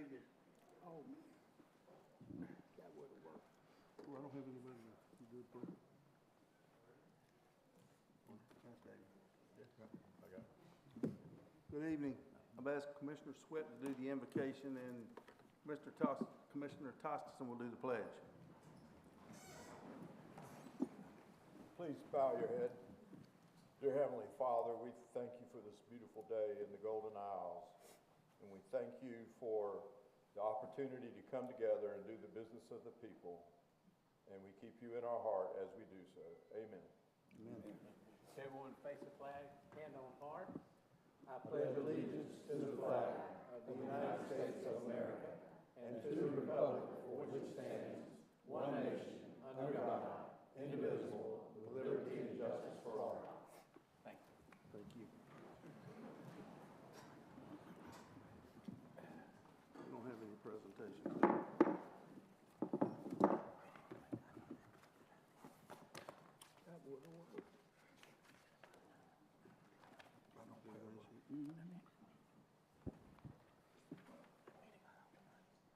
evening. Oh, man. That wouldn't work. Well, I don't have anybody to do it. That's Dave. I got it. Good evening. I've asked Commissioner Sweat to do the invocation, and Commissioner Tostison will do the pledge. Please bow your head. Dear Heavenly Father, we thank you for this beautiful day in the Golden Isles, and we thank you for the opportunity to come together and do the business of the people, and we keep you in our heart as we do so. Amen. Amen. Everyone face the flag, hand on heart. I pledge allegiance to the flag of the United States of America and to the republic for which it stands, one nation, under God, indivisible, with liberty and justice for all. Thank you. Thank you. We don't have any presentations. That wouldn't work.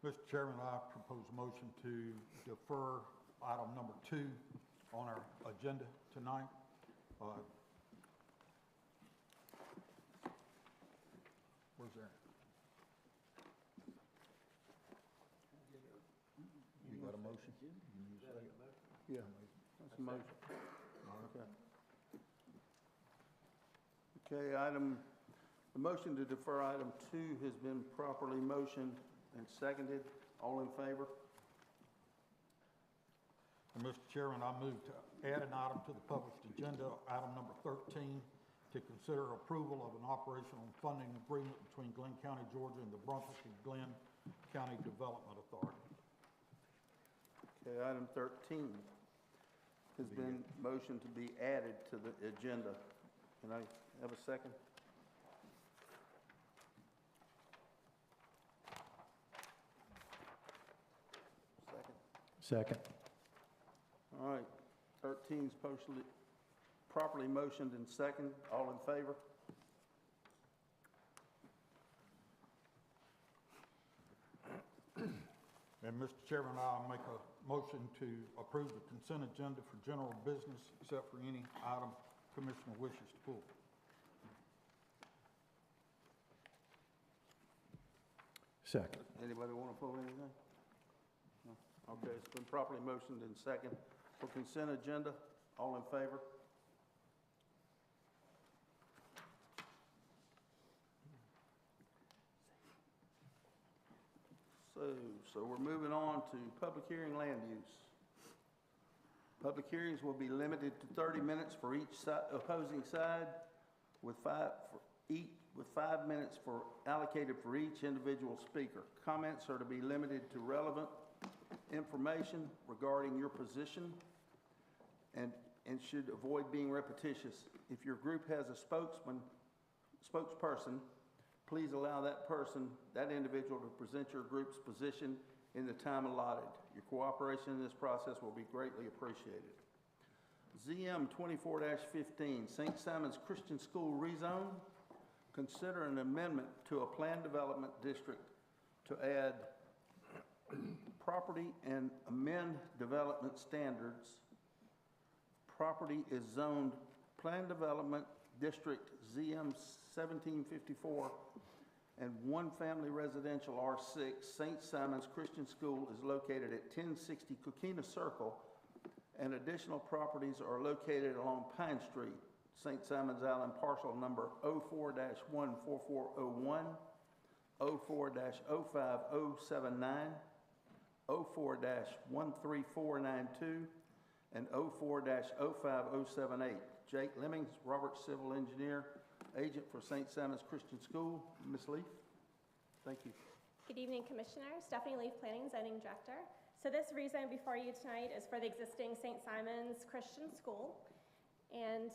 Mr. Chairman, I propose a motion to defer item number 2 on our agenda tonight. Where's that? You got a motion? Yeah, that's a motion. Okay. Okay, the motion to defer item 2 has been properly motioned and seconded. All in favor? And Mr. Chairman, I move to add an item to the published agenda, item number 13, to consider approval of an operational and funding agreement between Glenn County, Georgia and the Brunswick and Glenn County Development Authority. Okay, item 13 has been motioned to be added to the agenda. Can I have a second? Second. All right, 13 is properly motioned and second. All in favor? And Mr. Chairman, I'll make a motion to approve the consent agenda for general business, except for any item Commissioner wishes to pull. Second. Anybody want to pull anything? No? Okay, it's been properly motioned and second for consent agenda. All in favor? So we're moving on to public hearing land use. Public hearings will be limited to 30 minutes for each opposing side, with 5 minutes allocated for each individual speaker. Comments are to be limited to relevant information regarding your position and should avoid being repetitious. If your group has a spokesperson, please allow that individual to present your group's position in the time allotted. Your cooperation in this process will be greatly appreciated. ZM 24-15, St. Simon's Christian School rezone. Consider an amendment to a planned development district to add property and amend development standards. Property is zoned planned development district ZM 1754 and one family residential R6. St. Simon's Christian School is located at 1060 Coquina Circle, and additional properties are located along Pine Street. St. Simon's Island parcel number 04-14401, 04-05079, 04-13492, and 04-05078. Jake Lemmings, Robert Civil Engineer, Agent for St. Simon's Christian School. Ms. Leaf, thank you. Good evening, Commissioner. Stephanie Leaf, Planning Zoning Director. So this rezone before you tonight is for the existing St. Simon's Christian School. And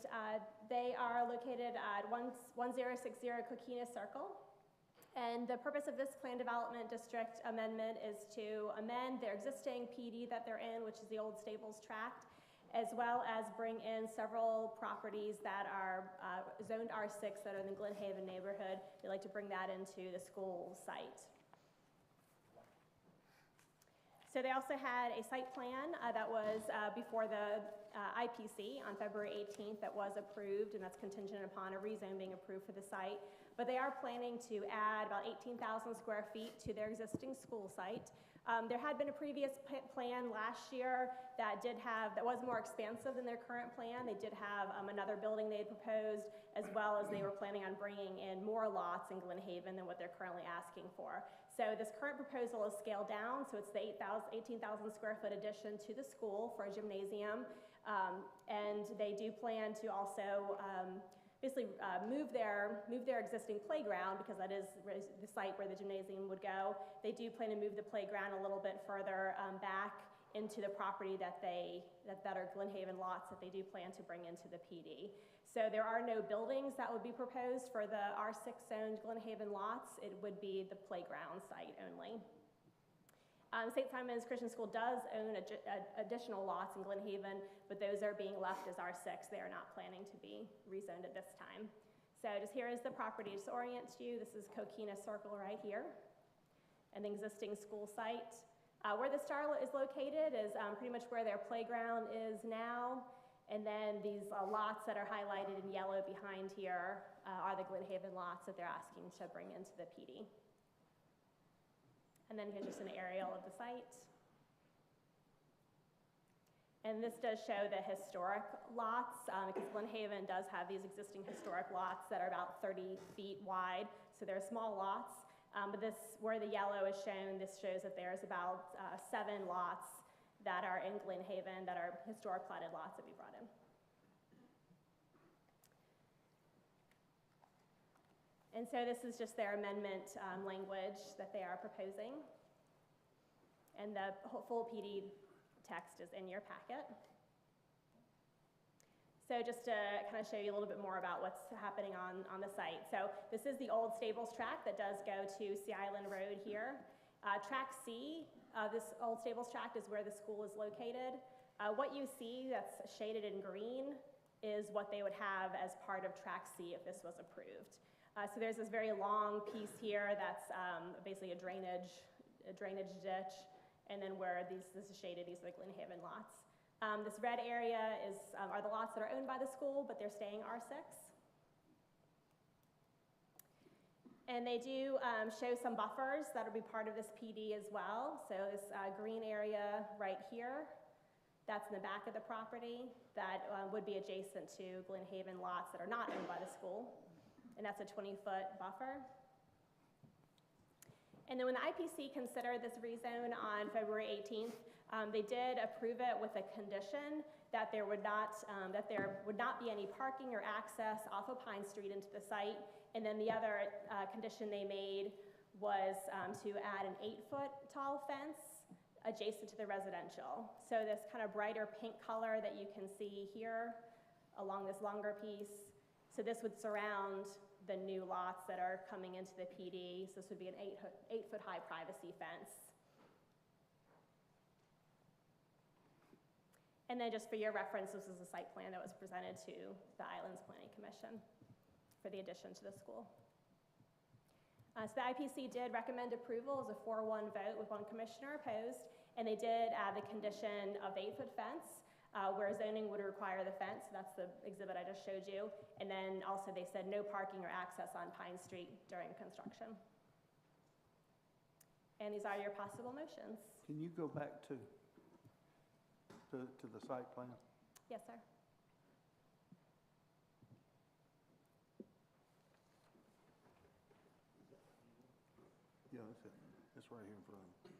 they are located at 1060 Coquina Circle. And the purpose of this plan development district amendment is to amend their existing PD that they're in, which is the old Stables tract, as well as bring in several properties that are zoned R6 that are in the Glen Haven neighborhood. They'd like to bring that into the school site. So they also had a site plan that was before the IPC on February 18th that was approved, and that's contingent upon a rezone being approved for the site. But they are planning to add about 18,000 square feet to their existing school site. There had been a previous plan last year that was more expansive than their current plan. They did have another building they had proposed, as well as they were planning on bringing in more lots in Glen Haven than what they're currently asking for. So this current proposal is scaled down, so it's the 18,000 square foot addition to the school for a gymnasium. And they do plan to also basically move their existing playground, because that is the site where the gymnasium would go. They do plan to move the playground a little bit further back into the property that are Glen Haven lots that they do plan to bring into the PD. So there are no buildings that would be proposed for the R6 zoned Glen Haven lots. It would be the playground site only. St. Simon's Christian School does own additional lots in Glen Haven, but those are being left as R6. They are not planning to be rezoned at this time. So just here is the property. Just to orient you, this is Coquina Circle right here, an existing school site. Where the star is located is pretty much where their playground is now, and then these lots that are highlighted in yellow behind here are the Glen Haven lots that they're asking to bring into the PD. And then here's just an aerial of the site. And this does show the historic lots, because Glen Haven does have these existing historic lots that are about 30 feet wide, so they're small lots. But where the yellow is shown, this shows that there's about 7 lots that are in Glen Haven that are historic platted lots that we brought in. And so this is just their amendment language that they are proposing. And the full PD text is in your packet. So just to kind of show you a little bit more about what's happening on the site. So this is the old stables track that does go to Sea Island Road here. Track C, this old stables tract, is where the school is located. What you see that's shaded in green is what they would have as part of Track C if this was approved. So there's this very long piece here that's basically a drainage ditch, and then where this is shaded, these are the Glen Haven lots. This red area are the lots that are owned by the school, but they're staying R6. And they do show some buffers that will be part of this PD as well. So this green area right here, that's in the back of the property, that would be adjacent to Glen Haven lots that are not owned by the school. And that's a 20-foot buffer. And then when the IPC considered this rezone on February 18th, they did approve it with a condition that there would not be any parking or access off of Pine Street into the site. And then the other condition they made was to add an 8-foot tall fence adjacent to the residential. So this kind of brighter pink color that you can see here along this longer piece. So this would surround the new lots that are coming into the PD. So this would be an 8-foot high privacy fence. And then just for your reference, this is a site plan that was presented to the Islands Planning Commission for the addition to the school. So the IPC did recommend approval as a 4-1 vote with 1 commissioner opposed, and they did add the condition of the 8-foot fence, where zoning would require the fence. That's the exhibit I just showed you. And then also they said no parking or access on Pine Street during construction. And these are your possible motions. Can you go back to the site plan? Yes, sir. Yeah, that's it. It's right here in front of me.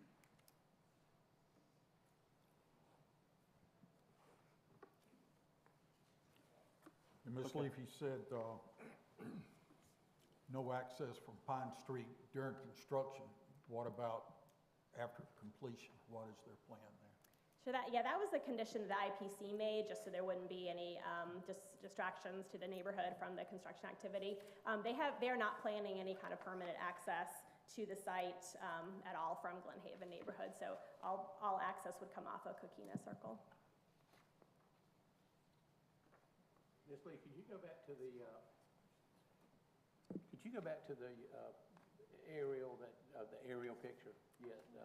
And Ms. Leaf, you said no access from Pine Street during construction. What about after completion? What is their plan there? So that was the condition that the IPC made, just so there wouldn't be any distractions to the neighborhood from the construction activity. They are not planning any kind of permanent access to the site at all from Glen Haven neighborhood. So all access would come off of Coquina Circle. Ms. Lee, could you go back to the aerial picture? Yeah, no.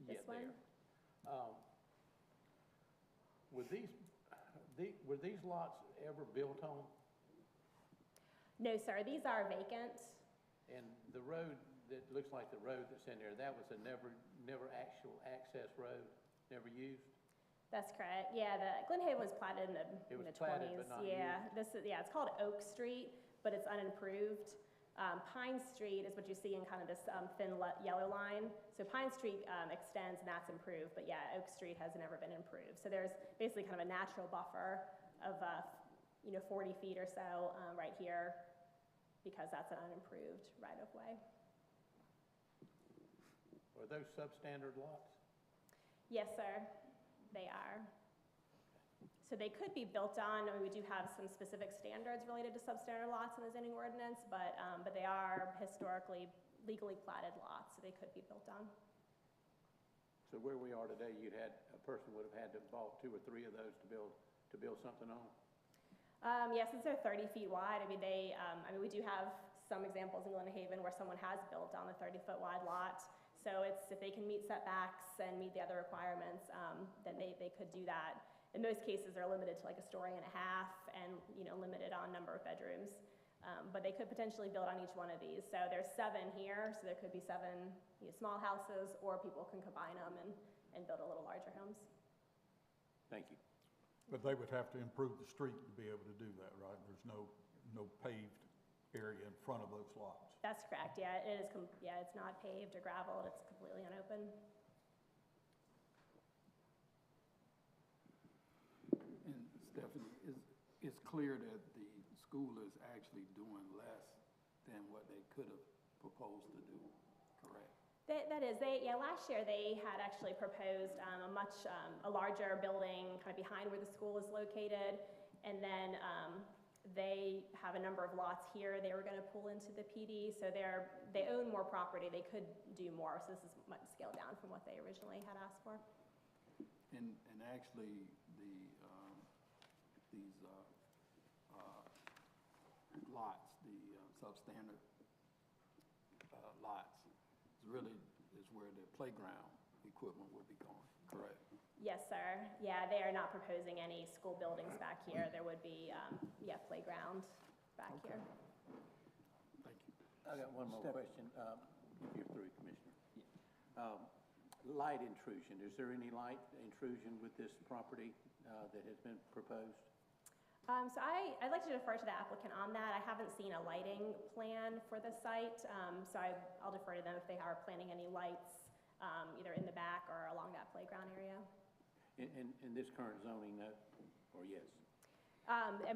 This Yeah, one? there. Were these lots ever built on? No, sir, these are vacant. And the road that looks like the road that's in there, that was a never actual access road, never used? That's correct. Yeah, the Glen Haven was platted in the, It in was the platted 20s. but not Yeah, used? this is, yeah, it's called Oak Street, but it's unimproved. Pine Street is what you see in kind of this thin yellow line. So Pine Street extends and that's improved, but yeah, Oak Street has never been improved. So there's basically kind of a natural buffer of, 40 feet or so right here because that's an unimproved right-of-way. Are those substandard lots? Yes, sir, they are. So they could be built on, I mean, we do have some specific standards related to substandard lots in the zoning ordinance, but they are historically legally platted lots, so they could be built on. So where we are today, a person would have had to have bought 2 or 3 of those to build something on? Yes, since they're 30 feet wide, we do have some examples in Glen Haven where someone has built on the 30-foot wide lot. So if they can meet setbacks and meet the other requirements, then they could do that. In most cases, they're limited to like 1.5 stories and, limited on number of bedrooms. But they could potentially build on each one of these. So there's 7 here, so there could be 7 small houses, or people can combine them and build a little larger homes. Thank you. But they would have to improve the street to be able to do that, right? There's no paved area in front of those lots. That's correct, yeah, it is, it's not paved or gravelled, it's completely unopen. And Stephanie, it's clear that the school is actually doing less than what they could have proposed to do, correct? That is, last year they had actually proposed a larger building kind of behind where the school is located, and then they have a number of lots here they were going to pull into the PD, so they own more property, they could do more, so this is much scaled down from what they originally had asked for. And actually, these lots, the substandard lots, is where the playground equipment will be going, correct? Yes, sir. Yeah, they are not proposing any school buildings back here. There would be, playground back here. Thank you. I got one more question, if you're through, Commissioner. Light intrusion, is there any light intrusion with this property that has been proposed? So I'd like to defer to the applicant on that. I haven't seen a lighting plan for the site, so I'll defer to them if they are planning any lights, either in the back or along that playground area. In this current zoning, no, or yes?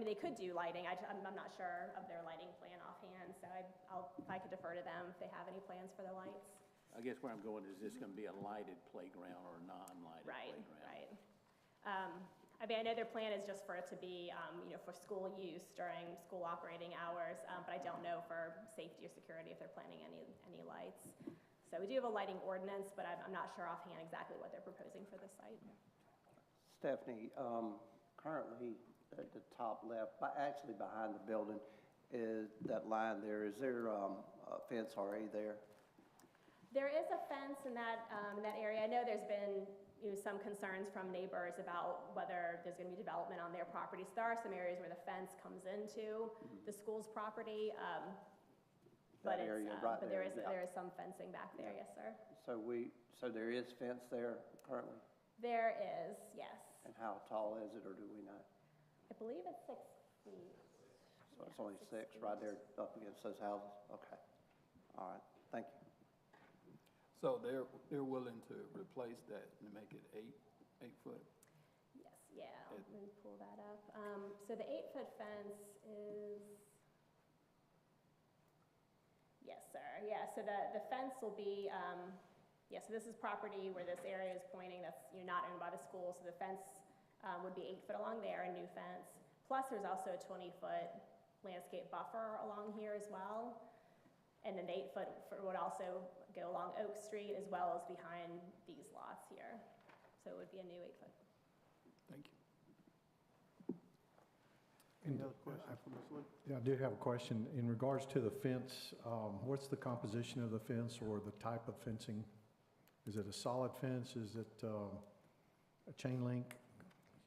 They could do lighting. I'm not sure of their lighting plan offhand, so if I could defer to them if they have any plans for the lights. I guess where I'm going is this going to be a lighted playground or a non-lighted playground? Right. I know their plan is just for it to be, for school use during school operating hours, but I don't know for safety or security if they're planning any lights. So we do have a lighting ordinance, but I'm not sure offhand exactly what they're proposing for the site. Stephanie, currently at the top left, actually behind the building, is that line there. Is there a fence already there? There is a fence in that area. I know there's been some concerns from neighbors about whether there's going to be development on their property. So there are some areas where the fence comes into the school's property, but there is some fencing back there. Yes, sir. So there is fence there currently? There is, yes. And how tall is it, or do we know? I believe it's 6 feet. So it's only 6 right there up against those houses? Okay. All right. Thank you. So they're willing to replace that and make it 8 foot? Yes, yeah, let me pull that up. So the 8-foot fence is, yes, sir, yeah, so the fence will be, so this is property where this area is pointing that's not owned by the school, so the fence would be 8 foot along there, a new fence. Plus there's also a 20-foot landscape buffer along here as well. And then the 8 foot would also go along Oak Street as well as behind these lots here. So it would be a new 8 foot. Thank you. Any other questions for Ms. Lee? Yeah, I do have a question. In regards to the fence, what's the composition of the fence or the type of fencing? Is it a solid fence? Is it a chain link?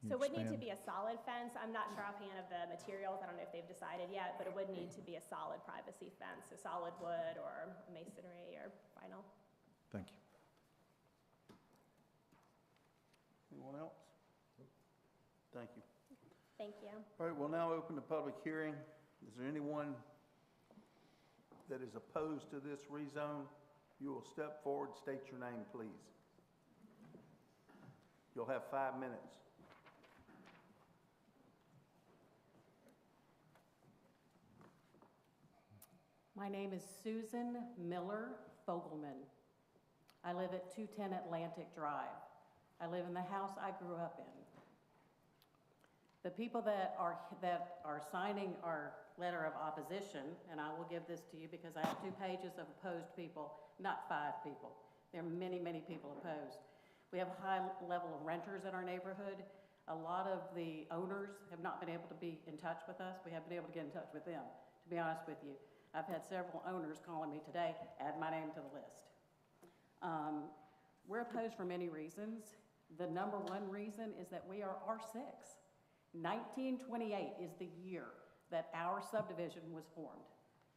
Can So you it would need to expand? be a solid fence. I'm not sure offhand of the materials. I don't know if they've decided yet, but it would need to be a solid privacy fence, so solid wood or masonry or vinyl. Thank you. Anyone else? Thank you. Thank you. All right, we'll now open the public hearing. Is there anyone that is opposed to this rezone? You will step forward, state your name, please. You'll have 5 minutes. My name is Susan Miller Fogelman. I live at 210 Atlantic Drive. I live in the house I grew up in. The people that are signing our letter of opposition, and I will give this to you because I have 2 pages of opposed people, not 5 people. There are many, many people opposed. We have a high level of renters in our neighborhood. A lot of the owners have not been able to be in touch with us. We haven't been able to get in touch with them, to be honest with you. I've had several owners calling me today, add my name to the list. We're opposed for many reasons. The number 1 reason is that we are R6. 1928 is the year that our subdivision was formed.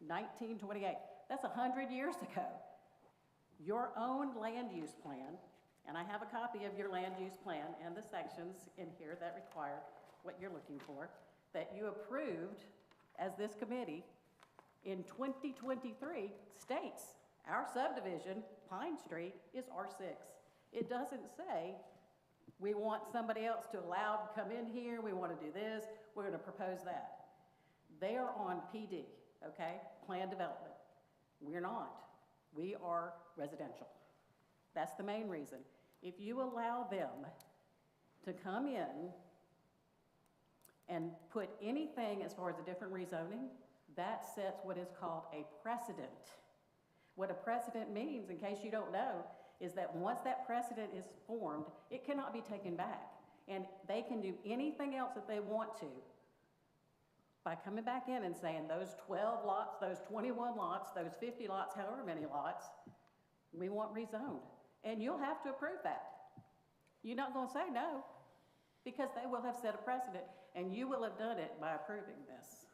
1928. That's 100 years ago. Your own land use plan, and I have a copy of your land use plan and the sections in here that require what you're looking for, that you approved as this committee in 2023 states our subdivision, Pine Street, is R6. It doesn't say we want somebody else to allow to come in here, we want to do this, we're going to propose that. They are on PD, okay, plan development. We're not. We are residential. That's the main reason. If you allow them to come in and put anything as far as a different rezoning, that sets what is called a precedent. What a precedent means, in case you don't know, is that once that precedent is formed, it cannot be taken back. And they can do anything else that they want to by coming back in and saying those 12 lots, those 21 lots, those 50 lots, however many lots, we want rezoned. And you'll have to approve that. You're not going to say no, because they will have set a precedent, and you will have done it by approving this.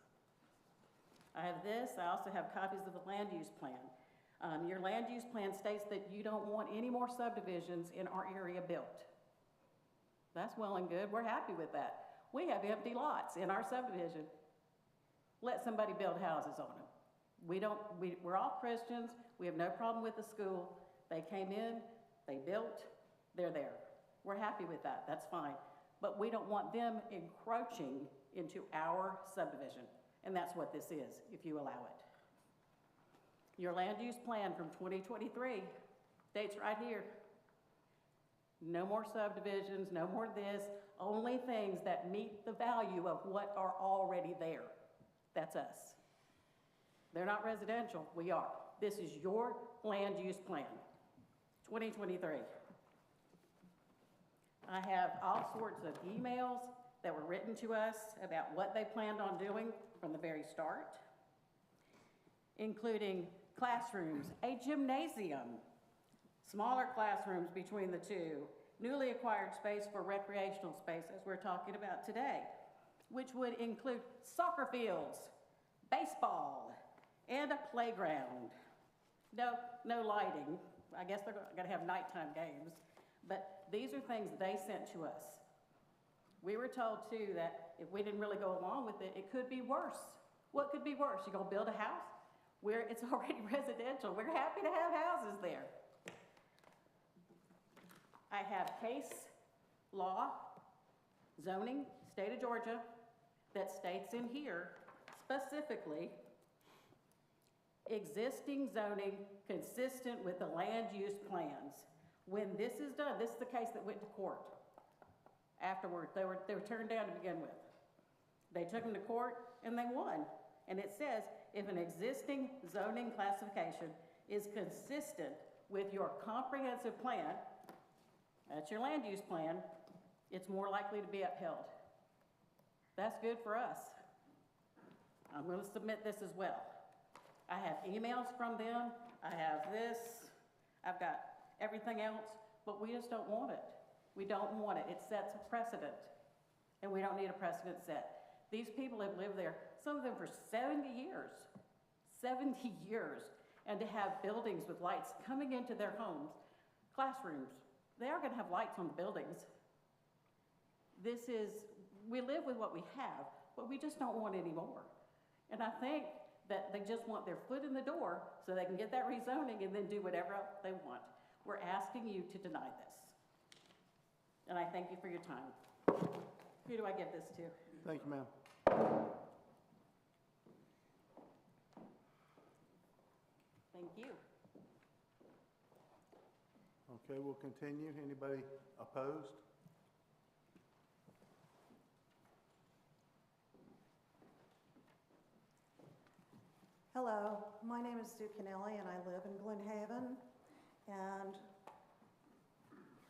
I have this. I also have copies of the land use plan. Your land use plan states that you don't want any more subdivisions in our area built. That's well and good. We're happy with that. We have empty lots in our subdivision. Let somebody build houses on them. We're all Christians. We have no problem with the school. They came in, they built, they're there. We're happy with that. That's fine. But we don't want them encroaching into our subdivision. And that's what this is, if you allow it. Your land use plan from 2023, dates right here. No more subdivisions, no more this, only things that meet the value of what are already there. That's us. They're not residential, we are. This is your land use plan, 2023. I have all sorts of emails that were written to us about what they planned on doing from the very start, including classrooms, a gymnasium, smaller classrooms between the two, newly acquired space for recreational space, as we're talking about today, which would include soccer fields, baseball, and a playground. No lighting. I guess they're going to have nighttime games. But these are things they sent to us. We were told, too, that if we didn't really go along with it, it could be worse. What could be worse? You're going to build a house where it's already residential. We're happy to have houses there. I have case law, zoning, state of Georgia, that states in here specifically existing zoning consistent with the land use plans. When this is done, this is the case that went to court. Afterward, they were turned down to begin with. They took them to court and they won. And it says if an existing zoning classification is consistent with your comprehensive plan, that's your land use plan, it's more likely to be upheld. That's good for us. I'm going to submit this as well. I have emails from them. I have this. I've got everything else, but we just don't want it. We don't want it. It sets a precedent, and we don't need a precedent set. These people have lived there, some of them for 70 years, 70 years, and to have buildings with lights coming into their homes, classrooms, they are gonna have lights on the buildings. We live with what we have, but we just don't want any more. And I think that they just want their foot in the door so they can get that rezoning and then do whatever else they want. We're asking you to deny this. And I thank you for your time. Who do I give this to? Thank you, ma'am. Thank you. Okay, we'll continue. Anybody opposed? Hello, my name is Sue Canelli and I live in Glen Haven. And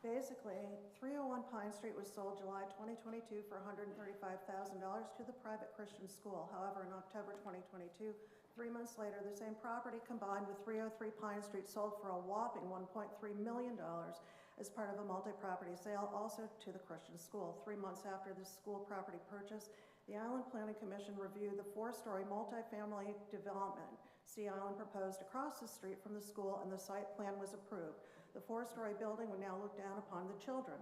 basically, 301 Pine Street was sold July 2022 for $135,000 to the private Christian school. However, in October 2022, 3 months later, the same property combined with 303 Pine Street sold for a whopping $1.3 million as part of a multi-property sale also to the Christian school. 3 months after the school property purchase, the Island Planning Commission reviewed the 4-story multifamily development Sea Island proposed across the street from the school, and the site plan was approved. The 4-story building would now look down upon the children.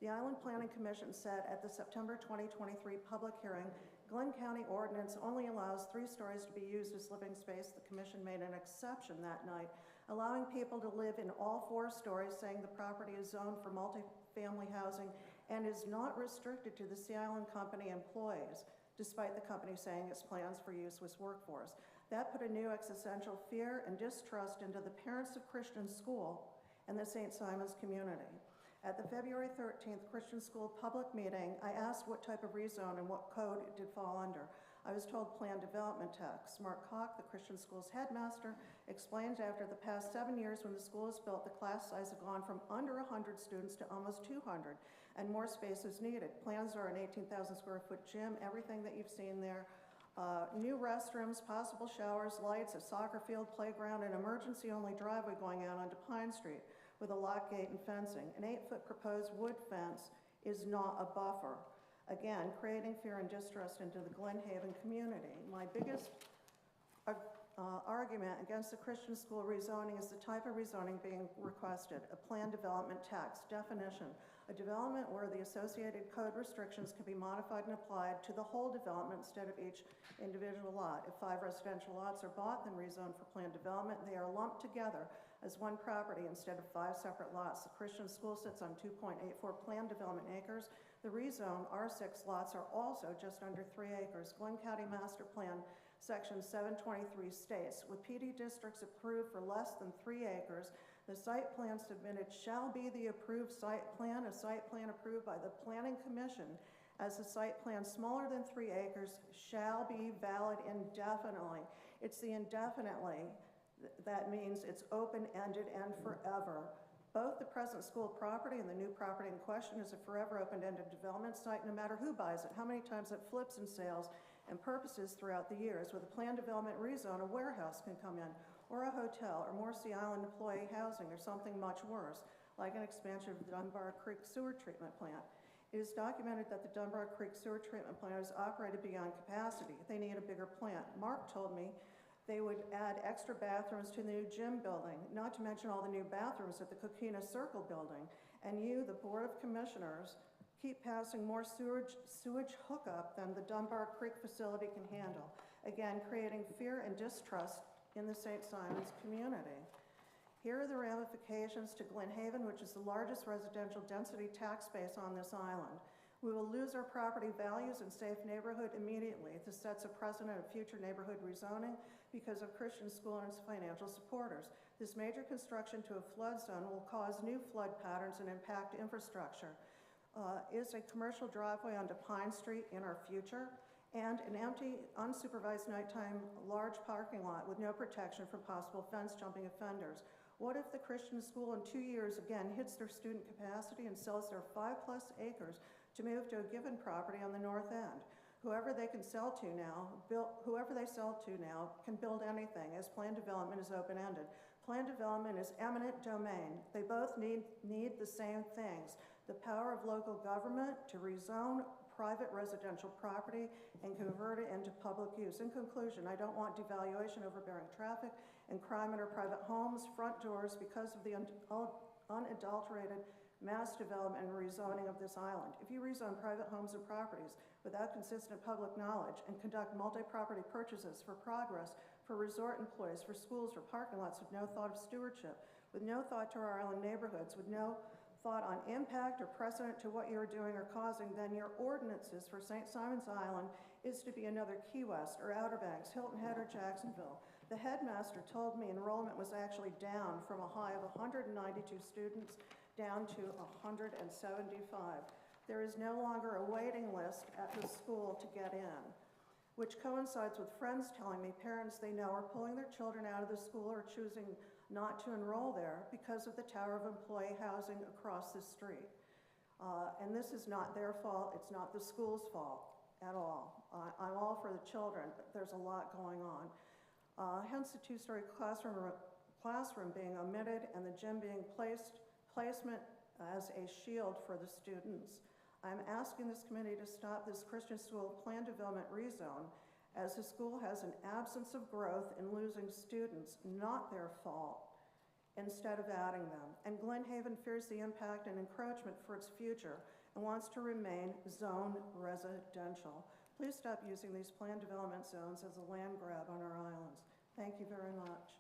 The Island Planning Commission said at the September 2023 public hearing, Glenn County ordinance only allows 3 stories to be used as living space. The commission made an exception that night, allowing people to live in all 4 stories, saying the property is zoned for multifamily housing and is not restricted to the Sea Island Company employees, despite the company saying its plans for use was workforce. That put a new existential fear and distrust into the parents of Christian school and the St. Simon's community. At the February 13th Christian school public meeting, I asked what type of rezone and what code it did fall under. I was told planned development tax. Mark Koch, the Christian school's headmaster, explains after the past 7 years when the school was built, the class size had gone from under 100 students to almost 200, and more space is needed. Plans are an 18,000 square foot gym, everything that you've seen there. New restrooms, possible showers, lights, a soccer field, playground, an emergency-only driveway going out onto Pine Street with a lock gate and fencing. An 8-foot proposed wood fence is not a buffer. Again, creating fear and distrust into the Glen Haven community. My biggest argument against the Christian school rezoning is the type of rezoning being requested, a planned development tax. Definition, a development where the associated code restrictions can be modified and applied to the whole development instead of each individual lot. If 5 residential lots are bought, then rezoned for planned development, they are lumped together as one property instead of 5 separate lots. The Christian school sits on 2.84 planned development acres. The rezone R6 lots are also just under 3 acres. Glen County Master Plan Section 723 states, with PD districts approved for less than 3 acres, the site plan submitted shall be the approved site plan. A site plan approved by the Planning Commission as a site plan smaller than 3 acres shall be valid indefinitely. It's the indefinitely that means it's open-ended and forever. Both the present school property and the new property in question is a forever open-ended development site, no matter who buys it, how many times it flips and sales, and purposes throughout the years. With a planned development rezone, a warehouse can come in, or a hotel, or more Sea Island employee housing, or something much worse, like an expansion of the Dunbar Creek Sewer Treatment Plant. It is documented that the Dunbar Creek Sewer Treatment Plant is operated beyond capacity. They need a bigger plant. Mark told me they would add extra bathrooms to the new gym building, not to mention all the new bathrooms at the Coquina Circle building. And you, the Board of Commissioners, keep passing more sewage hookup than the Dunbar Creek facility can handle. Again, creating fear and distrust in the St. Simon's community. Here are the ramifications to Glen Haven, which is the largest residential density tax base on this island. We will lose our property values and safe neighborhood immediately. This sets a precedent of future neighborhood rezoning because of Christian school and its financial supporters. This major construction to a flood zone will cause new flood patterns and impact infrastructure. Is a commercial driveway onto Pine Street in our future? And an empty, unsupervised nighttime large parking lot with no protection from possible fence jumping offenders. What if the Christian school in 2 years again hits their student capacity and sells their 5+ acres to move to a given property on the north end? Whoever they sell to now can build anything, as planned development is open-ended. Planned development is eminent domain. They both need the same things: the power of local government to rezone private residential property and convert it into public use. In conclusion, I don't want devaluation, overbearing traffic, and crime in our private homes, front doors, because of the unadulterated mass development and rezoning of this island. If you rezone private homes and properties without consistent public knowledge and conduct multi-property purchases for progress, for resort employees, for schools, for parking lots with no thought of stewardship, with no thought to our island neighborhoods, with no thought on impact or precedent to what you're doing or causing, then your ordinances for St. Simon's Island is to be another Key West or Outer Banks, Hilton Head or Jacksonville. The headmaster told me enrollment was actually down from a high of 192 students down to 175. There is no longer a waiting list at the school to get in, which coincides with friends telling me parents they know are pulling their children out of the school or choosing not to enroll there because of the Tower of Employee Housing across the street. And this is not their fault. It's not the school's fault at all. I'm all for the children, but there's a lot going on. Hence the two-story classroom being omitted and the gym being placement as a shield for the students. I'm asking this committee to stop this Christian school planned development rezone, as the school has an absence of growth in losing students, not their fault, instead of adding them. And Glen Haven fears the impact and encroachment for its future and wants to remain zone residential. Please stop using these planned development zones as a land grab on our islands. Thank you very much.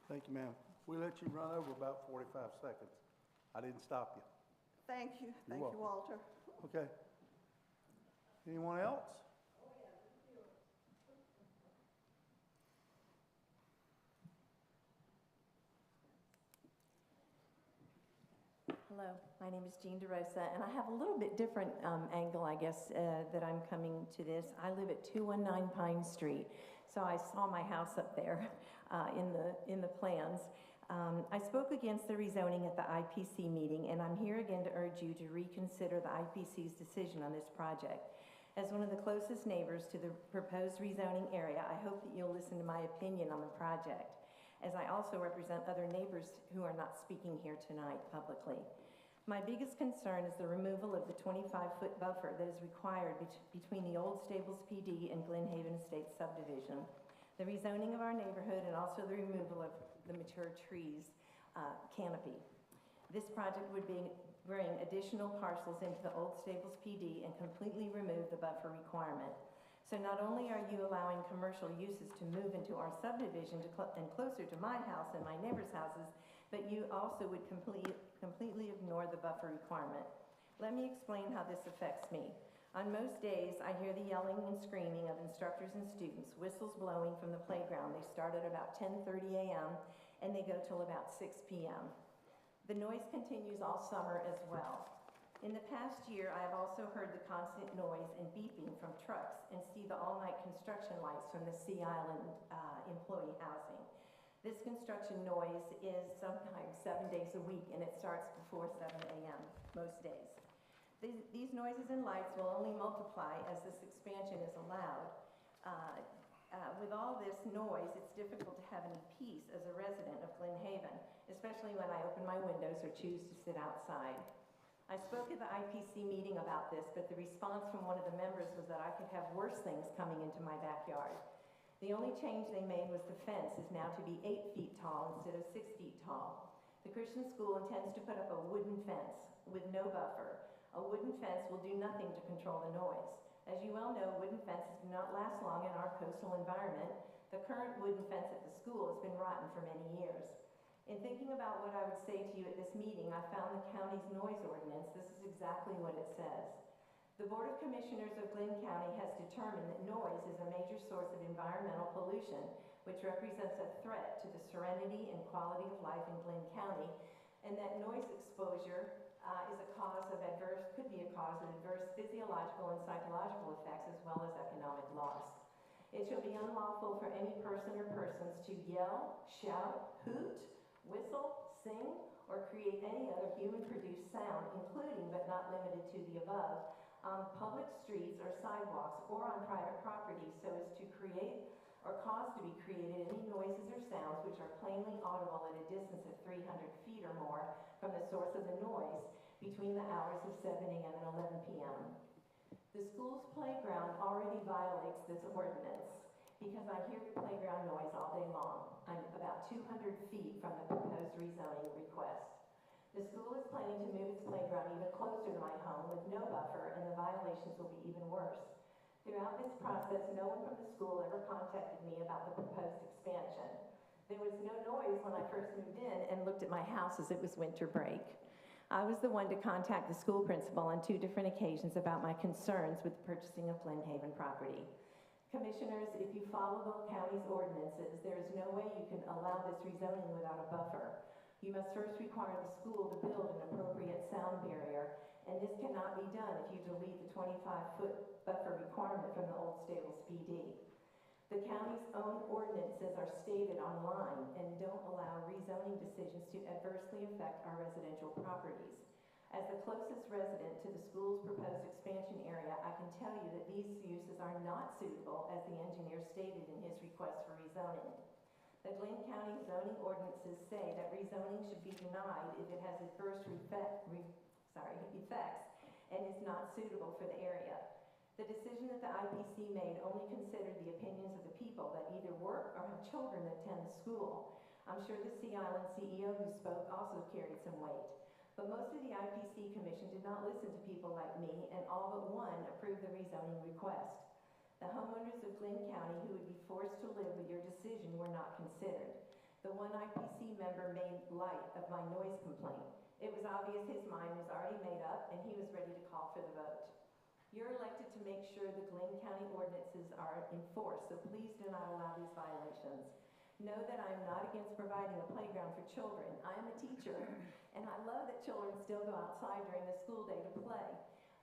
Thank you, ma'am. We let you run over about 45 seconds. I didn't stop you. Thank you. You're Thank welcome. you, Walter. Okay. Anyone else? Hello, my name is Jean DeRosa, and I have a little bit different angle, I guess, that I'm coming to this. I live at 219 Pine Street, so I saw my house up there in the plans. I spoke against the rezoning at the IPC meeting, and I'm here again to urge you to reconsider the IPC's decision on this project. As one of the closest neighbors to the proposed rezoning area, I hope that you'll listen to my opinion on the project, as I also represent other neighbors who are not speaking here tonight publicly. My biggest concern is the removal of the 25-foot buffer that is required between the Old Stables PD and Glen Haven Estates subdivision, the rezoning of our neighborhood, and also the removal of the mature trees canopy. This project would bring additional parcels into the Old Stables PD and completely remove the buffer requirement. So not only are you allowing commercial uses to move into our subdivision and closer to my house and my neighbors' houses, but you also would completely ignore the buffer requirement. Let me explain how this affects me. On most days, I hear the yelling and screaming of instructors and students, whistles blowing from the playground. They start at about 10:30 a.m. and they go till about 6 p.m. The noise continues all summer as well. In the past year, I have also heard the constant noise and beeping from trucks and see the all-night construction lights from the Sea Island employee housing. This construction noise is sometimes 7 days a week, and it starts before 7 a.m. most days. These noises and lights will only multiply as this expansion is allowed. With all this noise, it's difficult to have any peace as a resident of Glen Haven, especially when I open my windows or choose to sit outside. I spoke at the IPC meeting about this, but the response from one of the members was that I could have worse things coming into my backyard. The only change they made was the fence is now to be 8 feet tall instead of 6 feet tall. The Christian school intends to put up a wooden fence with no buffer. A wooden fence will do nothing to control the noise. As you well know, wooden fences do not last long in our coastal environment. The current wooden fence at the school has been rotten for many years. In thinking about what I would say to you at this meeting, I found the county's noise ordinance. This is exactly what it says. The Board of Commissioners of Glen County has determined that noise is a major source of environmental pollution, which represents a threat to the serenity and quality of life in Glen County, and that noise exposure could be a cause of adverse physiological and psychological effects as well as economic loss. It shall be unlawful for any person or persons to yell, shout, hoot, whistle, sing, or create any other human-produced sound, including but not limited to the above, on public streets or sidewalks or on private property so as to create or cause to be created any noises or sounds which are plainly audible at a distance of 300 feet or more from the source of the noise between the hours of 7 a.m. and 11 p.m. The school's playground already violates this ordinance because I hear playground noise all day long. I'm about 200 feet from the proposed rezoning request. The school is planning to move its playground even closer to my home with no buffer, and the violations will be even worse. Throughout this process, no one from the school ever contacted me about the proposed expansion. There was no noise when I first moved in and looked at my house as it was winter break. I was the one to contact the school principal on 2 different occasions about my concerns with the purchasing of Glen Haven property. Commissioners, if you follow the county's ordinances, there is no way you can allow this rezoning without a buffer. You must first require the school to build an appropriate sound barrier, and this cannot be done if you delete the 25-foot buffer requirement from the Old Stables PD. The county's own ordinances are stated online and don't allow rezoning decisions to adversely affect our residential properties. As the closest resident to the school's proposed expansion area, I can tell you that these uses are not suitable as the engineer stated in his request for rezoning. The Glenn County zoning ordinances say that rezoning should be denied if it has adverse effects and is not suitable for the area. The decision that the IPC made only considered the opinions of the people that either work or have children that attend the school. I'm sure the Sea Island CEO who spoke also carried some weight. But most of the IPC Commission did not listen to people like me, and all but one approved the rezoning request. The homeowners of Glenn County who would be forced to live with your decision were not considered. The one IPC member made light of my noise complaint. It was obvious his mind was already made up, and he was ready to call for the vote. You're elected to make sure the Glenn County ordinances are enforced, so please do not allow these violations. Know that I am not against providing a playground for children. I am a teacher, and I love that children still go outside during the school day to play.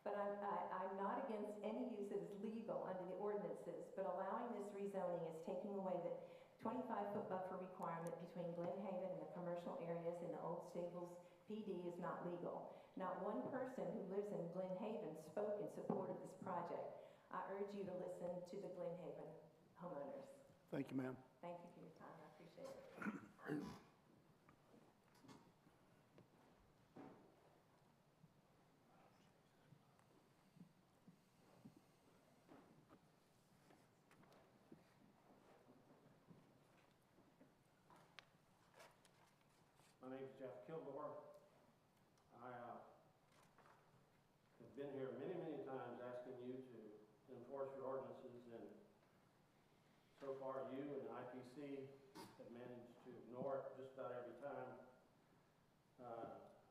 But I'm not against any use that is legal under the ordinances, but allowing this rezoning is taking away the 25-foot buffer requirement between Glen Haven and the commercial areas in the Old Stables PD is not legal. Not one person who lives in Glen Haven spoke in support of this project. I urge you to listen to the Glen Haven homeowners. Thank you, ma'am. Thank you for your time. I appreciate it. My name is Jeff Kilgore. I have been here many, many times asking you to enforce your ordinances, and so far you and the IPC have managed to ignore it just about every time.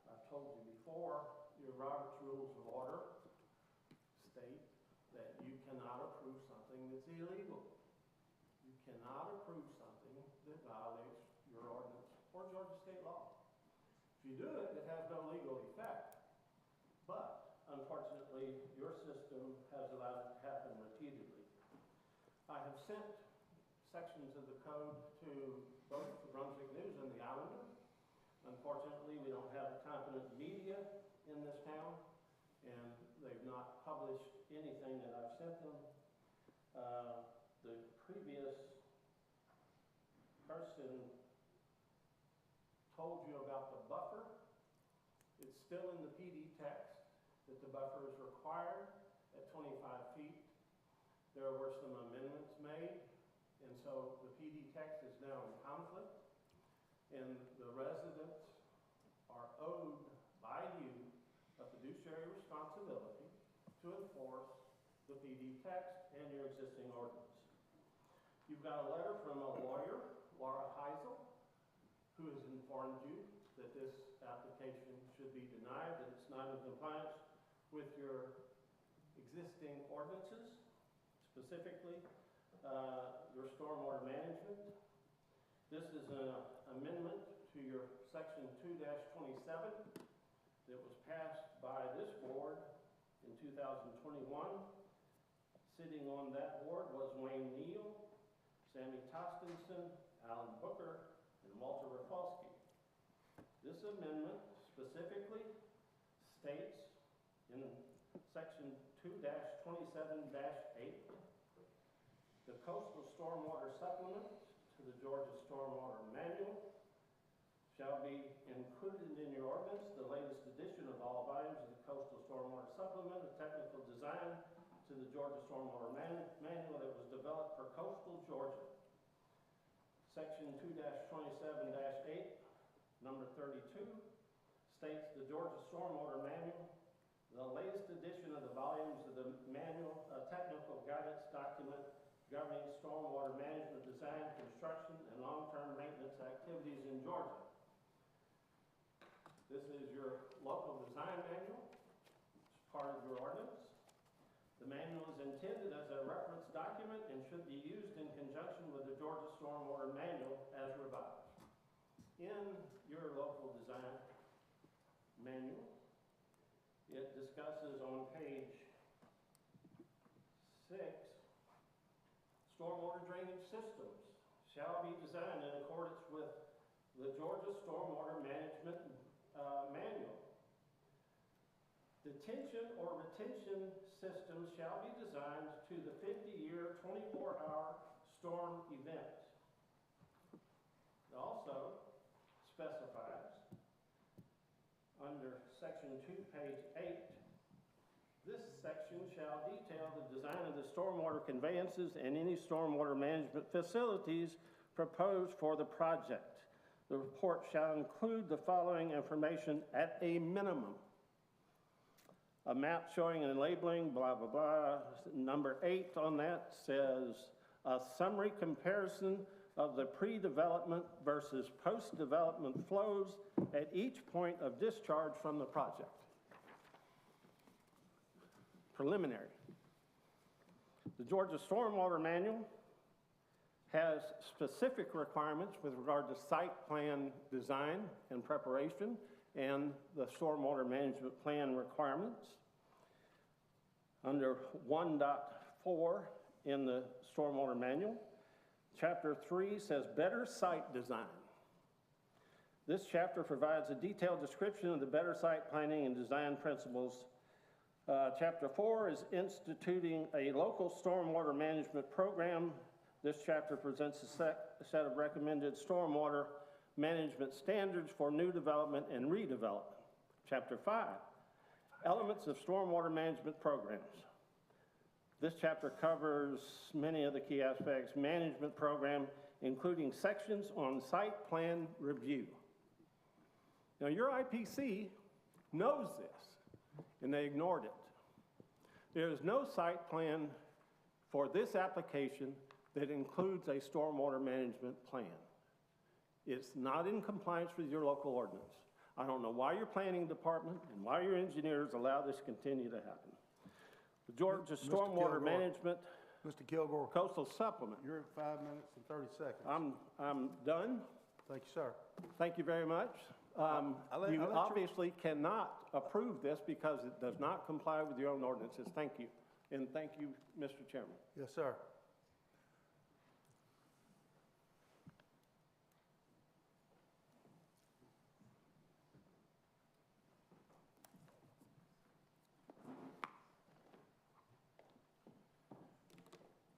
I've told you before, your Robert's Rules of Order state that you cannot approve something that's illegal. You cannot approve something that violates your ordinance or Georgia state law. If you do it, it has no legal effect. But unfortunately, your system has allowed it to happen repeatedly. I have sent sections of the code to both the Brunswick News and the Islander. Unfortunately, we don't have competent media in this town, and they've not published anything that I've sent them. The previous person told you about the buffer. It's still in the PD text that the buffer is required at 25 feet. There were some amendments made, and so the PD text is now in conflict, and the residents are owed by you a fiduciary responsibility to enforce the PD text and your existing ordinance. You've got a letter from a lawyer, Laura Heisel, who has informed you that this application should be denied, that it's not in compliance with your existing ordinances, specifically your stormwater management. This is an amendment to your section 2-27 that was passed by this board in 2021. Sitting on that board was Wayne Neal, Sammy Tostenson, Alan Booker, and Walter Rafalski. This amendment specifically states in section 2-27-8 The coastal stormwater supplement to the Georgia Stormwater Manual shall be included in your ordinance. The latest edition of all volumes of the coastal stormwater supplement, a technical design to the Georgia Stormwater Manual that was developed for coastal Georgia. Section 2-27-8, number 32, states the Georgia Stormwater Manual, the latest edition of the volumes of the manual, a technical guidance document governing stormwater management design, construction, and long-term maintenance activities in Georgia. This is your local design manual. It's part of your ordinance. The manual is intended as a reference document and should be used in conjunction with the Georgia Stormwater Manual as revised. In your local design manual, it discusses on page 6, stormwater drainage systems shall be designed in accordance with the Georgia Stormwater Management Manual. Detention or retention systems shall be designed to the 50-year, 24-hour storm event. It also specifies under section 2, page 8, this section shall detail the design of the stormwater conveyances and any stormwater management facilities proposed for the project. The report shall include the following information at a minimum: a map showing and labeling, blah, blah, blah. Number 8 on that says a summary comparison of the pre-development versus post-development flows at each point of discharge from the project. Preliminary. The Georgia Stormwater Manual has specific requirements with regard to site plan design and preparation and the stormwater management plan requirements. Under 1.4 in the Stormwater Manual, Chapter 3 says better site design. This chapter provides a detailed description of the better site planning and design principles. Chapter 4 is instituting a local stormwater management program. This chapter presents a set of recommended stormwater management standards for new development and redevelopment. Chapter 5, elements of stormwater management programs. This chapter covers many of the key aspects. Management program, including sections on site plan review. Now, your IPC knows this, and they ignored it. There is no site plan for this application that includes a stormwater management plan. It's not in compliance with your local ordinance. I don't know why your planning department and why your engineers allow this to continue to happen. The Georgia Stormwater Management Mr. Kilgore, Coastal Supplement. you're at 5 minutes and 30 seconds. I'm done. Thank you, sir. Thank you very much. You obviously cannot approve this because it does not comply with your own ordinances. Thank you. And thank you, Mr. Chairman. Yes, sir.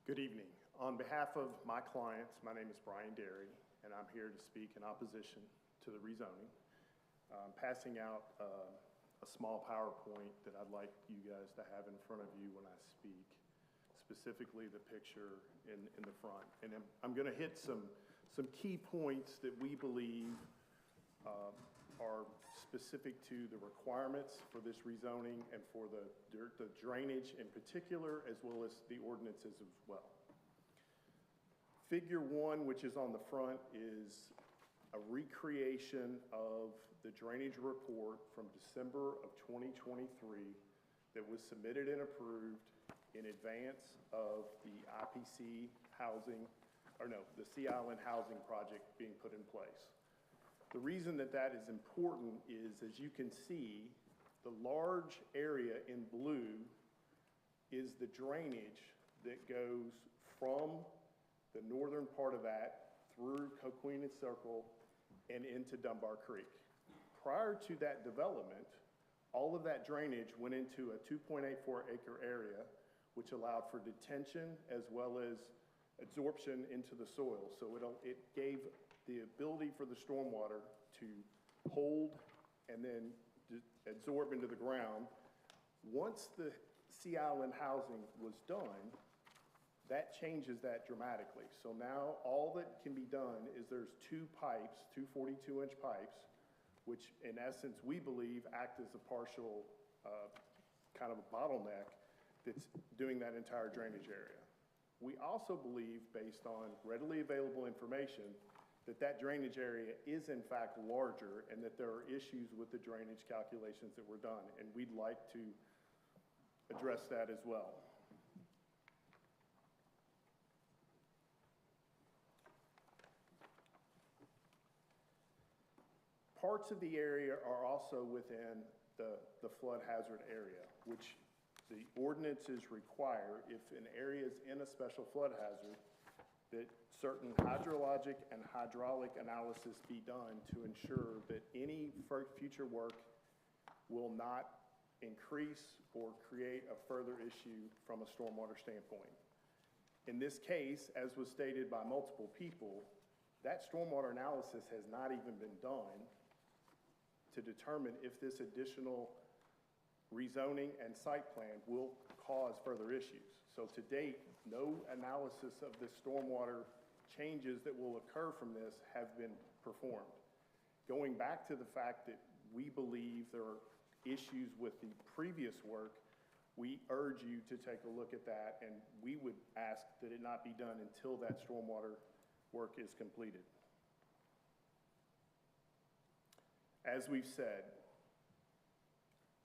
Good evening. On behalf of my clients, my name is Brian Derry, and I'm here to speak in opposition to the rezoning. I'm passing out a small PowerPoint that I'd like you guys to have in front of you when I speak, specifically the picture in the front. And I'm going to hit some key points that we believe are specific to the requirements for this rezoning and for the drainage in particular, as well as the ordinances as well. Figure 1, which is on the front, is a recreation of the drainage report from December of 2023 that was submitted and approved in advance of the IPC housing, the Sea Island housing project being put in place. The reason that is important is, as you can see, the large area in blue is the drainage that goes from the northern part of that through Coquina Circle and into Dunbar Creek. Prior to that development, all of that drainage went into a 2.84 acre area, which allowed for detention as well as absorption into the soil. So it gave the ability for the stormwater to hold and then absorb into the ground. Once the Sea Island housing was done, that changes that dramatically. So now all that can be done is there's two pipes, two 42-inch pipes, which in essence, we believe act as a partial kind of a bottleneck that's doing that entire drainage area. We also believe, based on readily available information, that that drainage area is in fact larger and that there are issues with the drainage calculations that were done, and we'd like to address that as well. Parts of the area are also within the flood hazard area, which the ordinances require if an area is in a special flood hazard, that certain hydrologic and hydraulic analysis be done to ensure that any future work will not increase or create a further issue from a stormwater standpoint. In this case, as was stated by multiple people, that stormwater analysis has not even been done to determine if this additional rezoning and site plan will cause further issues. So to date, no analysis of the stormwater changes that will occur from this have been performed. Going back to the fact that we believe there are issues with the previous work, we urge you to take a look at that, and we would ask that it not be done until that stormwater work is completed. As we've said,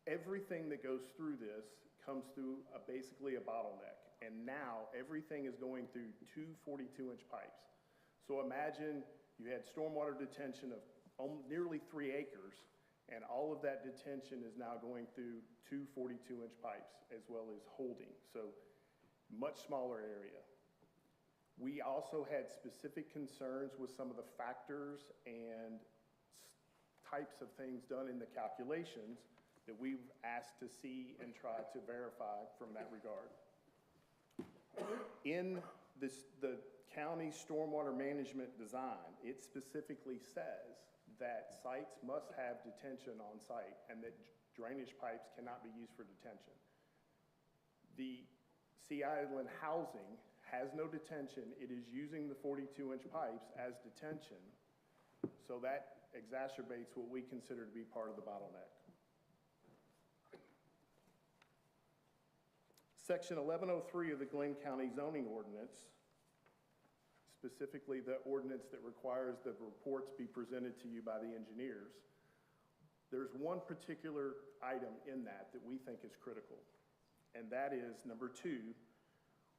everything that goes through this comes through basically a bottleneck. And now everything is going through two 42-inch pipes. So imagine you had stormwater detention of nearly 3 acres, and all of that detention is now going through two 42-inch pipes as well as holding. So much smaller area. We also had specific concerns with some of the factors and types of things done in the calculations that we've asked to see and try to verify from that regard. In the county stormwater management design, it specifically says that sites must have detention on site and that drainage pipes cannot be used for detention. The Sea Island housing has no detention. It is using the 42-inch pipes as detention, so that exacerbates what we consider to be part of the bottleneck. Section 1103 of the Glenn County zoning ordinance, specifically the ordinance that requires the reports be presented to you by the engineers, there's one particular item in that we think is critical, and that is number 2,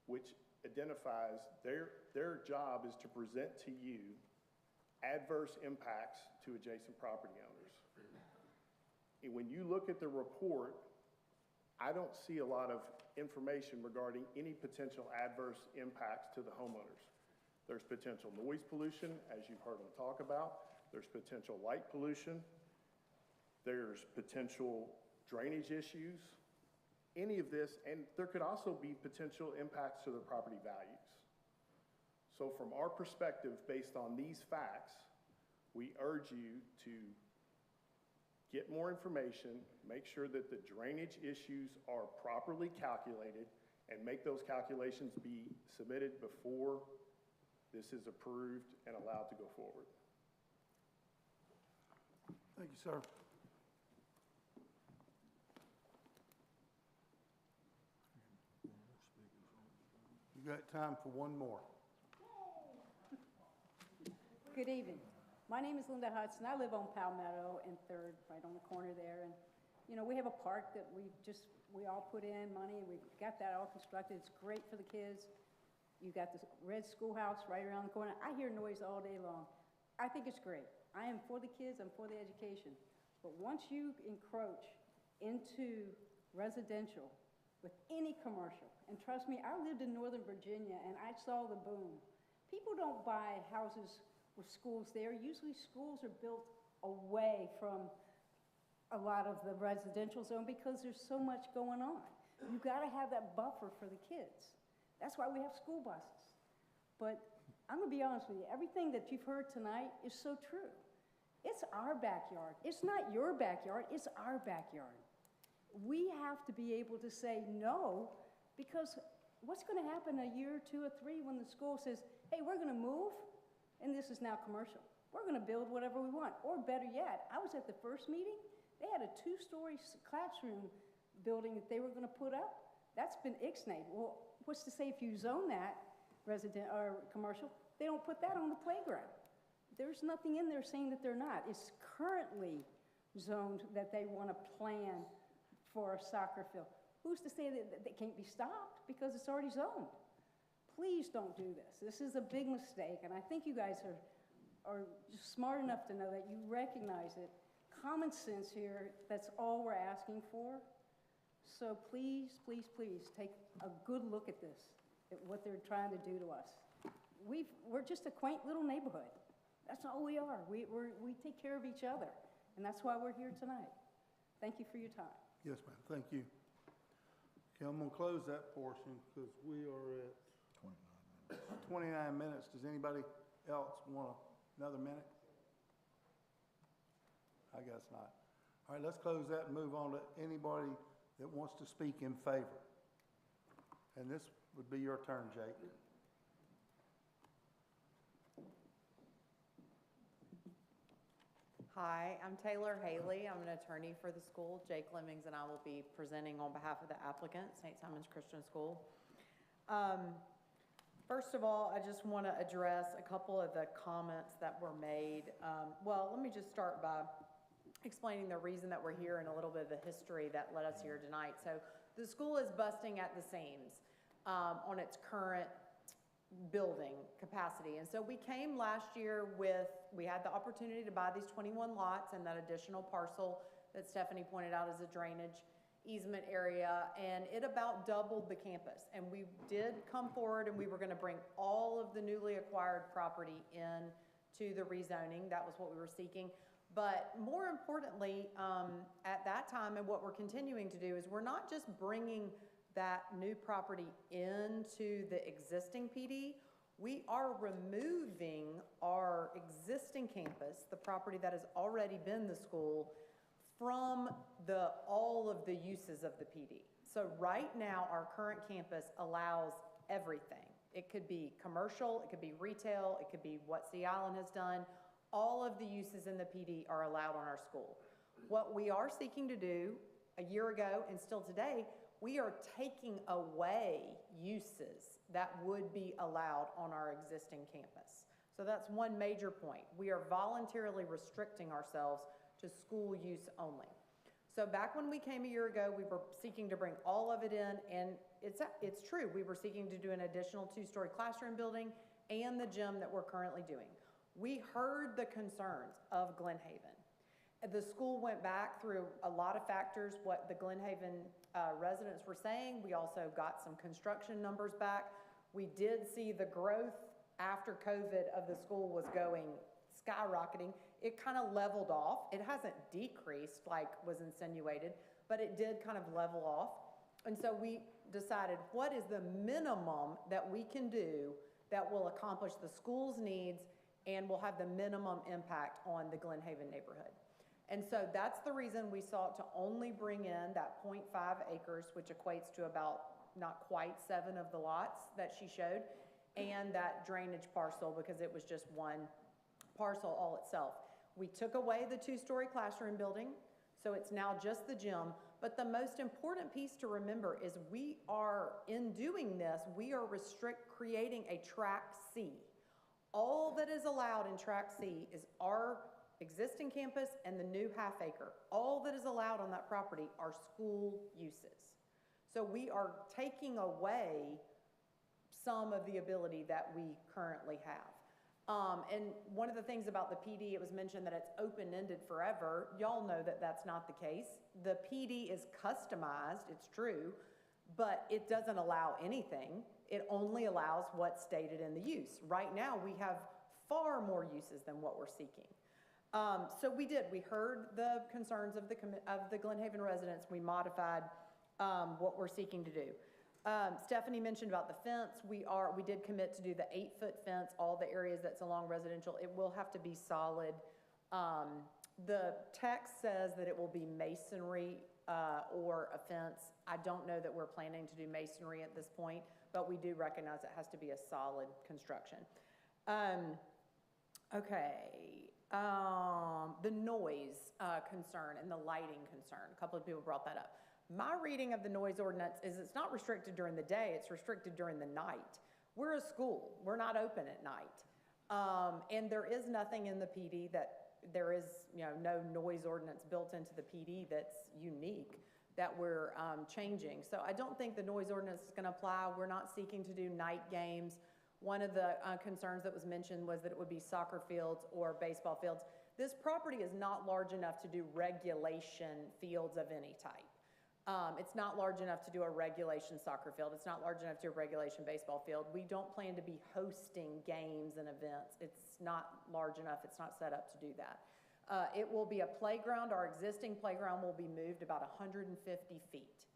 which identifies their job is to present to you adverse impacts to adjacent property owners. And when you look at the report, I don't see a lot of information regarding any potential adverse impacts to the homeowners. There's potential noise pollution, as you've heard them talk about. There's potential light pollution. There's potential drainage issues. Any of this, and there could also be potential impacts to the property values. So from our perspective, based on these facts, we urge you to get more information, make sure that the drainage issues are properly calculated, and make those calculations be submitted before this is approved and allowed to go forward. Thank you, sir. You got time for one more. Good evening. My name is Linda Hudson. I live on Palmetto and 3rd, right on the corner there. And, you know, we have a park that we all put in money, and we've got that all constructed. It's great for the kids. You've got this red schoolhouse right around the corner. I hear noise all day long. I think it's great. I am for the kids. I'm for the education. But once you encroach into residential with any commercial, and trust me, I lived in Northern Virginia, and I saw the boom. People don't buy houses with schools there. Usually schools are built away from a lot of the residential zone because there's so much going on. You've got to have that buffer for the kids. That's why we have school buses. But I'm gonna be honest with you, everything that you've heard tonight is so true. It's our backyard. It's not your backyard, it's our backyard. We have to be able to say no, because what's gonna happen a year, 2 or 3 when the school says, hey, we're gonna move, and this is now commercial. We're gonna build whatever we want. Or better yet, I was at the first meeting, they had a 2-story classroom building that they were gonna put up. That's been ixnayed. Well, what's to say if you zone that resident or commercial, they don't put that on the playground? There's nothing in there saying that they're not. It's currently zoned that they wanna plan for a soccer field. Who's to say that they can't be stopped because it's already zoned? Please don't do this. This is a big mistake, and I think you guys are just smart enough to know that you recognize it. Common sense here, that's all we're asking for. So please, please, please, take a good look at this, at what they're trying to do to us. We're just a quaint little neighborhood. That's all we are. We take care of each other, and that's why we're here tonight. Thank you for your time. Yes, ma'am, thank you. Okay, I'm gonna close that portion because we are at 29 minutes. Does anybody else want another minute? I guess not. All right, let's close that and move on to anybody that wants to speak in favor. And this would be your turn, Jake. Hi, I'm Taylor Haley. I'm an attorney for the school. Jake Lemmings and I will be presenting on behalf of the applicant, St. Simon's Christian School. First of all, I just want to address a couple of the comments that were made. Well, let me just start by explaining the reason that we're here and a little bit of the history that led us here tonight. So the school is busting at the seams on its current building capacity. And so we came last year we had the opportunity to buy these 21 lots and that additional parcel that Stephanie pointed out as a drainage easement area, and it about doubled the campus. And we did come forward and we were gonna bring all of the newly acquired property in to the rezoning. That was what we were seeking. But more importantly, at that time, and what we're continuing to do is we're not just bringing that new property into the existing PD, we are removing our existing campus, the property that has already been the school, from all of the uses of the PD. So right now, our current campus allows everything. It could be commercial, it could be retail, it could be what Sea Island has done. All of the uses in the PD are allowed on our school. What we are seeking to do a year ago and still today, we are taking away uses that would be allowed on our existing campus. So that's one major point. We are voluntarily restricting ourselves to school use only. So back when we came a year ago, we were seeking to bring all of it in, and it's true. We were seeking to do an additional 2-story classroom building and the gym that we're currently doing. We heard the concerns of Glen Haven. The school went back through a lot of factors, what the Glen Haven residents were saying. We also got some construction numbers back. We did see the growth after COVID of the school was going skyrocketing. It kind of leveled off. It hasn't decreased like was insinuated, but it did kind of level off. And so we decided, what is the minimum that we can do that will accomplish the school's needs and will have the minimum impact on the Glen Haven neighborhood? And so that's the reason we sought to only bring in that 0.5 acres, which equates to about not quite 7 of the lots that she showed, and that drainage parcel, because it was just one parcel all itself. We took away the 2-story classroom building, so it's now just the gym. But the most important piece to remember is in doing this, we are creating a Track C. All that is allowed in Track C is our existing campus and the new half-acre. All that is allowed on that property are school uses. So we are taking away some of the ability that we currently have. And one of the things about the PD, it was mentioned that it's open-ended forever. Y'all know that that's not the case. The PD is customized, it's true, but it doesn't allow anything. It only allows what's stated in the use. Right now, we have far more uses than what we're seeking. So we heard the concerns of the Glen Haven residents. We modified what we're seeking to do. Stephanie mentioned about the fence. We did commit to do the 8-foot fence, all the areas that's along residential. It will have to be solid. The text says that it will be masonry or a fence. I don't know that we're planning to do masonry at this point, but we do recognize it has to be a solid construction. The noise concern and the lighting concern. A couple of people brought that up. My reading of the noise ordinance is it's not restricted during the day, it's restricted during the night. We're a school, we're not open at night. And there is nothing in the PD that there is, no noise ordinance built into the PD that's unique that we're changing. So I don't think the noise ordinance is going to apply. We're not seeking to do night games. One of the concerns that was mentioned was that it would be soccer fields or baseball fields. This property is not large enough to do regulation fields of any type. It's not large enough to do a regulation soccer field. It's not large enough to do a regulation baseball field. We don't plan to be hosting games and events. It's not large enough. It's not set up to do that. It will be a playground. Our existing playground will be moved about 150 feet.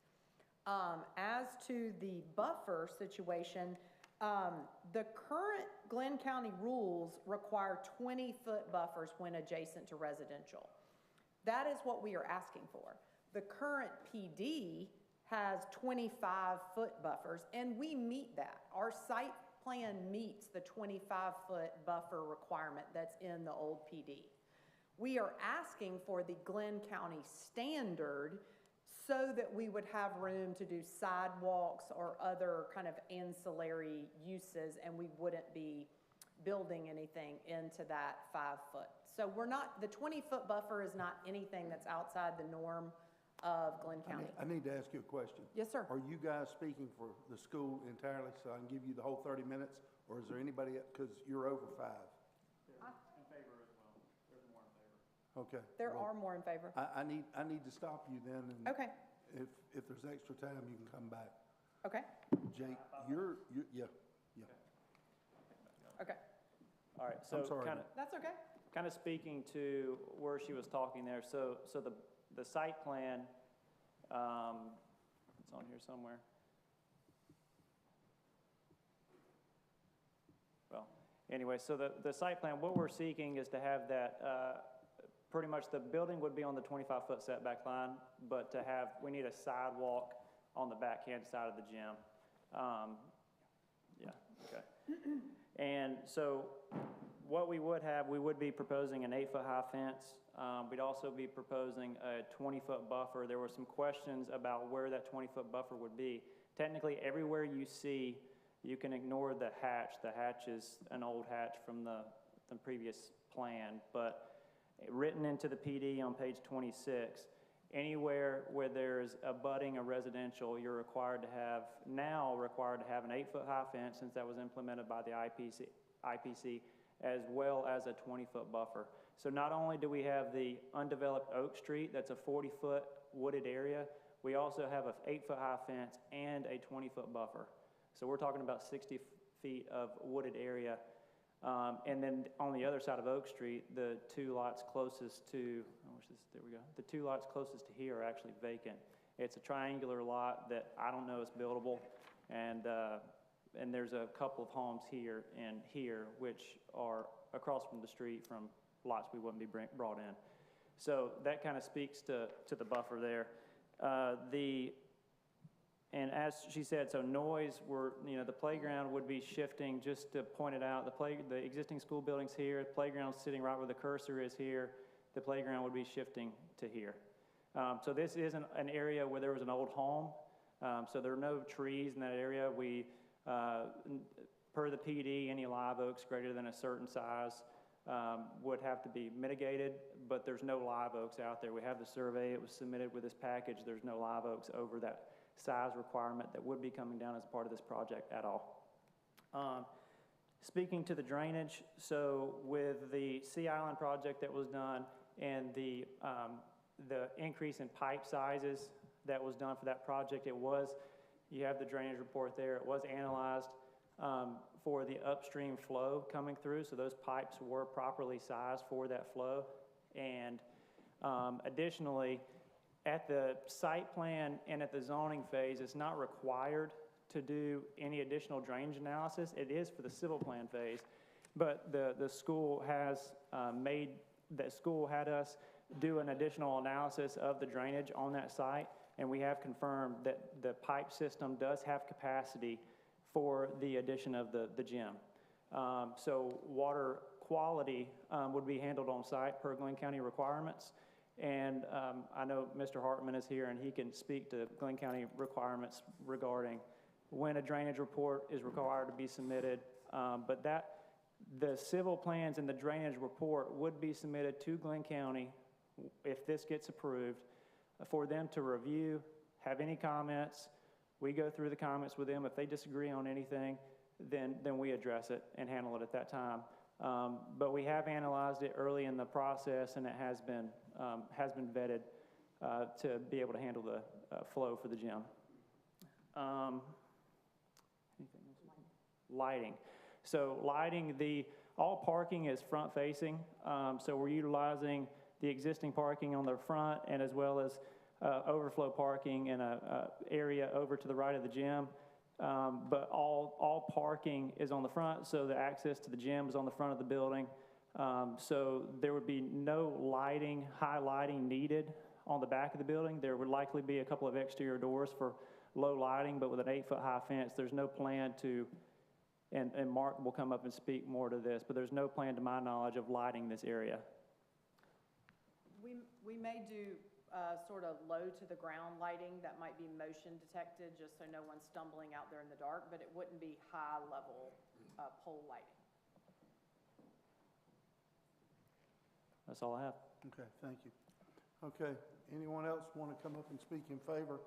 As to the buffer situation, the current Glenn County rules require 20-foot buffers when adjacent to residential. That is what we are asking for. The current PD has 25-foot buffers, and we meet that. Our site plan meets the 25-foot buffer requirement that's in the old PD. We are asking for the Glenn County standard so that we would have room to do sidewalks or other kind of ancillary uses, and we wouldn't be building anything into that 5-foot. So the 20-foot buffer is not anything that's outside the norm of Glenn County. I need to ask you a question. Yes, sir. Are you guys speaking for the school entirely, so I can give you the whole 30 minutes? Or is there anybody, because you're over 5? In favor as well. There's more in favor. Okay. There well, are more in favor. I need to stop you then, and Okay. if there's extra time, you can come back. Okay. Jake, yeah. Okay. All right, so I'm sorry. That's okay. kind of speaking to where she was talking there, so the site plan, it's on here somewhere. Well, anyway, so the site plan, what we're seeking is to have that, pretty much the building would be on the 25-foot setback line, but we need a sidewalk on the backhand side of the gym. Yeah, okay. And so what we would be proposing an 8-foot high fence. We'd also be proposing a 20-foot buffer. There were some questions about where that 20-foot buffer would be. Technically, everywhere you see, you can ignore the hatch. The hatch is an old hatch from the previous plan, but written into the PD on page 26, anywhere where there's abutting a residential, you're required to have an 8-foot high fence, since that was implemented by the IPC, as well as a 20-foot buffer. So not only do we have the undeveloped Oak Street, that's a 40-foot wooded area, we also have an 8-foot high fence and a 20-foot buffer. So we're talking about 60 feet of wooded area. And then on the other side of Oak Street, the two lots closest to, the two lots closest to here are actually vacant. It's a triangular lot that I don't know is buildable, and there's a couple of homes here and here, which are across from the street from lots we wouldn't be brought in. So that kind of speaks to the buffer there. And as she said, so noise, the playground would be shifting, just to point it out, the existing school building's here, the playground's sitting right where the cursor is here, the playground would be shifting to here. So this is an area where there was an old home, so there are no trees in that area. We, per the PD, any live oaks greater than a certain size would have to be mitigated, but there's no live oaks out there. We have the survey, it was submitted with this package, there's no live oaks over that size requirement that would be coming down as part of this project at all. Speaking to the drainage, so with the Sea Island project that was done and the increase in pipe sizes that was done for that project, you have the drainage report there, it was analyzed for the upstream flow coming through, so those pipes were properly sized for that flow. And additionally, at the site plan and at the zoning phase, it's not required to do any additional drainage analysis. It is for the civil plan phase, but the school has had us do an additional analysis of the drainage on that site, and we have confirmed that the pipe system does have capacity for the addition of the gym. So water quality would be handled on site per Glenn County requirements. And I know Mr. Hartman is here, and he can speak to Glenn County requirements regarding when a drainage report is required to be submitted. But the civil plans and the drainage report would be submitted to Glenn County if this gets approved, for them to review, have any comments. We go through the comments with them. If they disagree on anything, then we address it and handle it at that time. But we have analyzed it early in the process, and it has been vetted to be able to handle the flow for the gym. Anything else? Lighting. So lighting, all parking is front facing. So we're utilizing the existing parking on the front, and as well as overflow parking in a area over to the right of the gym. But all parking is on the front, so the access to the gym is on the front of the building. So there would be no high lighting needed on the back of the building. There would likely be a couple of exterior doors for low lighting, but with an 8-foot high fence, there's no plan to, and Mark will come up and speak more to this, but there's no plan to my knowledge of lighting this area. We may do sort of low to the ground lighting that might be motion detected, just so no one's stumbling out there in the dark, but it wouldn't be high level pole lighting. That's all I have. Okay, thank you. Okay, anyone else want to come up and speak in favor?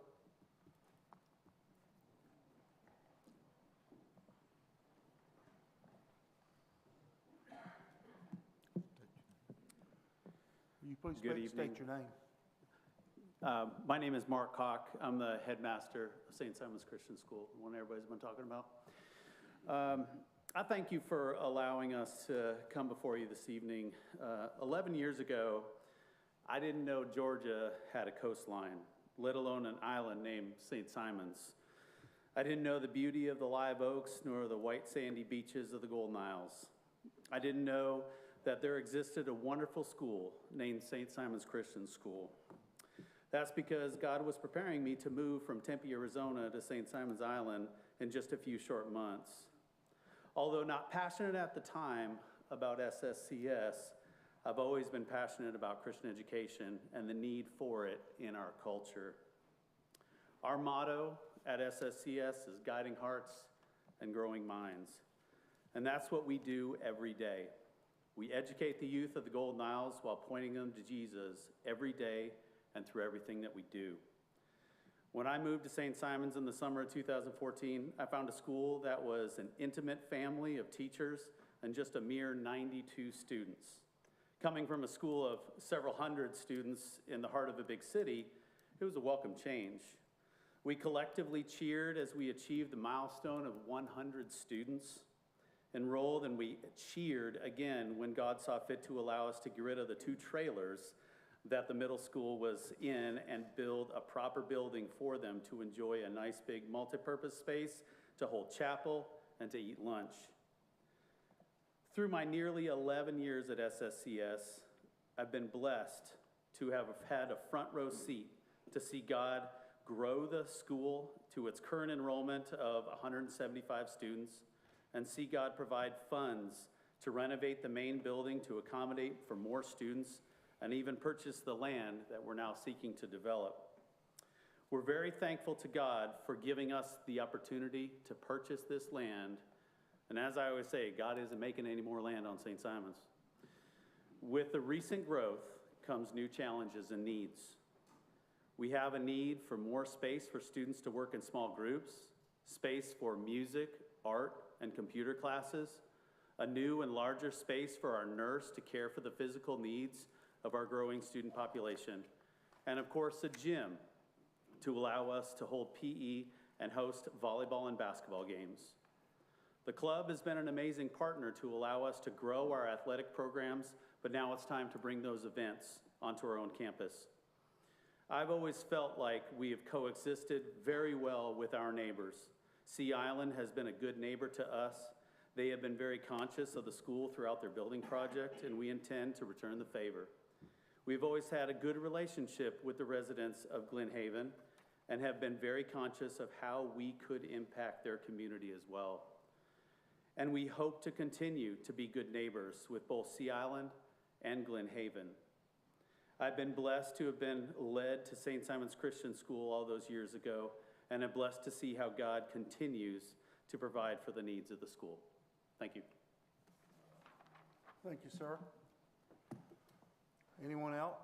Will you please Good evening. state your name? My name is Mark Koch. I'm the headmaster of St. Simon's Christian School, the one everybody's been talking about. I thank you for allowing us to come before you this evening. 11 years ago, I didn't know Georgia had a coastline, let alone an island named St. Simon's. I didn't know the beauty of the live oaks nor the white sandy beaches of the Golden Isles. I didn't know that there existed a wonderful school named St. Simon's Christian School. That's because God was preparing me to move from Tempe, Arizona to St. Simon's Island in just a few short months. Although not passionate at the time about SSCS, I've always been passionate about Christian education and the need for it in our culture. Our motto at SSCS is guiding hearts and growing minds. And that's what we do every day. We educate the youth of the Golden Isles while pointing them to Jesus every day and through everything that we do. When I moved to St. Simon's in the summer of 2014, I found a school that was an intimate family of teachers and just a mere 92 students. Coming from a school of several hundred students in the heart of a big city, it was a welcome change. We collectively cheered as we achieved the milestone of 100 students enrolled, and we cheered again when God saw fit to allow us to get rid of the 2 trailers that the middle school was in and build a proper building for them to enjoy a nice big multi-purpose space to hold chapel and to eat lunch. Through my nearly 11 years at SSCS, I've been blessed to have had a front row seat to see God grow the school to its current enrollment of 175 students, and see God provide funds to renovate the main building to accommodate for more students, and even purchase the land that we're now seeking to develop. We're very thankful to God for giving us the opportunity to purchase this land. And as I always say, God isn't making any more land on St. Simon's. With the recent growth comes new challenges and needs. We have a need for more space for students to work in small groups, space for music, art, and computer classes, a new and larger space for our nurse to care for the physical needs of our growing student population, and of course a gym to allow us to hold PE and host volleyball and basketball games. The club has been an amazing partner to allow us to grow our athletic programs, but now it's time to bring those events onto our own campus. I've always felt like we have coexisted very well with our neighbors. Sea Island has been a good neighbor to us. They have been very conscious of the school throughout their building project, and we intend to return the favor. We've always had a good relationship with the residents of Glen Haven and have been very conscious of how we could impact their community as well. And we hope to continue to be good neighbors with both Sea Island and Glen Haven. I've been blessed to have been led to St. Simon's Christian School all those years ago, and I'm blessed to see how God continues to provide for the needs of the school. Thank you. Thank you, sir. Anyone else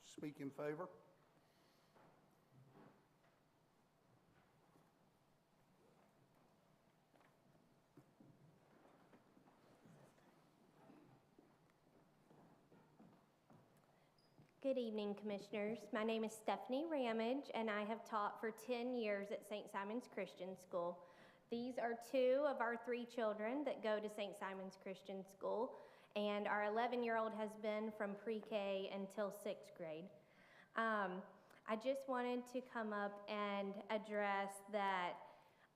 speak in favor? Good evening, Commissioners. My name is Stephanie Ramage, and I have taught for 10 years at St. Simon's Christian School. These are 2 of our 3 children that go to St. Simon's Christian School, and our 11-year-old has been from pre-K until 6th grade. I just wanted to come up and address that,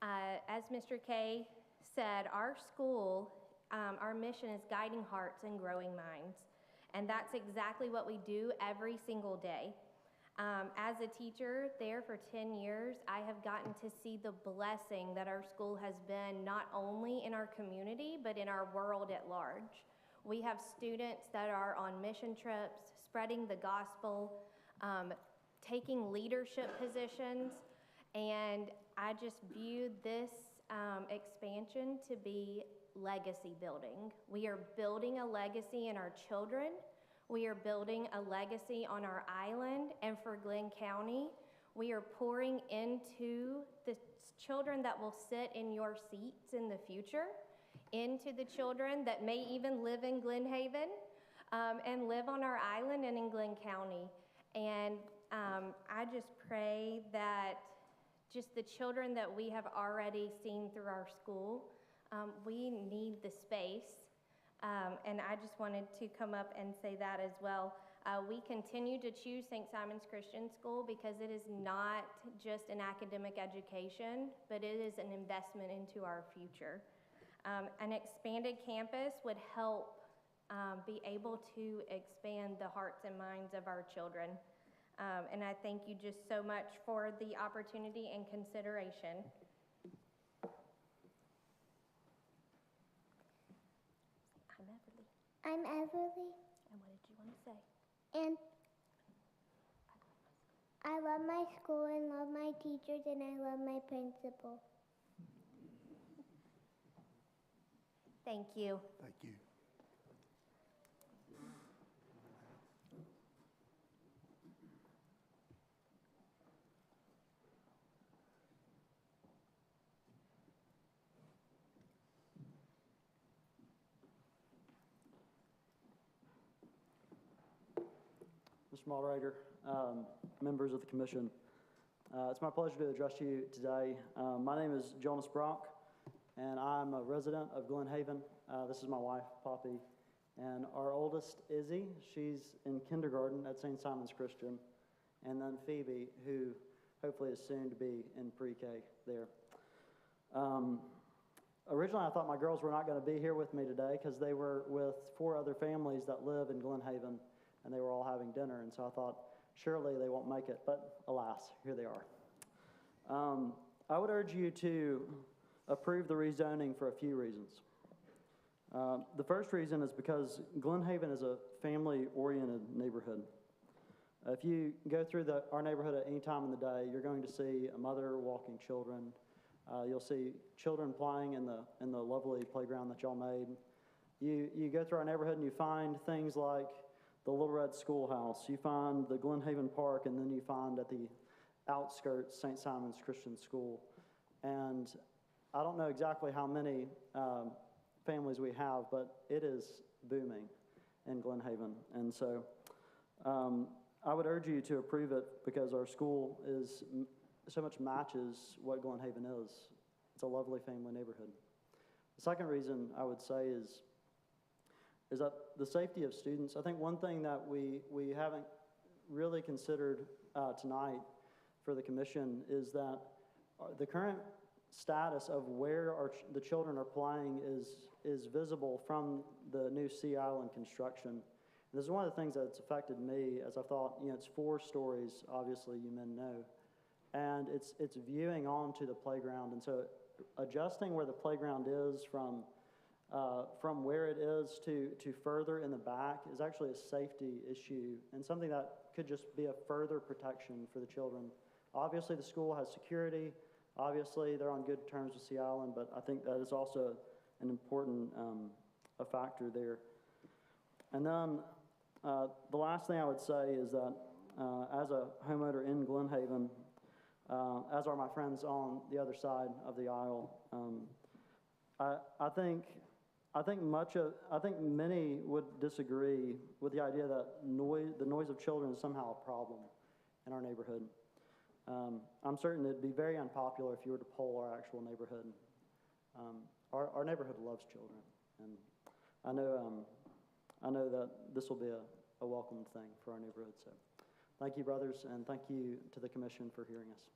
as Mr. Kay said, our school, our mission is guiding hearts and growing minds. And that's exactly what we do every single day. As a teacher there for 10 years, I have gotten to see the blessing that our school has been not only in our community, but in our world at large. We have students that are on mission trips, spreading the gospel, taking leadership positions, and I just view this expansion to be legacy building. We are building a legacy in our children. We are building a legacy on our island and for Glenn County. We are pouring into the children that will sit in your seats in the future, into the children that may even live in Glen Haven and live on our island and in Glenn County. And I just pray that just the children that we have already seen through our school, we need the space, and I just wanted to come up and say that as well. We continue to choose St. Simon's Christian School because it is not just an academic education, but it is an investment into our future. An expanded campus would help be able to expand the hearts and minds of our children. And I thank you just so much for the opportunity and consideration. I'm Everly. And what did you want to say? And I love my school and love my teachers and I love my principal. Thank you. Thank you. Mr. Moderator, members of the commission, it's my pleasure to address you today. My name is Jonas Bronk, and I'm a resident of Glen Haven. This is my wife, Poppy, and our oldest, Izzy, she's in kindergarten at St. Simon's Christian, and then Phoebe, who hopefully is soon to be in pre-K there. Originally, I thought my girls were not going to be here with me today because they were with 4 other families that live in Glen Haven, and they were all having dinner, and so I thought, surely they won't make it, but alas, here they are. I would urge you to approve the rezoning for a few reasons. The first reason is because Glen Haven is a family-oriented neighborhood. If you go through our neighborhood at any time in the day, you're going to see a mother walking children. You'll see children playing in the lovely playground that y'all made. You go through our neighborhood and you find things like the Little Red Schoolhouse, you find the Glen Haven Park, and then you find at the outskirts St. Simon's Christian School. And I don't know exactly how many families we have, but it is booming in Glen Haven. And so I would urge you to approve it because our school is so much matches what Glen Haven is. It's a lovely family neighborhood. The second reason I would say is that the safety of students. I think one thing that we haven't really considered tonight for the commission is that the current status of where the children are playing is visible from the new Sea Island construction. This is one of the things that's affected me, as I thought, it's 4 stories, obviously, you men know, and it's viewing onto the playground, and so adjusting where the playground is from where it is to further in the back is actually a safety issue and something that could just be a further protection for the children. Obviously, the school has security. Obviously, they're on good terms with Sea Island, but I think that is also an important a factor there. And then the last thing I would say is that as a homeowner in Glen Haven, as are my friends on the other side of the aisle, I think many would disagree with the idea that the noise of children is somehow a problem in our neighborhood. I'm certain it'd be very unpopular if you were to poll our actual neighborhood. Our neighborhood loves children, and I know that this will be a welcome thing for our neighborhood. So, thank you, brothers, and thank you to the commission for hearing us.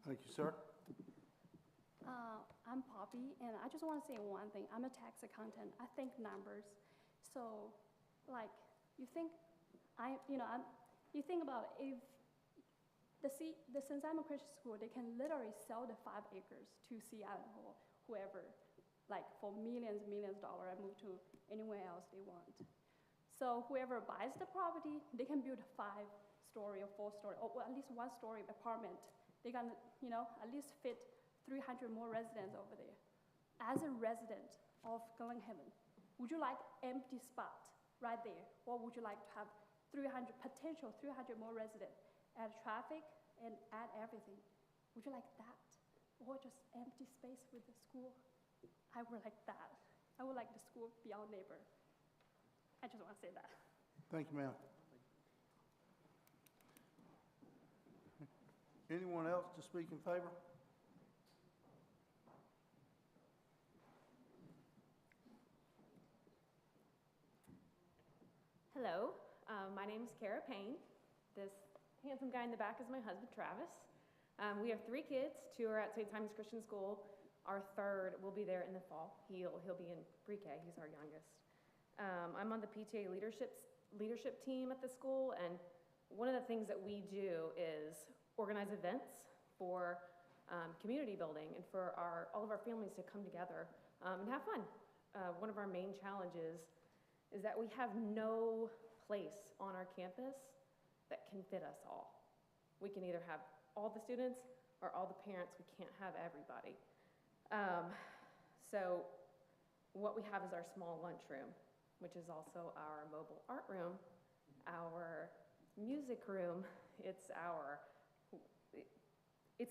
Thank you, sir. I'm Poppy, and I just want to say one thing. I'm a tax accountant. I think numbers. So, like, you think about if the St. Simon Christian School, they can literally sell the 5 acres to Sea Island or whoever, like for millions of dollars and move to anywhere else they want. So whoever buys the property, they can build a 5-story or 4-story, or at least 1-story apartment. They can, at least fit 300 more residents over there. As a resident of Glen Haven, would you like empty spot right there, or would you like to have potential 300 more residents, add traffic and add everything? Would you like that, or just empty space with the school? I would like that. I would like the school to be our neighbor. I just want to say that. Thank you, ma'am. Anyone else to speak in favor? Hello, my name is Kara Payne. This handsome guy in the back is my husband, Travis. We have 3 kids. 2 are at St. Simon's Christian School. Our 3rd will be there in the fall. He'll be in pre-K. He's our youngest. I'm on the PTA leadership team at the school, and one of the things that we do is organize events for community building and for all of our families to come together and have fun. One of our main challenges is that we have no place on our campus that can fit us all. We can either have all the students or all the parents. We can't have everybody. So what we have is our small lunchroom, which is also our mobile art room, our music room. It's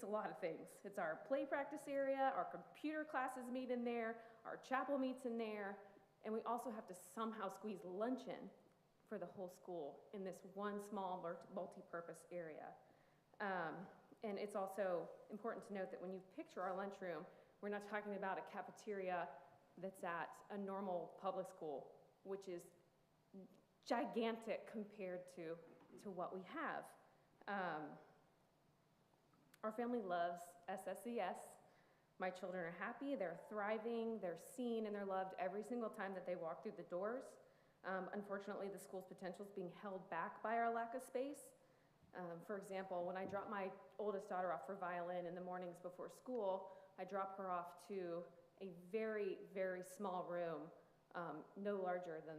a lot of things. It's our play practice area, our computer classes meet in there, our chapel meets in there, and we also have to somehow squeeze lunch in for the whole school in this one small multi-purpose area. And it's also important to note that when you picture our lunchroom, we're not talking about a cafeteria that's at a normal public school, which is gigantic compared to what we have. Our family loves SSES. My children are happy, they're thriving, they're seen, and they're loved every single time that they walk through the doors. Unfortunately, the school's potential is being held back by our lack of space. For example, when I drop my oldest daughter off for violin in the mornings before school, I drop her off to a very, very small room, no larger than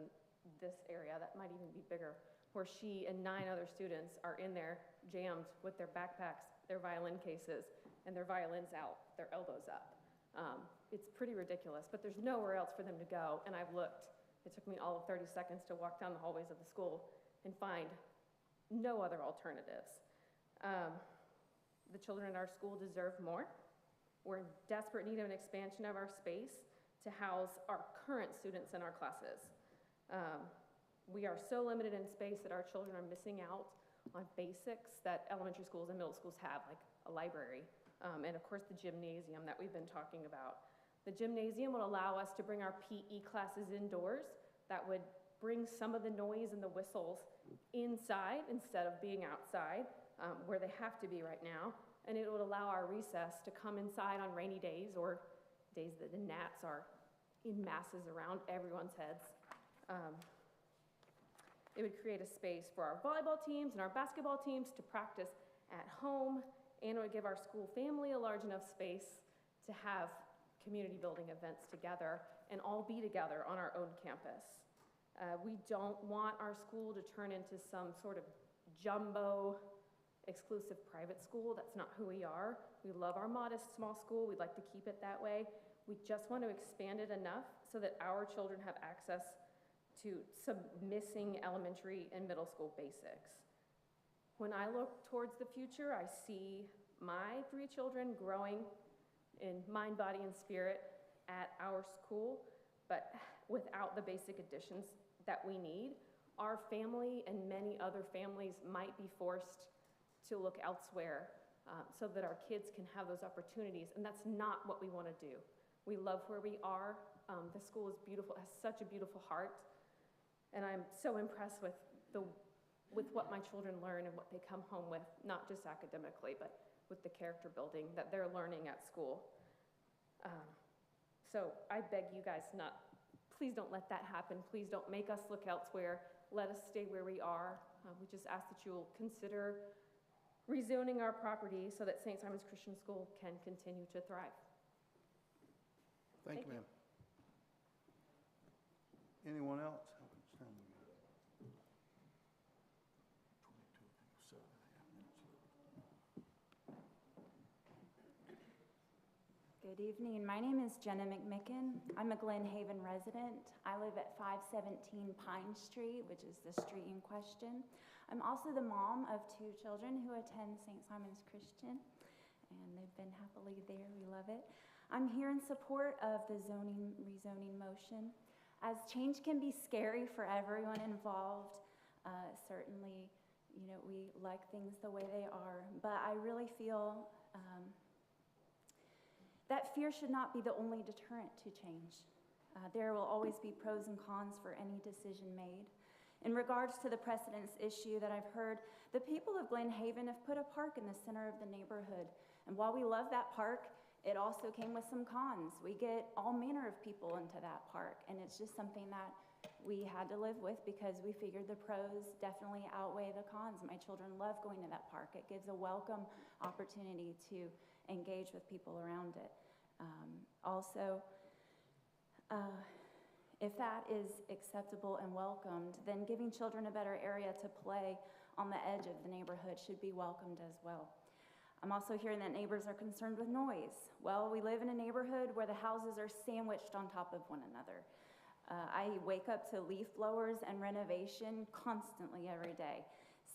this area, that might even be bigger, where she and 9 other students are in there jammed with their backpacks, their violin cases, and their violins out, their elbows up. It's pretty ridiculous, but there's nowhere else for them to go, and I've looked. It took me all of 30 seconds to walk down the hallways of the school and find no other alternatives. The children in our school deserve more. We're in desperate need of an expansion of our space to house our current students in our classes. We are so limited in space that our children are missing out on basics that elementary schools and middle schools have, like a library, and of course the gymnasium that we've been talking about. The gymnasium would allow us to bring our PE classes indoors. That would bring some of the noise and the whistles inside instead of being outside, where they have to be right now. and it would allow our recess to come inside on rainy days or days that the gnats are in masses around everyone's heads. It would create a space for our volleyball teams and our basketball teams to practice at home, and it would give our school family a large enough space to have community building events together and all be together on our own campus. We don't want our school to turn into some sort of jumbo exclusive private school. That's not who we are. We love our modest small school. We'd like to keep it that way. We just want to expand it enough so that our children have access to some missing elementary and middle school basics. When I look towards the future, I see my 3 children growing in mind, body, and spirit at our school, but without the basic additions that we need. Our family and many other families might be forced to look elsewhere so that our kids can have those opportunities, and that's not what we want to do. We love where we are. The school is beautiful, has such a beautiful heart, and I'm so impressed with what my children learn and what they come home with, not just academically, but with the character building that they're learning at school. So I beg you guys please don't let that happen. Please don't make us look elsewhere. Let us stay where we are. We just ask that you'll consider rezoning our property so that St. Simon's Christian School can continue to thrive. Thank you, ma'am. Anyone else? Good evening. My name is Jenna McMicken. I'm a Glen Haven resident. I live at 517 Pine Street, which is the street in question. I'm also the mom of 2 children who attend St. Simon's Christian, and they've been happily there. We love it. I'm here in support of the rezoning motion. As change can be scary for everyone involved, certainly, we like things the way they are, but I really feel that fear should not be the only deterrent to change. There will always be pros and cons for any decision made. In regards to the precedence issue that I've heard, the people of Glen Haven have put a park in the center of the neighborhood. And while we love that park, it also came with some cons. We get all manner of people into that park, and it's just something that we had to live with because we figured the pros definitely outweigh the cons. My children love going to that park. It gives a welcome opportunity to engage with people around it. If that is acceptable and welcomed, then giving children a better area to play on the edge of the neighborhood should be welcomed as well. I'm also hearing that neighbors are concerned with noise. Well, we live in a neighborhood where the houses are sandwiched on top of one another. I wake up to leaf blowers and renovation constantly every day.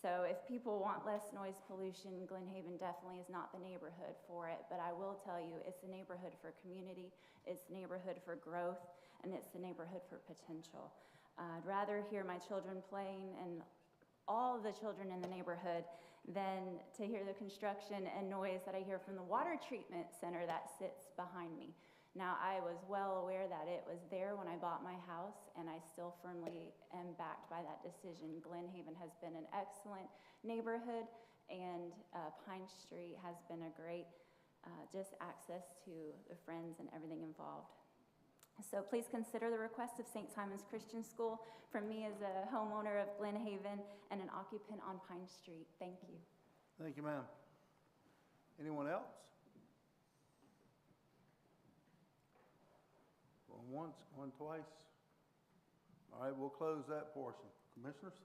So if people want less noise pollution, Glen Haven definitely is not the neighborhood for it. But I will tell you, it's the neighborhood for community, it's the neighborhood for growth, and it's the neighborhood for potential. I'd rather hear my children playing and all of the children in the neighborhood than to hear the construction and noise that I hear from the water treatment center that sits behind me. Now, I was well aware that it was there when I bought my house, and I still firmly am backed by that decision. Glen Haven has been an excellent neighborhood, and Pine Street has been a great just access to the friends and everything involved. So please consider the request of St. Simon's Christian School from me as a homeowner of Glen Haven and an occupant on Pine Street. Thank you. Thank you, ma'am. Anyone else? Going once, going twice. All right, we'll close that portion. Commissioners?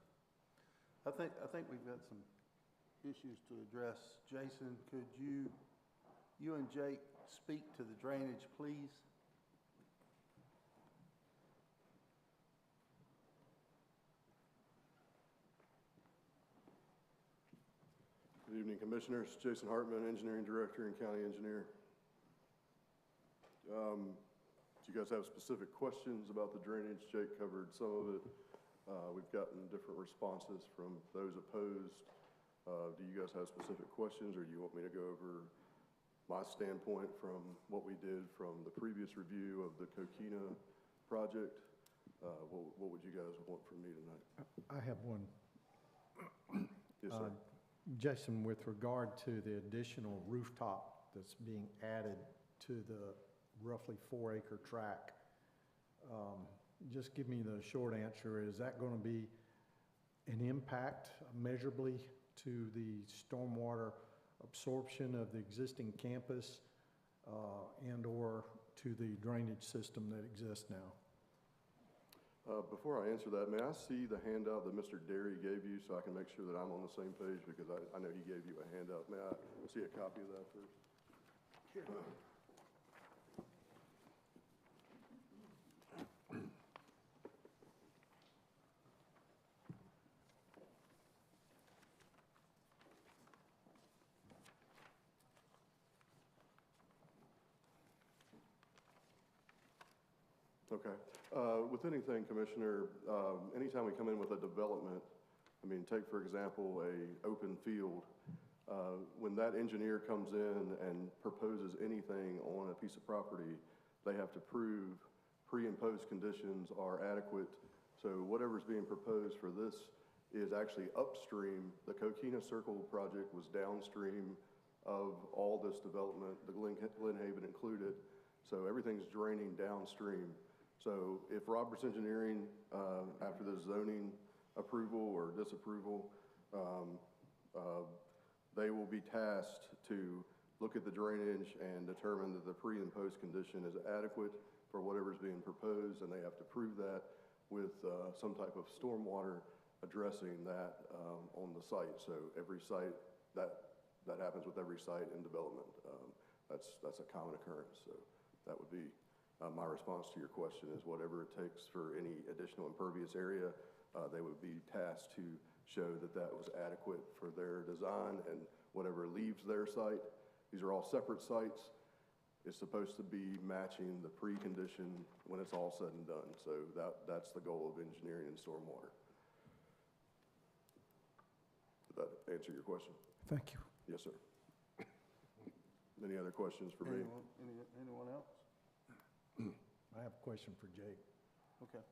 I think we've got some issues to address. Jason, could you and Jake speak to the drainage, please? Good evening, Commissioners. Jason Hartman, Engineering Director and County Engineer. Do you guys have specific questions about the drainage? Jake covered some of it. We've gotten different responses from those opposed. Do you guys have specific questions, or do you want me to go over my standpoint from what we did from the previous review of the Coquina project? What would you guys want from me tonight? I have one. Yes, sir. Jason, with regard to the additional rooftop that's being added to the roughly 4-acre tract, just give me the short answer. Is that going to be an impact measurably to the stormwater absorption of the existing campus and/or to the drainage system that exists now? Before I answer that, may I see the handout that Mr. Derry gave you so I can make sure that I'm on the same page, because I know he gave you a handout. May I see a copy of that first? Sure. Okay. With anything, Commissioner, anytime we come in with a development, I mean, take, for example, a open field, when that engineer comes in and proposes anything on a piece of property, they have to prove pre and post conditions are adequate. So whatever's being proposed for this is actually upstream. The Coquina Circle project was downstream of all this development, the Glen Haven included. So everything's draining downstream. So if Roberts Engineering, after the zoning approval or disapproval, they will be tasked to look at the drainage and determine that the pre and post condition is adequate for whatever's being proposed, and they have to prove that with some type of stormwater addressing that on the site. So every site, that happens with every site in development. That's a common occurrence. So that would be my response to your question, is whatever it takes for any additional impervious area, they would be tasked to show that that was adequate for their design, and whatever leaves their site, these are all separate sites, is supposed to be matching the precondition when it's all said and done. So that's the goal of engineering and stormwater. Did that answer your question? Thank you. Yes, sir. Any other questions for me? Anyone else? I have a question for Jake. Okay.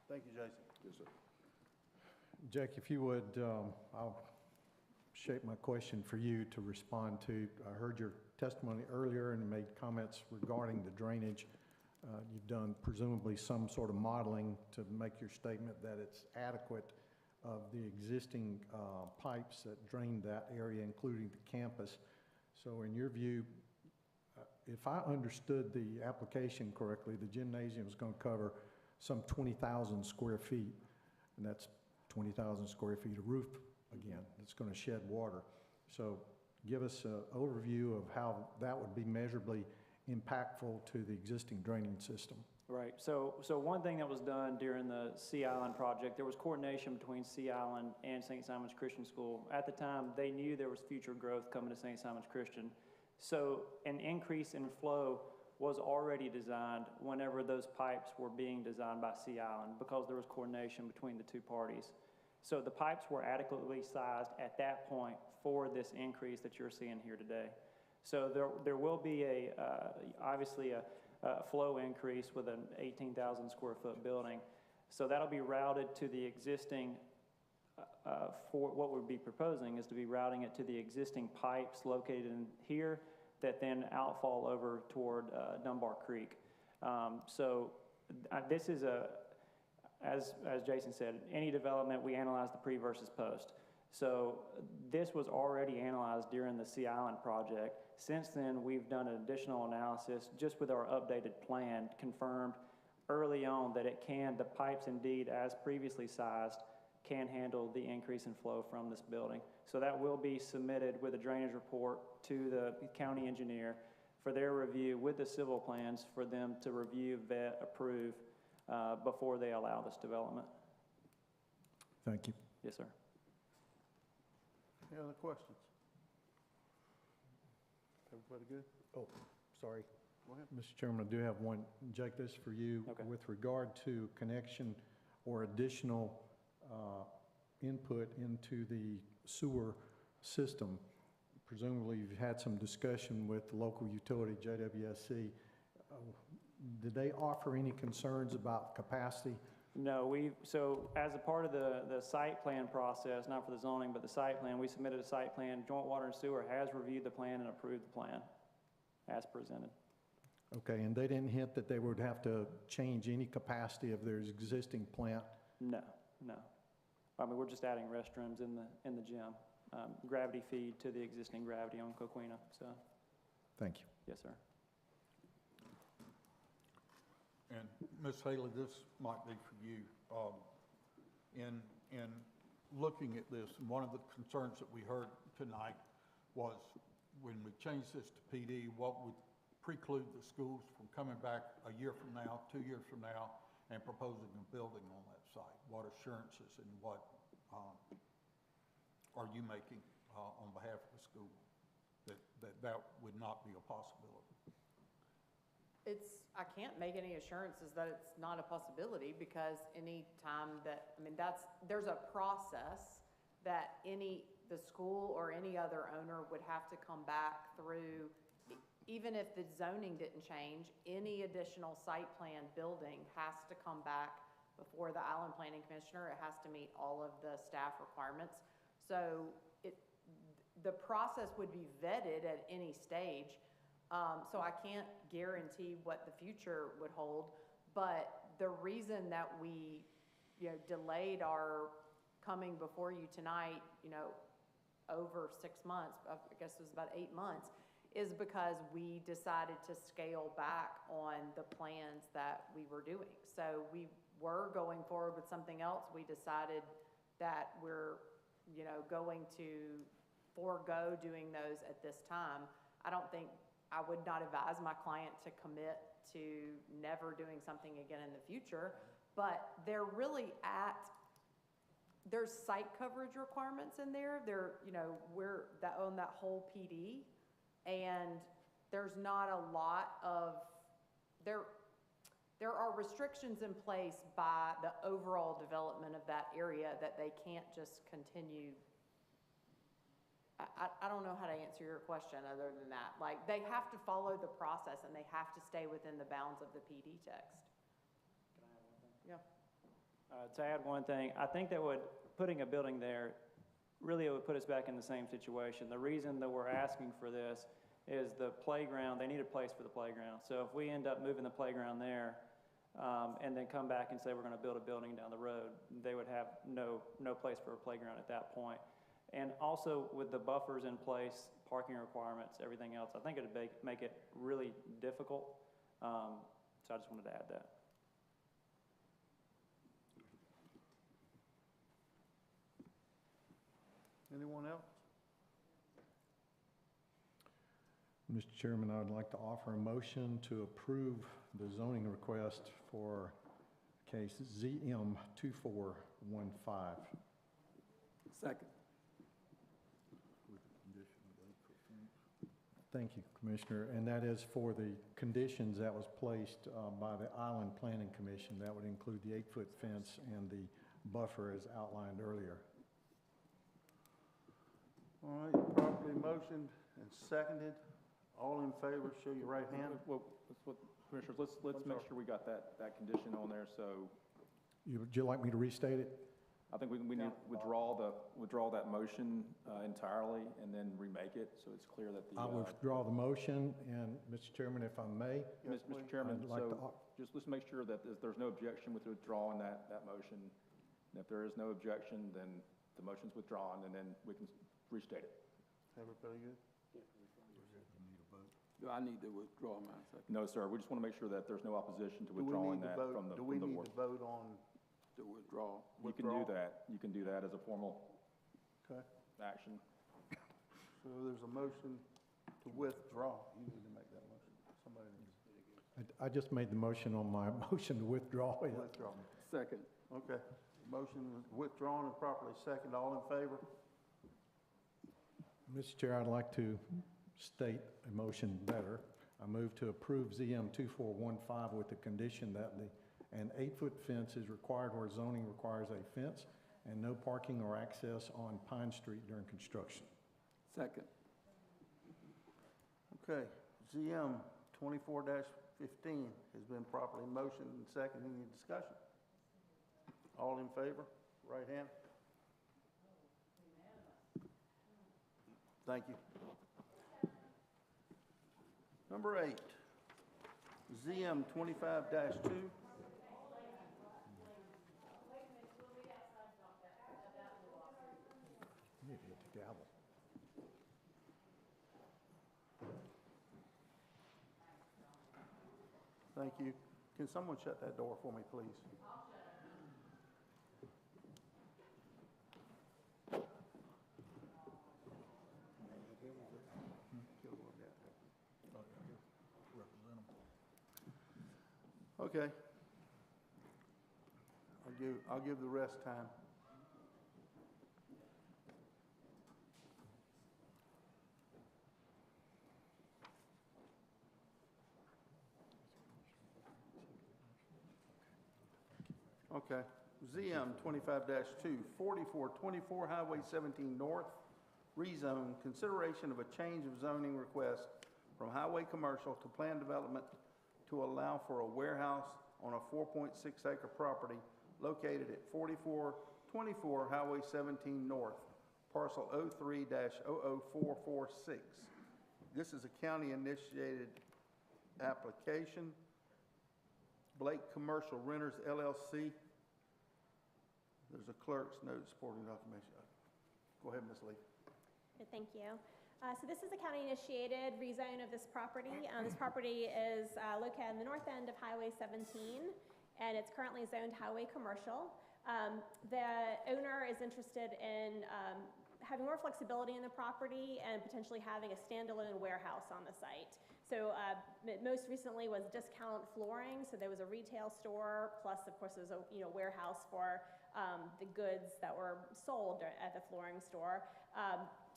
Thank you, Jason. Yes, sir. Jake, if you would, I'll shape my question for you to respond to. I heard your testimony earlier and made comments regarding the drainage. You've done presumably some sort of modeling to make your statement that it's adequate of the existing pipes that drain that area, including the campus. So in your view, if I understood the application correctly, the gymnasium is going to cover some 20,000 square feet, and that's 20,000 square feet of roof again. It's going to shed water. So give us an overview of how that would be measurably impactful to the existing draining system. Right. So one thing that was done during the Sea Island project, there was coordination between Sea Island and St. Simon's Christian School. At the time, they knew there was future growth coming to St. Simon's Christian. So an increase in flow was already designed whenever those pipes were being designed by Sea Island, because there was coordination between the two parties. So the pipes were adequately sized at that point for this increase that you're seeing here today. So there will be obviously a flow increase with an 18,000 square foot building. So that'll be routed to the existing, for what we'd be proposing is to be routing it to the existing pipes located in here that then outfall over toward Dunbar Creek. This is as Jason said, any development, we analyze the pre versus post. So this was already analyzed during the Sea Island project. Since then, we've done an additional analysis just with our updated plan, confirmed early on that the pipes indeed, as previously sized, can handle the increase in flow from this building. So that will be submitted with a drainage report to the county engineer for their review with the civil plans for them to review, vet, approve before they allow this development. Thank you. Yes, sir. Any other questions? Everybody good? Oh, sorry. Go ahead. Mr. Chairman, I do have one. Jake, this is for you. Okay. With regard to connection or additional input into the sewer system, presumably you've had some discussion with the local utility, JWSC. Did they offer any concerns about capacity No, so as a part of the site plan process, not for the zoning, but the site plan, we submitted a site plan. Joint Water and Sewer has reviewed the plan and approved the plan as presented. Okay, and they didn't hint that they would have to change any capacity of their existing plant? No. I mean, we're just adding restrooms in the gym, gravity feed to the existing gravity on Coquina, so. Thank you. Yes, sir. And Ms. Haley, this might be for you. In looking at this, and one of the concerns that we heard tonight was when we change this to PD, what would preclude the schools from coming back a year from now, 2 years from now, and proposing a building on that site? What assurances and what are you making on behalf of the school that would not be a possibility? I can't make any assurances that it's not a possibility, because any time that, I mean, there's a process that the school or any other owner would have to come back through. Even if the zoning didn't change, any additional site plan building has to come back before the Island Planning Commissioner. It has to meet all of the staff requirements. So the process would be vetted at any stage. So I can't guarantee what the future would hold, but the reason that we, delayed our coming before you tonight, over 6 months, I guess it was about 8 months, is because we decided to scale back on the plans that we were doing. So we were going forward with something else. We decided that we're, going to forego doing those at this time. I would not advise my client to commit to never doing something again in the future, but they're really there's site coverage requirements in there. We're on that whole PD, and there's not a lot of, there are restrictions in place by the overall development of that area that they can't just continue. I don't know how to answer your question other than that. Like, they have to follow the process and they have to stay within the bounds of the PD text. Can I add one thing? Yeah. To add one thing, I think that putting a building there, really it would put us back in the same situation. The reason that we're asking for this is the playground, they need a place for the playground. So if we end up moving the playground there, and then come back and say we're gonna build a building down the road, they would have no place for a playground at that point. And also with the buffers in place, parking requirements, everything else, I think it would make it really difficult. So I just wanted to add that. Anyone else? Mr. Chairman, I would like to offer a motion to approve the zoning request for case ZM 2415. Second. Thank you, Commissioner. And that is for the conditions that was placed by the Island Planning Commission. That would include the 8-foot fence and the buffer as outlined earlier. All right, properly motioned and seconded. All in favor, show your right hand. Well, Commissioners, let's make sure we got that condition on there, so. Would you like me to restate it? I think we need to withdraw that motion entirely and then remake it, so it's clear that the. I withdraw the motion, and Mr. Chairman, if I may. Mr. Chairman, I'd like so just let's make sure that there's no objection with withdrawing that motion. And if there is no objection, then the motion's withdrawn, and then we can restate it. Everybody good? Do I need to withdraw my second? No, sir, we just want to make sure that there's no opposition to withdrawing that from the board. Do we need to vote on? To withdraw? You can do that. You can do that as a formal action. So there's a motion to withdraw. You need to make that motion. Somebody needs. I just made the motion on my motion to withdraw. Withdraw. Second. Okay. Motion is withdrawn and properly second. All in favor? Mr. Chair, I'd like to state a motion better. I move to approve ZM 2415 with the condition that an 8-foot fence is required where zoning requires a fence and no parking or access on Pine Street during construction. Second. Okay. ZM 24-15 has been properly motioned and seconded. Any discussion? All in favor? Right hand. Thank you. Number 8, ZM 25-2. You need to hit the gavel. Thank you. Can someone shut that door for me, please? Okay. I'll give the rest time. Okay. ZM 25-2, 4424 Highway 17 North, rezone, consideration of a change of zoning request from highway commercial to planned development to allow for a warehouse on a 4.6 acre property located at 4424 Highway 17 North, parcel 03-00446. This is a county-initiated application. Blake Commercial Renters LLC. There's a clerk's note supporting documentation. Go ahead, Ms. Lee. Thank you. So this is a county-initiated rezone of this property. This property is located on the north end of Highway 17, and it's currently zoned highway commercial. The owner is interested in having more flexibility in the property and potentially having a standalone warehouse on the site. So most recently was Discount Flooring. So there was a retail store, plus of course there was a warehouse for the goods that were sold at the flooring store.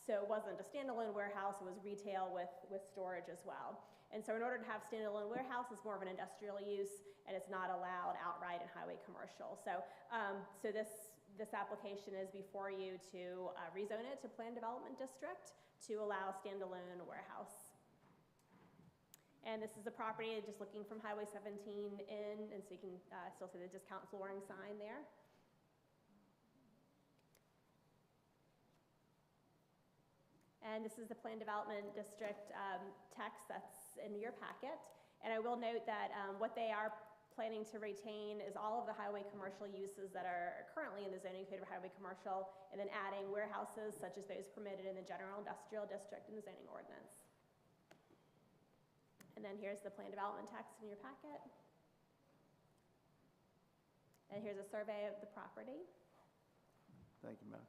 So it wasn't a standalone warehouse, it was retail with storage as well. And so in order to have standalone warehouse, it's more of an industrial use, and it's not allowed outright in highway commercial. So, this application is before you to rezone it to Planned Development District to allow standalone warehouse. And this is the property just looking from Highway 17 in, and so you can still see the Discount Flooring sign there. And this is the Planned Development District text that's in your packet. And I will note that what they are planning to retain is all of the highway commercial uses that are currently in the zoning code of highway commercial, and then adding warehouses such as those permitted in the general industrial district in the zoning ordinance. And then here's the Planned Development text in your packet. And here's a survey of the property. Thank you, ma'am.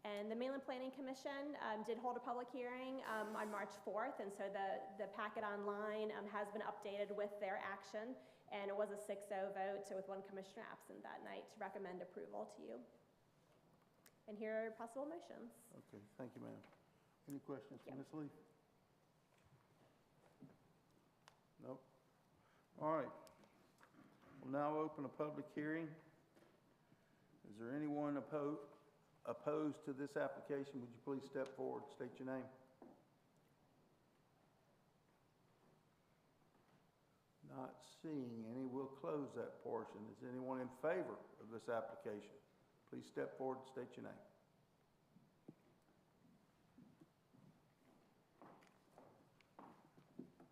And the Mainland Planning Commission did hold a public hearing on March 4th, and so the packet online has been updated with their action, and it was a 6-0 vote, so with one commissioner absent that night, to recommend approval to you. And here are possible motions. Okay, thank you, ma'am. Any questions for Ms. Lee? Nope. All right. We'll now open a public hearing. Is there anyone opposed to this application? Would you please step forward, state your name? Not seeing any, we'll close that portion. Is anyone in favor of this application? Please step forward and state your name.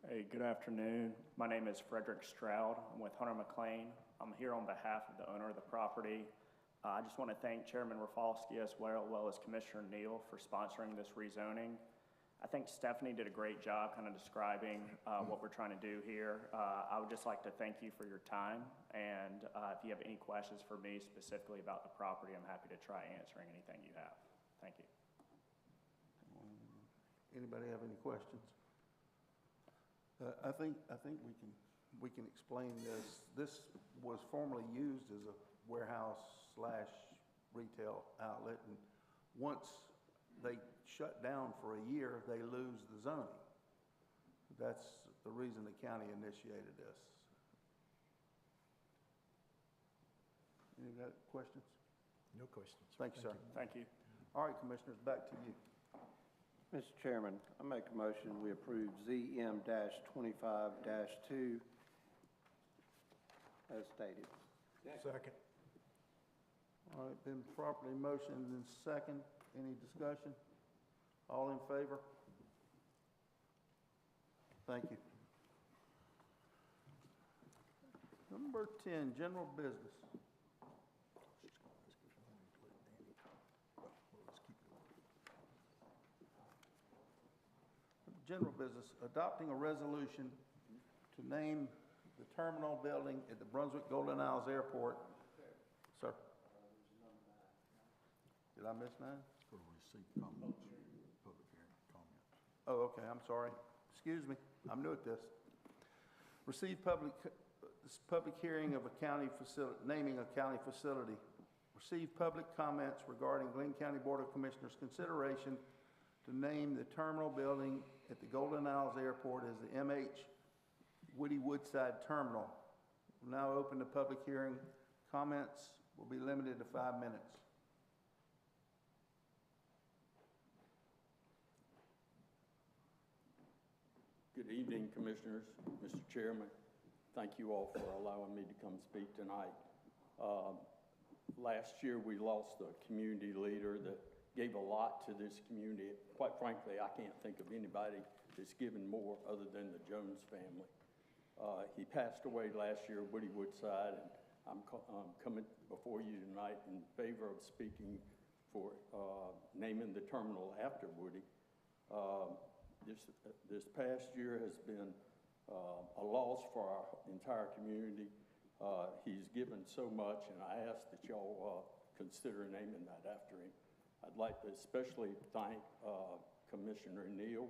Hey, good afternoon. My name is Frederick Stroud. I'm with Hunter McLean. I'm here on behalf of the owner of the property. I just want to thank Chairman Rafalski as well as Commissioner Neal for sponsoring this rezoning. I think Stephanie did a great job kind of describing what we're trying to do here. I would just like to thank you for your time, and if you have any questions for me specifically about the property, I'm happy to try answering anything you have. Thank you. Anybody have any questions? I think we can explain this. This was formerly used as a warehouse/retail outlet, and once they shut down for a year, they lose the zoning. That's the reason the county initiated this. Any other questions? No questions. Thank you, sir. Thank you. All right, commissioners, back to you. Mr. Chairman, I make a motion we approve ZM-25-2 as stated. Second. All right, been properly motioned and second. Any discussion? All in favor? Thank you. Number 10, general business. General business, adopting a resolution to name the terminal building at the Brunswick Golden Isles Airport. Sir? Did I miss 9? For receipt comments, public hearing comments. Oh, okay, I'm sorry. Excuse me, I'm new at this. Receive public hearing of a county facility, naming a county facility. Receive public comments regarding Glenn County Board of Commissioners' consideration to name the terminal building at the Golden Isles Airport as the MH Woody Woodside Terminal. We'll now open the public hearing. Comments will be limited to 5 minutes. Good evening, Commissioners, Mr. Chairman. Thank you all for allowing me to come speak tonight. Last year, we lost a community leader that gave a lot to this community. Quite frankly, I can't think of anybody that's given more other than the Jones family. He passed away last year, Woody Woodside, and I'm coming before you tonight in favor of speaking for naming the terminal after Woody. This past year has been a loss for our entire community. He's given so much, and I ask that y'all consider naming that after him. I'd like to especially thank Commissioner Neal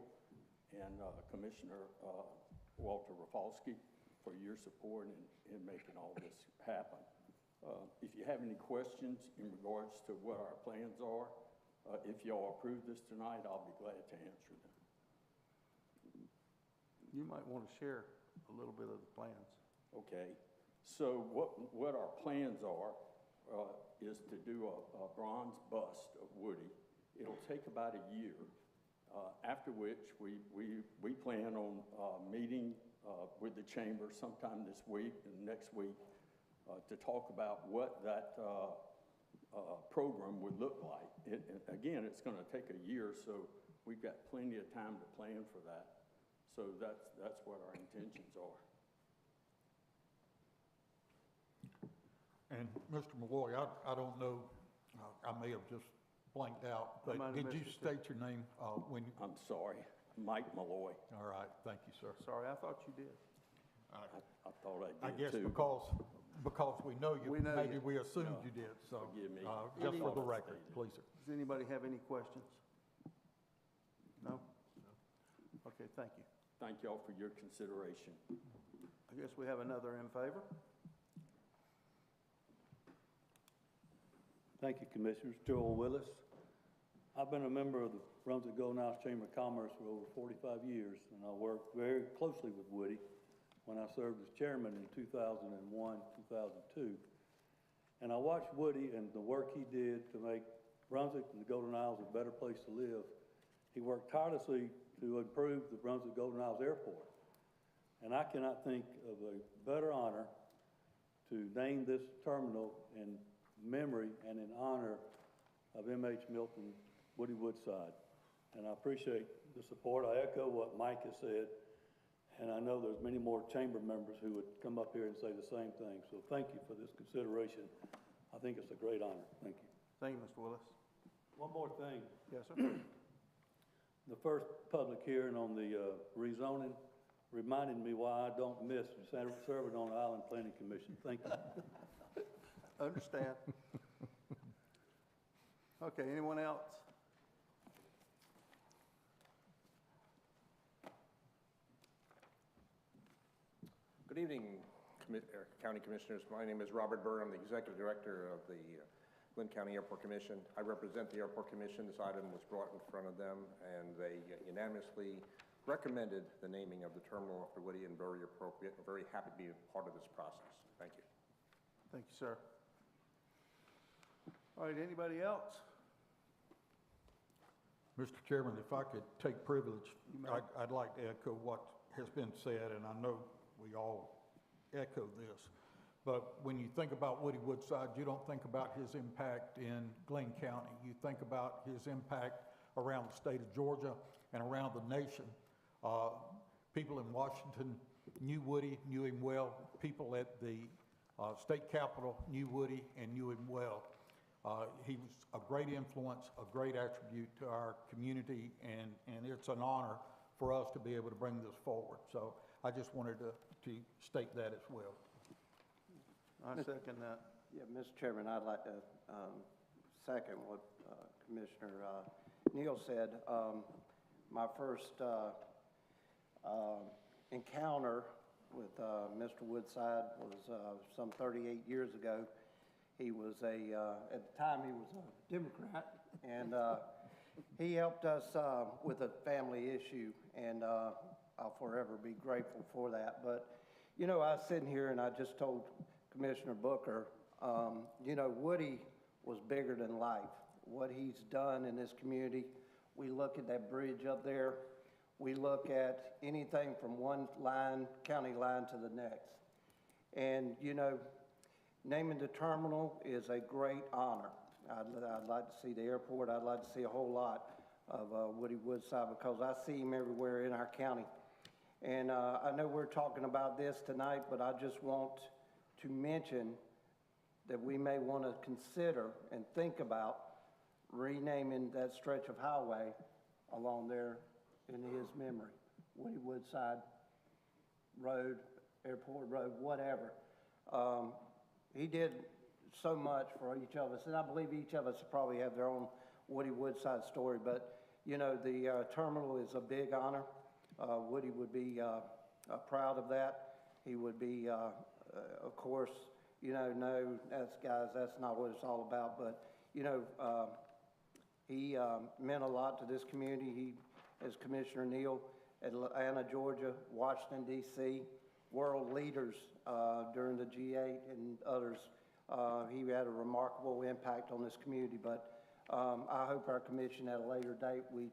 and Commissioner Walter Rafalski for your support in making all this happen. If you have any questions in regards to what our plans are, if y'all approve this tonight, I'll be glad to answer them. You might want to share a little bit of the plans. Okay, so what our plans are is to do a bronze bust of Woody. It'll take about a year, after which we plan on meeting with the chamber sometime this week and next week to talk about what that program would look like. Again, it's going to take a year, so we've got plenty of time to plan for that. So that's what our intentions are. And Mr. Malloy, I don't know, I may have just blanked out, but did you state your name when? I'm sorry, Mike Malloy. All right, thank you, sir. Sorry, I thought you did. I thought I did too. I guess because we know you, maybe we assumed you did, so. Forgive me. Just for the record, please, sir. Does anybody have any questions? No? Okay, thank you. Thank y'all for your consideration. I guess we have another in favor. Thank you, Commissioners. Joel Willis. I've been a member of the Brunswick Golden Isles Chamber of Commerce for over 45 years, and I worked very closely with Woody when I served as chairman in 2001, 2002. And I watched Woody and the work he did to make Brunswick and the Golden Isles a better place to live. He worked tirelessly to improve the Brunswick Golden Isles Airport. And I cannot think of a better honor to name this terminal in memory and in honor of M.H. Milton Woody Woodside. And I appreciate the support. I echo what Mike has said, and I know there's many more chamber members who would come up here and say the same thing. So thank you for this consideration. I think it's a great honor. Thank you. Thank you, Mr. Willis. One more thing. Yes, sir. The first public hearing on the rezoning reminded me why I don't miss serving on the Island Planning Commission. Thank you. Understand. Okay, anyone else? Good evening, County Commissioners. My name is Robert Burr. I'm the Executive Director of the Glenn County Airport Commission. I represent the Airport Commission. This item was brought in front of them, and they unanimously recommended the naming of the terminal after Woody, and very appropriate. I'm very happy to be a part of this process. Thank you. Thank you, sir. All right, anybody else? Mr. Chairman, if I could take privilege, I'd like to echo what has been said, and I know we all echo this. But when you think about Woody Woodside, you don't think about his impact in Glenn County. You think about his impact around the state of Georgia and around the nation. People in Washington knew Woody, knew him well. People at the state capitol knew Woody and knew him well. He was a great influence, a great attribute to our community, and it's an honor for us to be able to bring this forward. So I just wanted to state that as well. I second that. Yeah, Mr. Chairman, I'd like to second what Commissioner Neal said. My first encounter with Mr. Woodside was some 38 years ago. He was at the time he was a Democrat, and he helped us with a family issue, and I'll forever be grateful for that. But, you know, I was sitting here and I just told Commissioner Booker, you know, Woody was bigger than life. What he's done in this community, we look at that bridge up there, we look at anything from one line, county line to the next. And, you know, naming the terminal is a great honor. I'd like to see the airport. I'd like to see a whole lot of Woody Woodside because I see him everywhere in our county. And I know we're talking about this tonight, but I just want to mention that we may want to consider and think about renaming that stretch of highway along there in his memory. Woody Woodside Road, Airport Road, whatever. He did so much for each of us, and I believe each of us probably have their own Woody Woodside story, but, you know, the terminal is a big honor. Woody would be proud of that. He would be, of course, you know, no, guys, that's not what it's all about, but, you know, he meant a lot to this community. He, as Commissioner Neal, Atlanta, Georgia, Washington, D.C., world leaders during the G8 and others. He had a remarkable impact on this community, but I hope our commission at a later date, we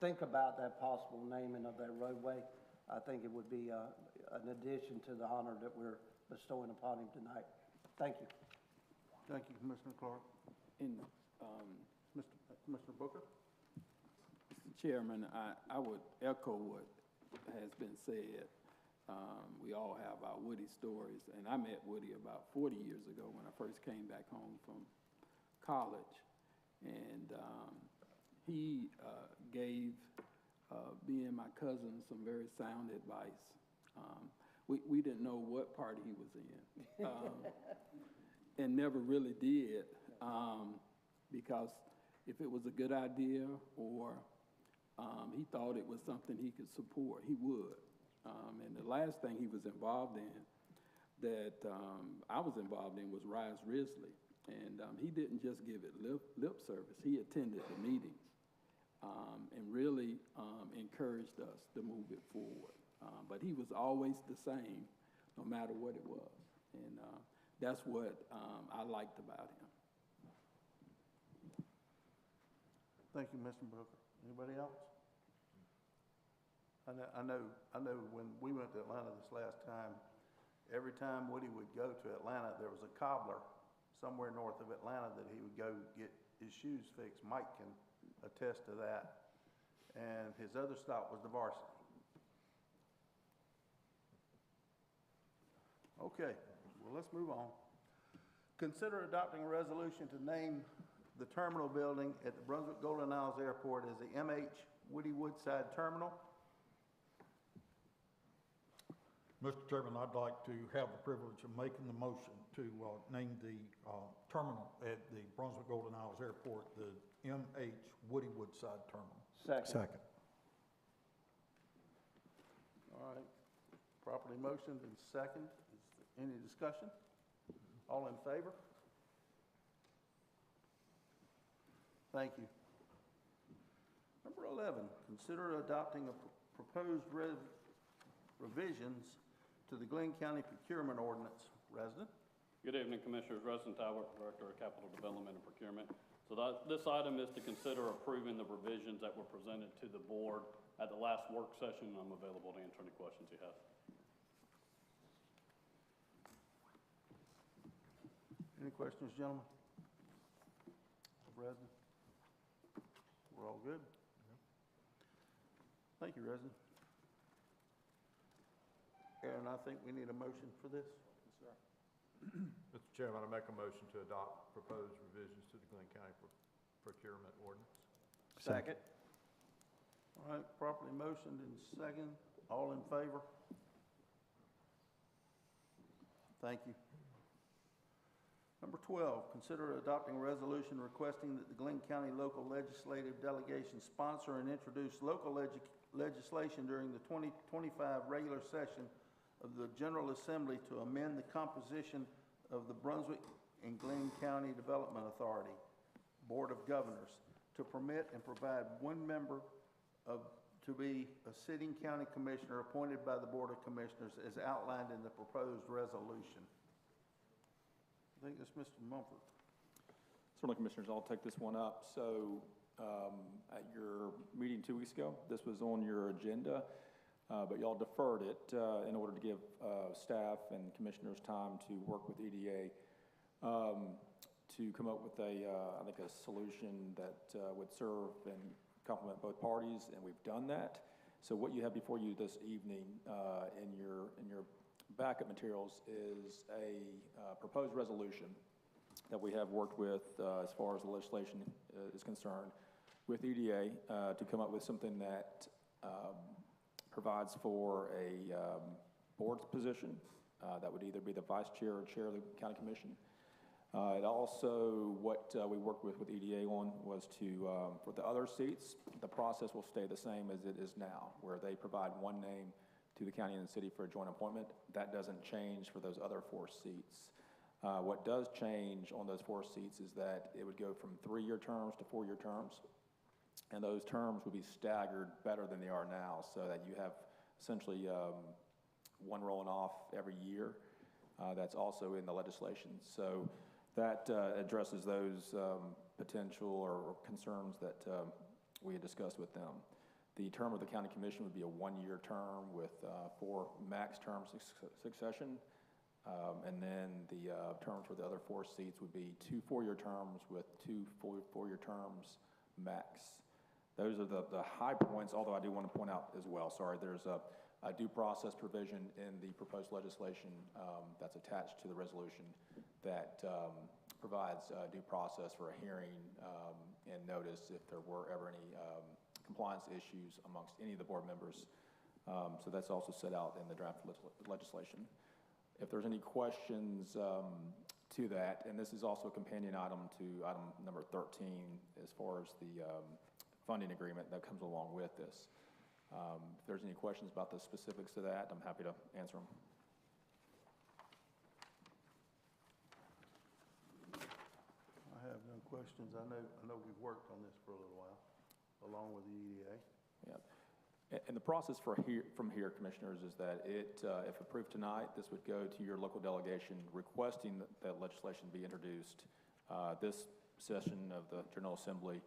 think about that possible naming of that roadway. I think it would be an addition to the honor that we're bestowing upon him tonight. Thank you. Thank you, Commissioner Clark. And, Commissioner Booker? Mr. Chairman, I would echo what has been said. We all have our Woody stories, and I met Woody about 40 years ago when I first came back home from college, and he gave me and my cousin some very sound advice. We didn't know what party he was in, and never really did, because if it was a good idea or he thought it was something he could support, he would. And the last thing he was involved in that I was involved in was Rise Risley. And he didn't just give it lip service. He attended the meetings and really encouraged us to move it forward. But he was always the same, no matter what it was. And that's what I liked about him. Thank you, Mr. Booker. Anybody else? I know when we went to Atlanta this last time, every time Woody would go to Atlanta, there was a cobbler somewhere north of Atlanta that he would go get his shoes fixed. Mike can attest to that. And his other stop was the Varsity. Okay, well, let's move on. Consider adopting a resolution to name the terminal building at the Brunswick Golden Isles Airport as the MH Woody Woodside Terminal. Mr. Chairman, I'd like to have the privilege of making the motion to name the terminal at the Brunswick Golden Isles Airport the MH Woody Woodside Terminal. Second. All right, properly motioned and second. Is there any discussion? All in favor? Thank you. Number 11, consider adopting a proposed revisions to the Glenn County Procurement Ordinance. Resident? Good evening, Commissioners. Resident Talbot, Director of Capital Development and Procurement. So this item is to consider approving the revisions that were presented to the board at the last work session. I'm available to answer any questions you have. questions, gentlemen? Resident? We're all good? Thank you, Resident. Aaron, I think we need a motion for this. Yes, sir. Mr. Chairman, I make a motion to adopt proposed revisions to the Glenn County procurement ordinance. Second. All right, properly motioned and second. All in favor? Thank you. Number 12, consider adopting a resolution requesting that the Glenn County Local Legislative Delegation sponsor and introduce local legislation during the 2025 regular session of the General Assembly to amend the composition of the Brunswick and Glenn County Development Authority Board of Governors to permit and provide one member to be a sitting county commissioner appointed by the Board of Commissioners as outlined in the proposed resolution. I think it's Mr. Mumford. Certainly, Commissioners, I'll take this one up. So at your meeting 2 weeks ago, this was on your agenda, but y'all deferred it in order to give staff and commissioners time to work with EDA to come up with I think a solution that would serve and complement both parties, and we've done that. So what you have before you this evening in your backup materials is a proposed resolution that we have worked with as far as the legislation is concerned with EDA to come up with something that provides for a board's position that would either be the vice chair or chair of the county commission. It also, what we worked with EDA on was to, for the other seats, the process will stay the same as it is now, where they provide one name to the county and the city for a joint appointment. That doesn't change for those other 4 seats. What does change on those 4 seats is that it would go from 3-year terms to 4-year terms, and those terms would be staggered better than they are now, so that you have essentially one rolling off every year. That's also in the legislation. So that addresses those potential or concerns that we had discussed with them. The term of the county commission would be a 1-year term with 4 max term succession. And then the terms for the other 4 seats would be 2 4-year terms with 2 4-year terms max. Those are the high points, although I do want to point out as well, there's a due process provision in the proposed legislation that's attached to the resolution that provides due process for a hearing and notice if there were ever any compliance issues amongst any of the board members. So that's also set out in the draft legislation. If there's any questions to that, and this is also a companion item to item number 13 as far as the funding agreement that comes along with this. If there's any questions about the specifics of that, I'm happy to answer them. I have no questions. I know we've worked on this for a little while, along with the EDA. Yeah. And the process from here, Commissioners, is that if approved tonight, this would go to your local delegation requesting that legislation be introduced this session of the General Assembly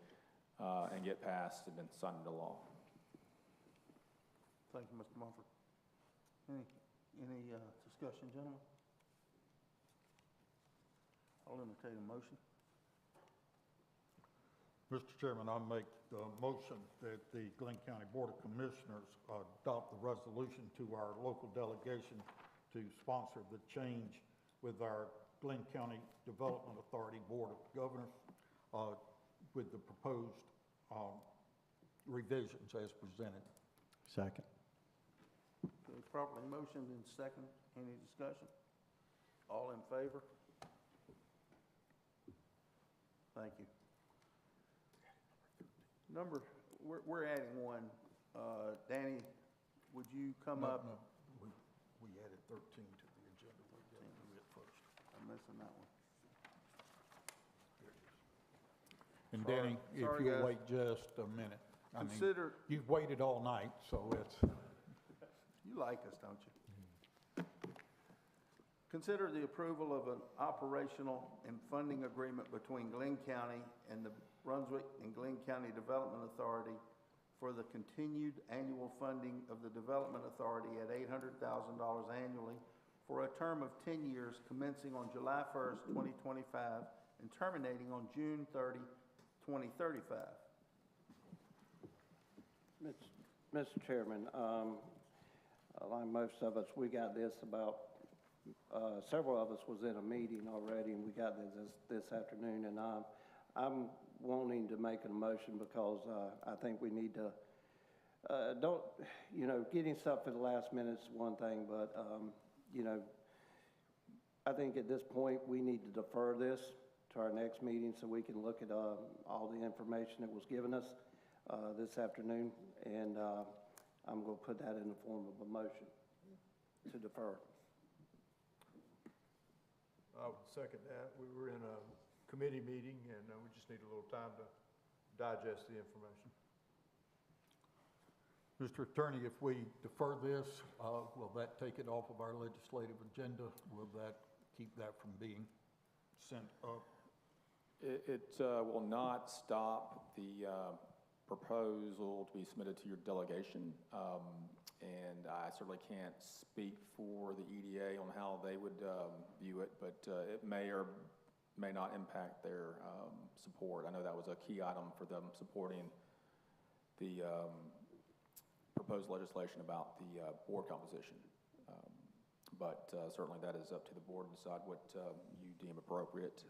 and get passed and then signed into law. Thank you, Mr. Mumford. Any discussion, gentlemen? I'll entertain a motion. Mr. Chairman, I make the motion that the Glenn County Board of Commissioners adopt the resolution to our local delegation to sponsor the change with our Glenn County Development Authority Board of Governors with the proposed revisions as presented. Second. Okay, properly motioned and second. Any discussion? All in favor? Thank you. We're adding one. Danny, would you come up? No, we added 13 to the agenda. We got to do it first. I'm missing that one. And Danny, if you'll wait just a minute. I mean, you've waited all night, so it's... You like us, don't you? Consider the approval of an operational and funding agreement between Glenn County and the Brunswick and Glenn County Development Authority for the continued annual funding of the Development Authority at $800,000 annually for a term of 10 years commencing on July 1st, 2025, and terminating on June 30, 2035. Mr. Chairman, like most of us, we got this about, several of us was in a meeting already, and we got this afternoon, and I'm wanting to make a motion because I think we need to, getting stuff at the last minute is one thing, but, I think at this point, we need to defer this to our next meeting so we can look at all the information that was given us this afternoon, and I'm going to put that in the form of a motion to defer. I would second that. We were in a committee meeting, and we just need a little time to digest the information. Mr. Attorney, if we defer this, will that take it off of our legislative agenda? Will that keep that from being sent up? It will not stop the proposal to be submitted to your delegation. And I certainly can't speak for the EDA on how they would view it, but it may or may not impact their support. I know that was a key item for them, supporting the proposed legislation about the board composition. But certainly that is up to the board to decide what you deem appropriate.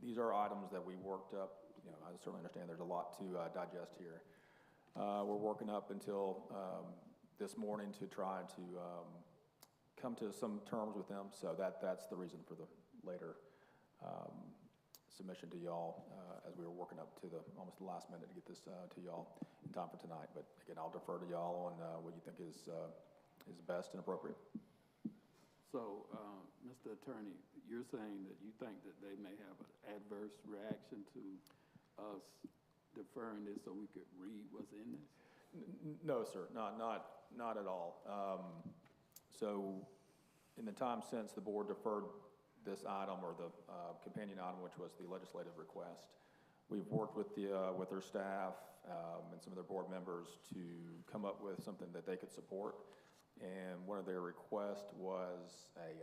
These are items that we worked up. I certainly understand there's a lot to digest here. We're working up until this morning to try to come to some terms with them. So that's the reason for the later submission to y'all as we were working up to almost the last minute to get this to y'all in time for tonight. But again, I'll defer to y'all on what you think is best and appropriate. So, Mr. Attorney, you're saying that you think that they may have an adverse reaction to us deferring this so we could read what's in this? No, sir, not at all. So in the time since the board deferred this item, or the companion item, which was the legislative request, we've worked with their staff and some of their board members to come up with something that they could support. And one of their requests was a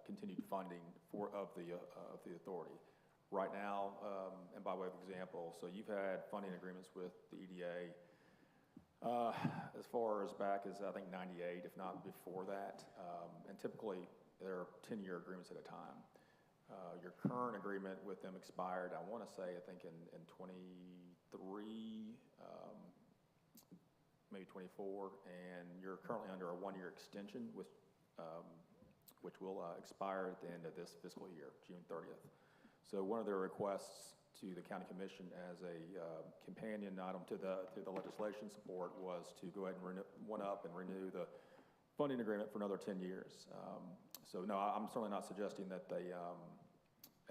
continued funding of the authority. Right now, and by way of example, so you've had funding agreements with the EDA as far as back as, I think, 98, if not before that. And typically, they're 10-year agreements at a time. Your current agreement with them expired, I want to say, I think in 23, maybe 24, and you're currently under a one-year extension, which will expire at the end of this fiscal year, June 30th. So one of their requests to the county commission as a companion item to the legislation support was to go ahead and renew the funding agreement for another 10 years. So no, I'm certainly not suggesting that they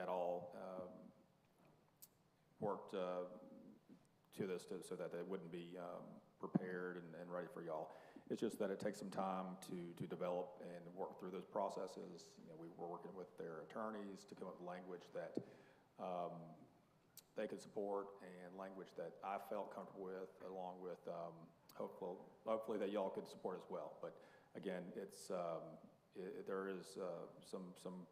at all worked to this so that they wouldn't be prepared and ready for y'all. It's just that it takes some time to develop and work through those processes. We were working with their attorneys to come up with language that they could support, and language that I felt comfortable with, along with hopefully that y'all could support as well. But again, it's there is some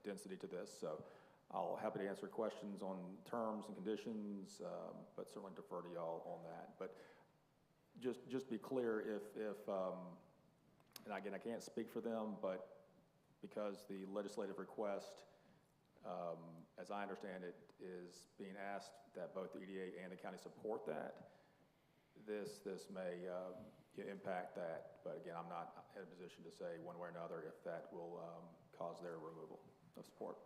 density to this, so I'll happy to answer questions on terms and conditions, but certainly defer to y'all on that. But just be clear, if and again, I can't speak for them, but because the legislative request, as I understand it, is being asked that both the EDA and the county support that, this may impact that. But again, I'm not in a position to say one way or another if that will cause their removal of support.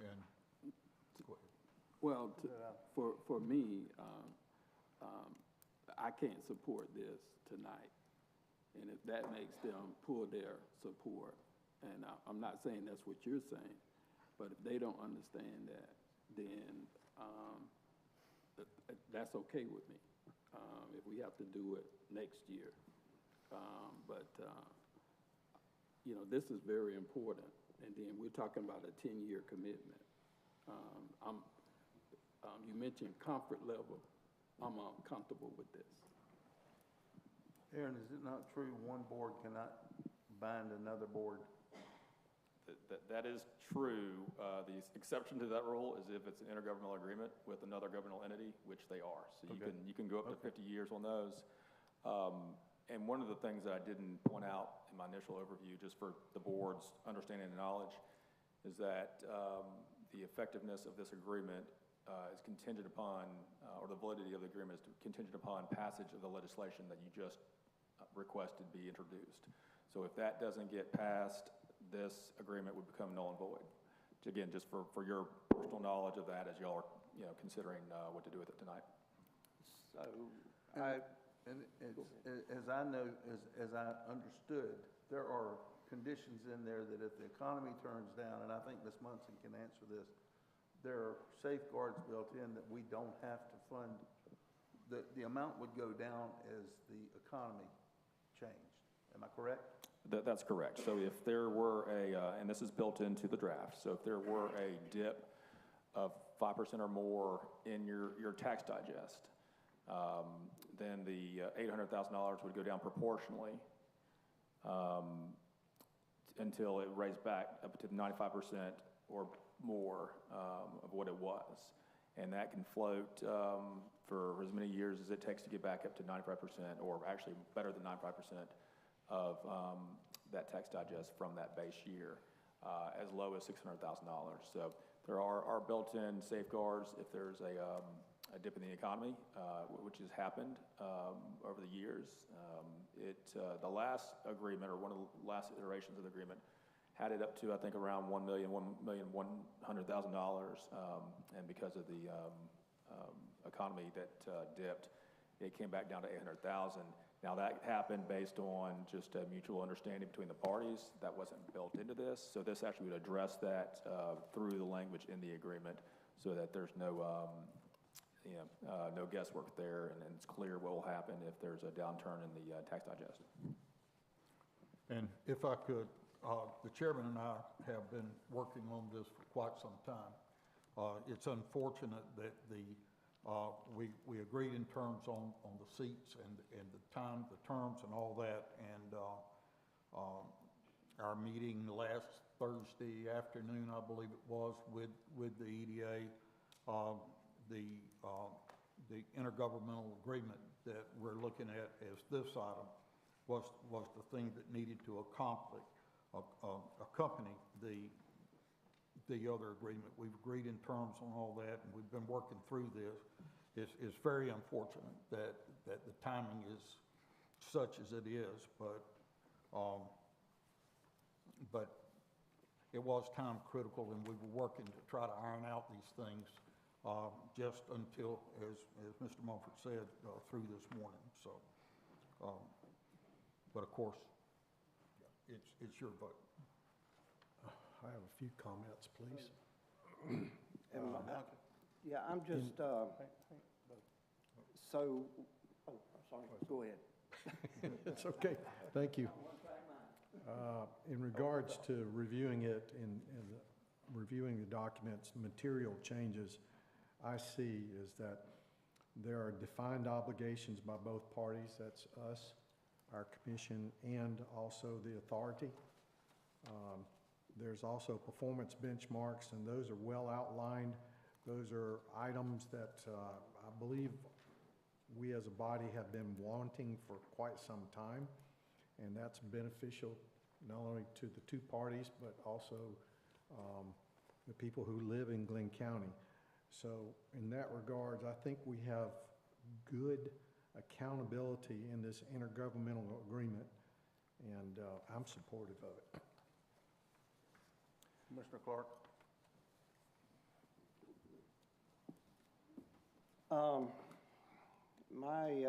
And well, for me, I can't support this tonight. And if that makes them pull their support, and I'm not saying that's what you're saying, but if they don't understand that, then that's okay with me. If we have to do it next year. This is very important. And then we're talking about a 10-year commitment. You mentioned comfort level. I'm comfortable with this. Aaron, is it not true one board cannot bind another board? That is true. The exception to that rule is if it's an intergovernmental agreement with another governmental entity, which they are. So Okay. you can go up to 50 years on those. And one of the things that I didn't point out in my initial overview, just for the board's understanding and knowledge, is that the effectiveness of this agreement is contingent upon, or the validity of the agreement is contingent upon passage of the legislation that you just requested be introduced. So if that doesn't get passed, this agreement would become null and void. Again, just for your personal knowledge of that as y'all are, considering what to do with it tonight. So, And as I know, as I understood, there are conditions in there that if the economy turns down, and I think Ms. Munson can answer this, there are safeguards built in that we don't have to fund. The amount would go down as the economy changed. Am I correct? That's correct. So if there were and this is built into the draft, so if there were a dip of 5% or more in your tax digest, then the $800,000 would go down proportionally until it raised back up to 95% or more of what it was. And that can float for as many years as it takes to get back up to 95%, or actually better than 95% of that tax digest from that base year, as low as $600,000. So there are built-in safeguards if there's a dip in the economy, which has happened over the years. The last agreement, or one of the last iterations of the agreement, had it up to, I think, around $1,100,000, and because of the economy that dipped, it came back down to $800,000. Now, that happened based on just a mutual understanding between the parties. That wasn't built into this, so this actually would address that through the language in the agreement, so that there's no guesswork there, and it's clear what will happen if there's a downturn in the tax digest. And if I could, the chairman and I have been working on this for quite some time. It's unfortunate that we agreed in terms on the seats and the terms and all that, and our meeting last Thursday afternoon, I believe it was, with the EDA, the intergovernmental agreement that we're looking at as this item was the thing that needed to accompany the other agreement. We've agreed in terms on all that, and we've been working through this. It's very unfortunate that the timing is such as it is, but it was time critical, and we were working to try to iron out these things just until, as Mr. Mumford said, through this morning. So, but of course, it's your vote. I have a few comments, please. Yeah, I'm just, so, oh, I'm sorry, go ahead. It's okay, thank you. In regards to reviewing it and reviewing the documents, material changes I see is that there are defined obligations by both parties. That's us, our commission, and also the authority. There's also performance benchmarks, and those are well outlined. Those are items that I believe we as a body have been wanting for quite some time, and that's beneficial not only to the two parties, but also the people who live in Glenn County. So in that regards, I think we have good accountability in this intergovernmental agreement, and I'm supportive of it. Commissioner Clark? My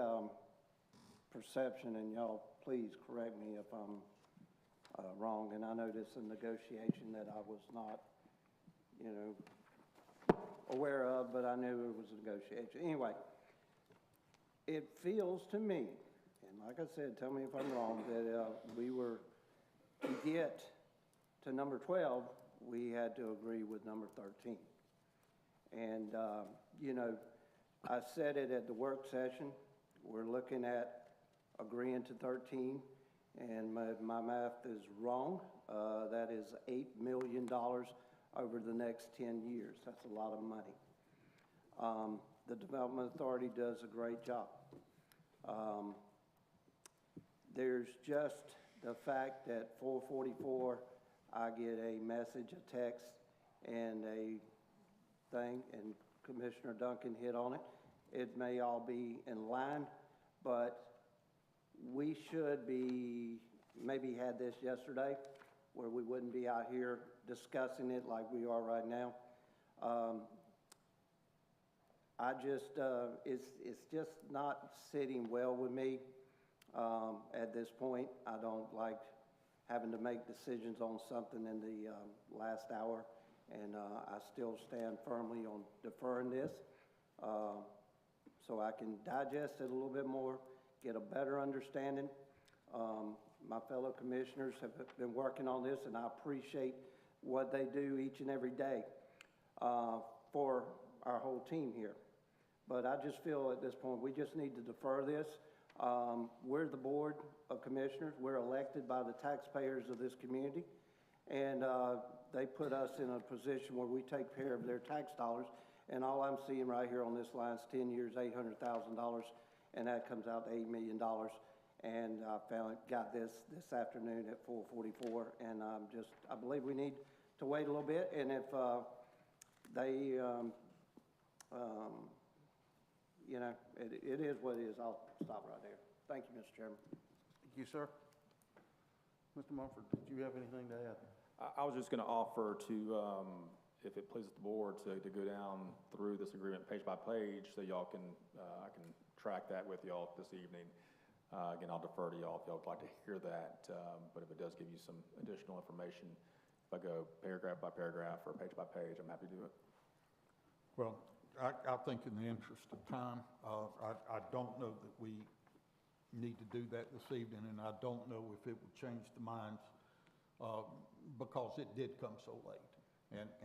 perception, and y'all please correct me if I'm wrong, and I know this is a negotiation that I was not, aware of, but I knew it was a negotiation. Anyway, it feels to me, and like I said, tell me if I'm wrong, that we were to get to number 12, we had to agree with number 13. And, I said it at the work session, we're looking at agreeing to 13, and my math is wrong. That is $8 million over the next 10 years. That's a lot of money. The Development Authority does a great job. There's just the fact that 444, I get a message, a text, and a thing, and Commissioner Duncan hit on it. It may all be in line, but we should be, maybe had this yesterday, where we wouldn't be out here discussing it like we are right now. It's just not sitting well with me at this point. I don't like having to make decisions on something in the last hour, and I still stand firmly on deferring this so I can digest it a little bit more, get a better understanding. My fellow commissioners have been working on this, and I appreciate what they do each and every day for our whole team here. But I just feel at this point, we just need to defer this. We're the Board of Commissioners. We're elected by the taxpayers of this community, and they put us in a position where we take care of their tax dollars, and all I'm seeing right here on this line is 10 years, $800,000, and that comes out to $8 million. And I got this afternoon at 4:44, and I believe we need to wait a little bit, and if they, you know, it is what it is. I'll stop right there. Thank you, Mr. Chairman. Thank you, sir. Mr. Mumford, did you have anything to add? I was just going to offer to, if it pleases the board, to go down through this agreement page by page so y'all can, I can track that with y'all this evening. Again, I'll defer to y'all if y'all would like to hear that, but if it does give you some additional information, if I go paragraph by paragraph or page by page, I'm happy to do it. Well, I think in the interest of time, I don't know that we need to do that this evening, and I don't know if it would change the minds because it did come so late,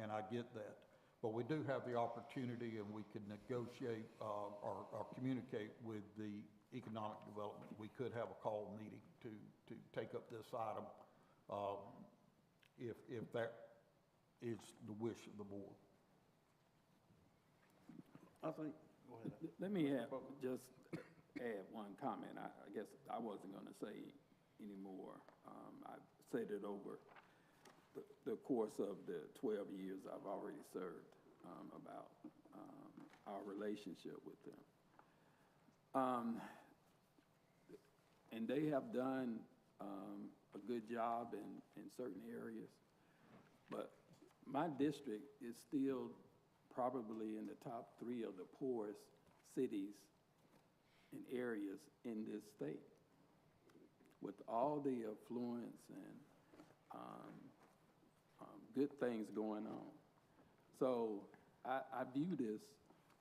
and I get that. But we do have the opportunity, and we could negotiate or communicate with the economic development. We could have a call meeting to take up this item if that is the wish of the board. I think, go ahead. Let me just add one comment. I guess I wasn't going to say anymore. I've said it over the course of the 12 years I've already served about our relationship with them. And they have done a good job in certain areas, but my district is still probably in the top 3 of the poorest cities and areas in this state, with all the affluence and good things going on. So I view this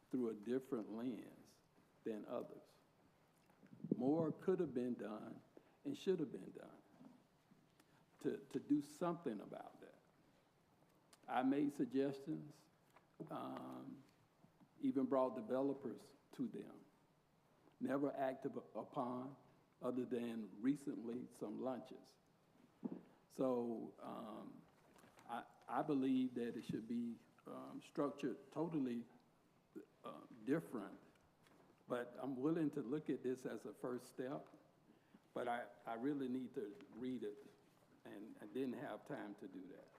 through a different lens than others. More could have been done and should have been done to do something about that. I made suggestions, even brought developers to them. Never acted upon other than recently some lunches. So I believe that it should be structured totally different. But I'm willing to look at this as a first step, but I really need to read it, and I didn't have time to do that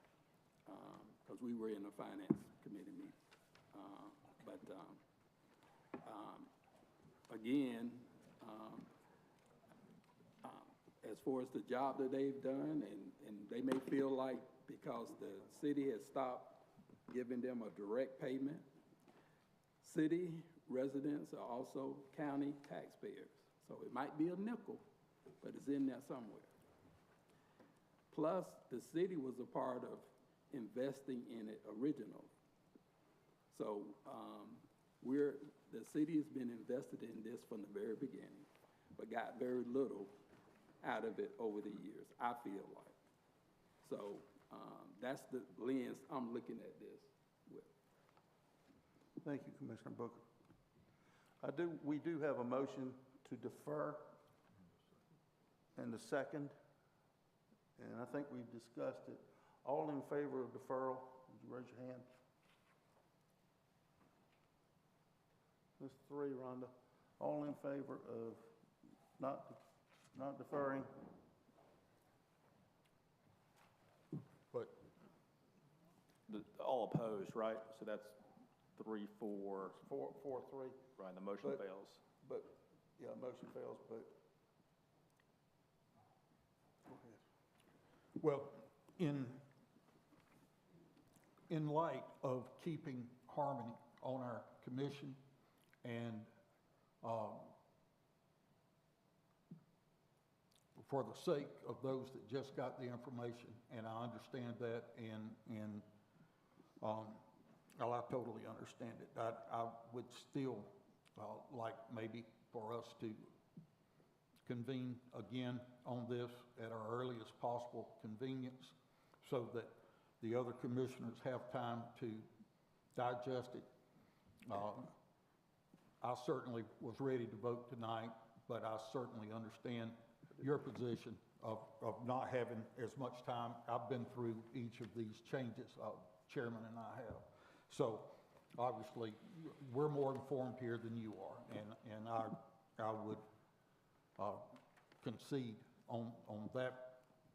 because we were in a finance committee meeting. Again, as far as the job that they've done, and they may feel like because the city has stopped giving them a direct payment, city residents are also county taxpayers. So it might be a nickel, but it's in there somewhere. Plus, the city was a part of investing in it originally. So the city has been invested in this from the very beginning, but got very little out of it over the years, I feel like. So that's the lens I'm looking at this with. Thank you, Commissioner Booker. We do have a motion to defer and the second, and I think we've discussed it. All in favor of deferral, would you raise your hand? There's three, Rhonda. All in favor of not deferring? But all opposed, right? So that's 3, 4. 4, 3. Right, the motion But- fails. But, yeah, motion fails, but. Go ahead. Well, in light of keeping harmony on our commission and for the sake of those that just got the information, and I understand that, and I totally understand it. I would still like maybe for us to convene again on this at our earliest possible convenience so that the other commissioners have time to digest it. I certainly was ready to vote tonight, but I certainly understand your position of not having as much time. I've been through each of these changes, Chairman and I have. So obviously, we're more informed here than you are, and I would concede on that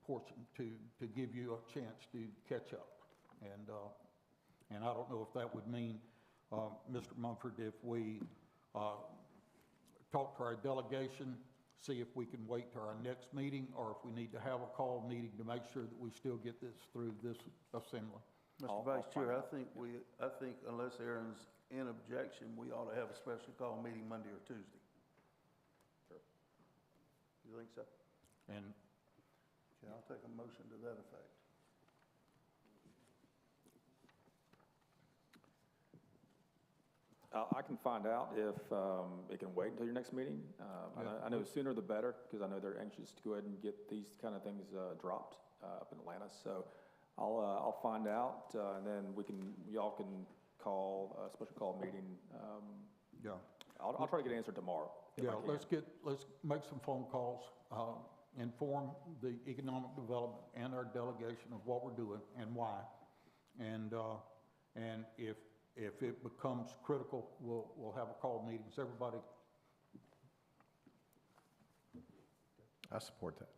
portion to give you a chance to catch up. And I don't know if that would mean, Mr. Mumford, if we talk to our delegation, see if we can wait to our next meeting, or if we need to have a call meeting to make sure that we still get this through this assembly. Mr. Vice Chair, I think unless Aaron's in objection, we ought to have a special call meeting Monday or Tuesday. Sure. You think so? And Okay, I'll take a motion to that effect. I can find out if it can wait until your next meeting. I know the sooner the better, because I know they're anxious to go ahead and get these kind of things dropped up in Atlanta. So I'll find out, and then y'all can call a special call meeting. Yeah. I'll try to get an answer tomorrow. Yeah, let's make some phone calls, inform the economic development and our delegation of what we're doing and why. And if it becomes critical, we'll have a call meetings. Everybody. I support that.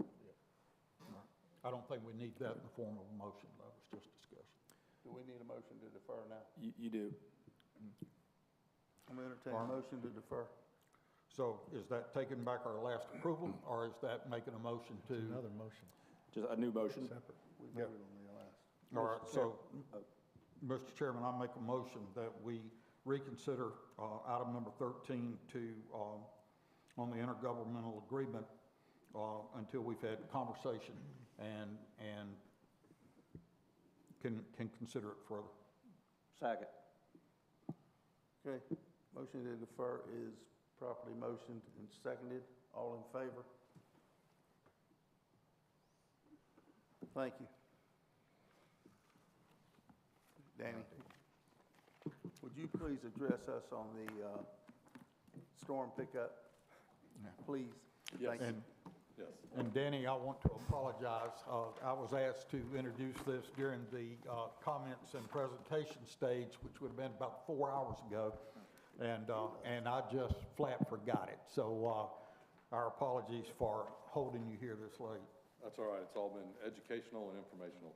I don't think we need that in the form of a motion, though. It's just discussion. Do we need a motion to defer now? You do. I'm going to entertain a motion to defer. So is that taking back our last approval, or is that making a motion to? Another motion. Just a new motion. Separate. We voted on the last. All right, so, Mr. Chairman, I make a motion that we reconsider item number 13 on the intergovernmental agreement until we've had conversation and can consider it further. Second. Okay, motion to defer is properly motioned and seconded. All in favor? Thank you. Danny, would you please address us on the storm pickup? Please. Yes. Thank you. Yes. And Danny, I want to apologize. I was asked to introduce this during the comments and presentation stage, which would have been about 4 hours ago, and I just flat forgot it. So our apologies for holding you here this late. That's all right. It's all been educational and informational.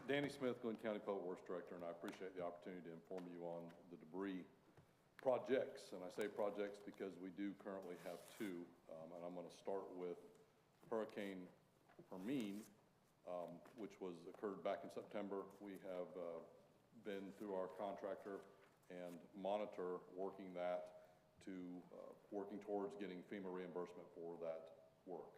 Danny Smith, Glenn County Public Works Director, and I appreciate the opportunity to inform you on the debris projects. And I say projects because we do currently have two. And I'm going to start with Hurricane Hermine, which occurred back in September. We have been through our contractor and monitor working towards getting FEMA reimbursement for that work.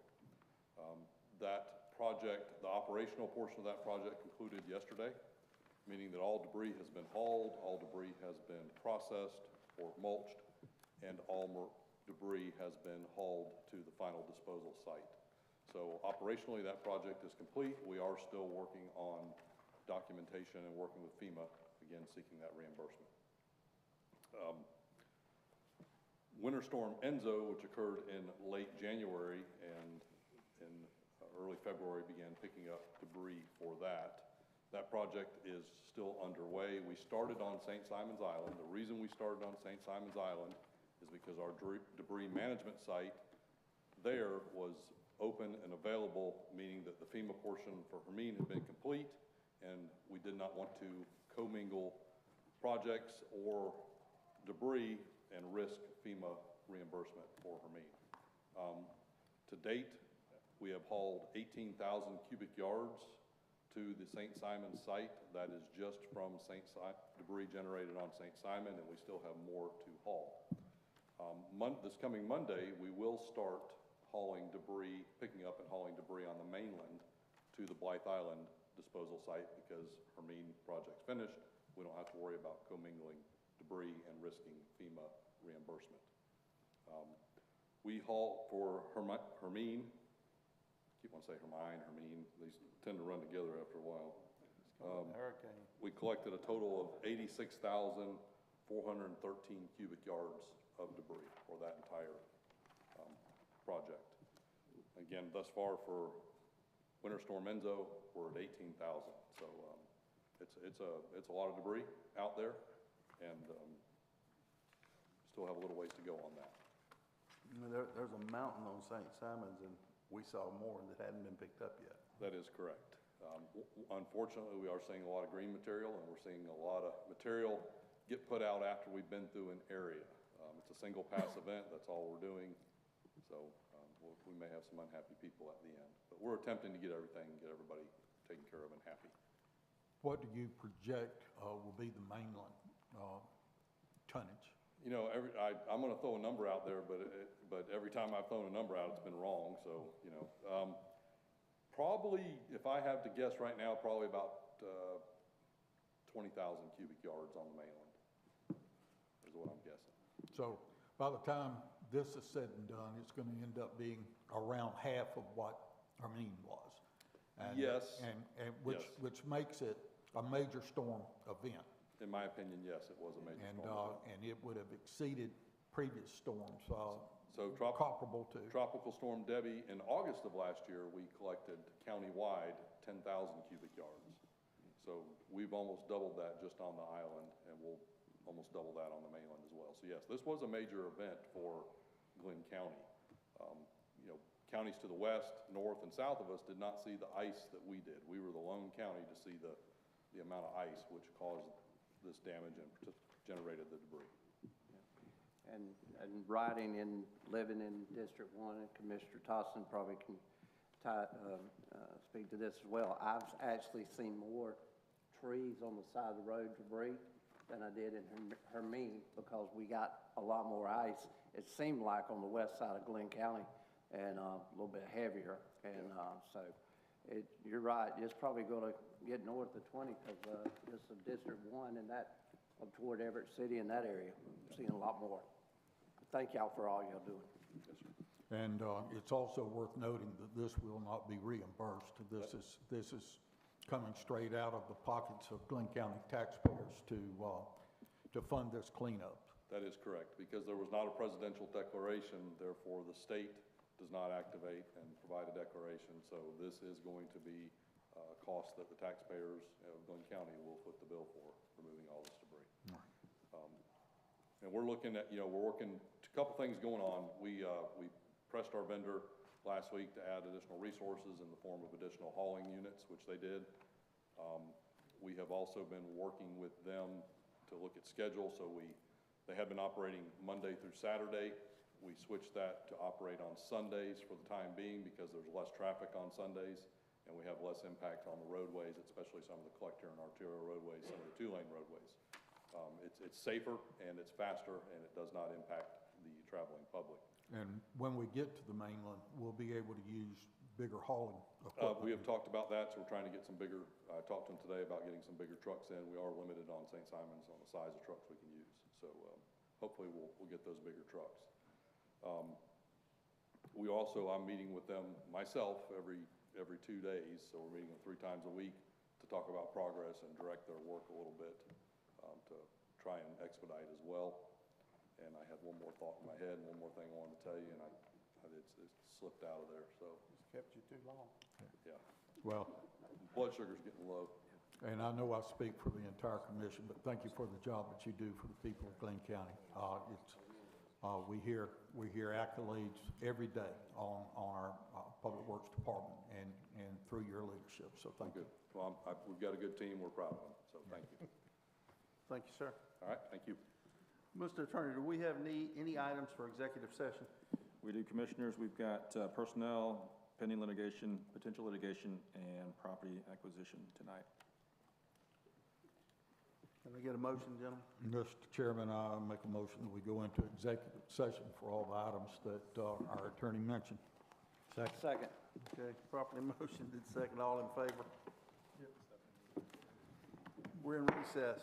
That project, the operational portion of that project concluded yesterday, meaning that all debris has been hauled, all debris has been processed or mulched, and all debris has been hauled to the final disposal site. So operationally, that project is complete. We are still working on documentation and working with FEMA, again, seeking that reimbursement. Winter Storm Enzo, which occurred in late January and in early February, began picking up debris for that. That project is still underway. We started on St. Simon's Island. The reason we started on St. Simon's Island is because our debris management site there was open and available, meaning that the FEMA portion for Hermine had been complete, and we did not want to commingle projects or debris and risk FEMA reimbursement for Hermine. To date, we have hauled 18,000 cubic yards to the St. Simon's site. That is just from debris generated on St. Simon, and we still have more to haul. This coming Monday, we will start hauling debris, picking up and hauling debris on the mainland to the Blythe Island disposal site because Hermine project's finished. We don't have to worry about commingling debris and risking FEMA reimbursement. We haul for Hermine, keep on saying Hermine, these tend to run together after a while. Hurricane. We collected a total of 86,413 cubic yards of debris for that entire project. Again, thus far for Winter Storm Enzo, we're at 18,000. So it's a lot of debris out there, and still have a little ways to go on that. There's a mountain on St. Simon's, and we saw more that hadn't been picked up yet. That is correct. Unfortunately, we are seeing a lot of green material, and we're seeing a lot of material get put out after we've been through an area. It's a single pass event, that's all we're doing. So we may have some unhappy people at the end. But we're attempting to get everything, get everybody taken care of and happy. What do you project will be the mainland tonnage? You know, I'm going to throw a number out there, but every time I've thrown a number out, it's been wrong. So, you know, probably, if I have to guess right now, probably about 20,000 cubic yards on the mainland is what I'm guessing. So by the time this is said and done, it's going to end up being around half of what Hermine was. And, yes. And which makes it a major storm event. In my opinion, yes, it was a major storm. And it would have exceeded previous storms, comparable to. Tropical Storm Debbie, in August of last year, we collected countywide 10,000 cubic yards. So we've almost doubled that just on the island, and we'll almost double that on the mainland as well. So yes, this was a major event for Glenn County. You know, counties to the west, north, and south of us did not see the ice that we did. We were the lone county to see the amount of ice which caused this damage and generated the debris. And living in District 1, and Commissioner Tossin probably can speak to this as well. I've actually seen more trees on the side of the road debris than I did in Hermine because we got a lot more ice. It seemed like on the west side of Glenn County and a little bit heavier. And so you're right, it's probably going to get north of 20 because this is District 1 and that up toward Everett City in that area. I'm seeing a lot more. Thank y'all for all y'all doing. Yes, sir. And it's also worth noting that this will not be reimbursed. This is coming straight out of the pockets of Glenn County taxpayers to fund this cleanup. That is correct, because there was not a presidential declaration, therefore the state does not activate and provide a declaration. So this is going to be a cost that the taxpayers of Glenn County will foot the bill for removing all this debris. Right. And we're looking at, we're working, a couple things going on. We pressed our vendor last week to add additional resources in the form of additional hauling units, which they did. We have also been working with them to look at schedule. So they had been operating Monday through Saturday. We switched that to operate on Sundays for the time being because there's less traffic on Sundays and we have less impact on the roadways, especially some of the collector and arterial roadways, some of the two-lane roadways. It's safer and it's faster and it does not impact the traveling public. And when we get to the mainland, we'll be able to use bigger hauling equipment. We have talked about that, so we're trying to get some bigger, I talked to them today about getting some bigger trucks in. We are limited on St. Simon's on the size of trucks we can use. So hopefully we'll get those bigger trucks. I'm meeting with them myself every 2 days, so we're meeting them 3 times a week to talk about progress and direct their work a little bit to try and expedite as well. And I had one more thought in my head and one more thing I wanted to tell you, and it's slipped out of there, so, It's kept you too long. yeah. Well, Blood sugar's getting low. and I know I speak for the entire commission, but thank you for the job that you do for the people of Glenn County. We hear accolades every day on our Public Works Department and through your leadership, so thank you. Good. Well, we've got a good team, we're proud of them, so thank you. Thank you, sir. All right, thank you. Mr. Attorney, do we have any items for executive session? We do, Commissioners. We've got personnel, pending litigation, potential litigation, and property acquisition tonight. Can I get a motion, gentlemen? Mr. Chairman, I make a motion that we go into executive session for all the items that our attorney mentioned. Second. Okay, properly motioned and second. All in favor? We're in recess.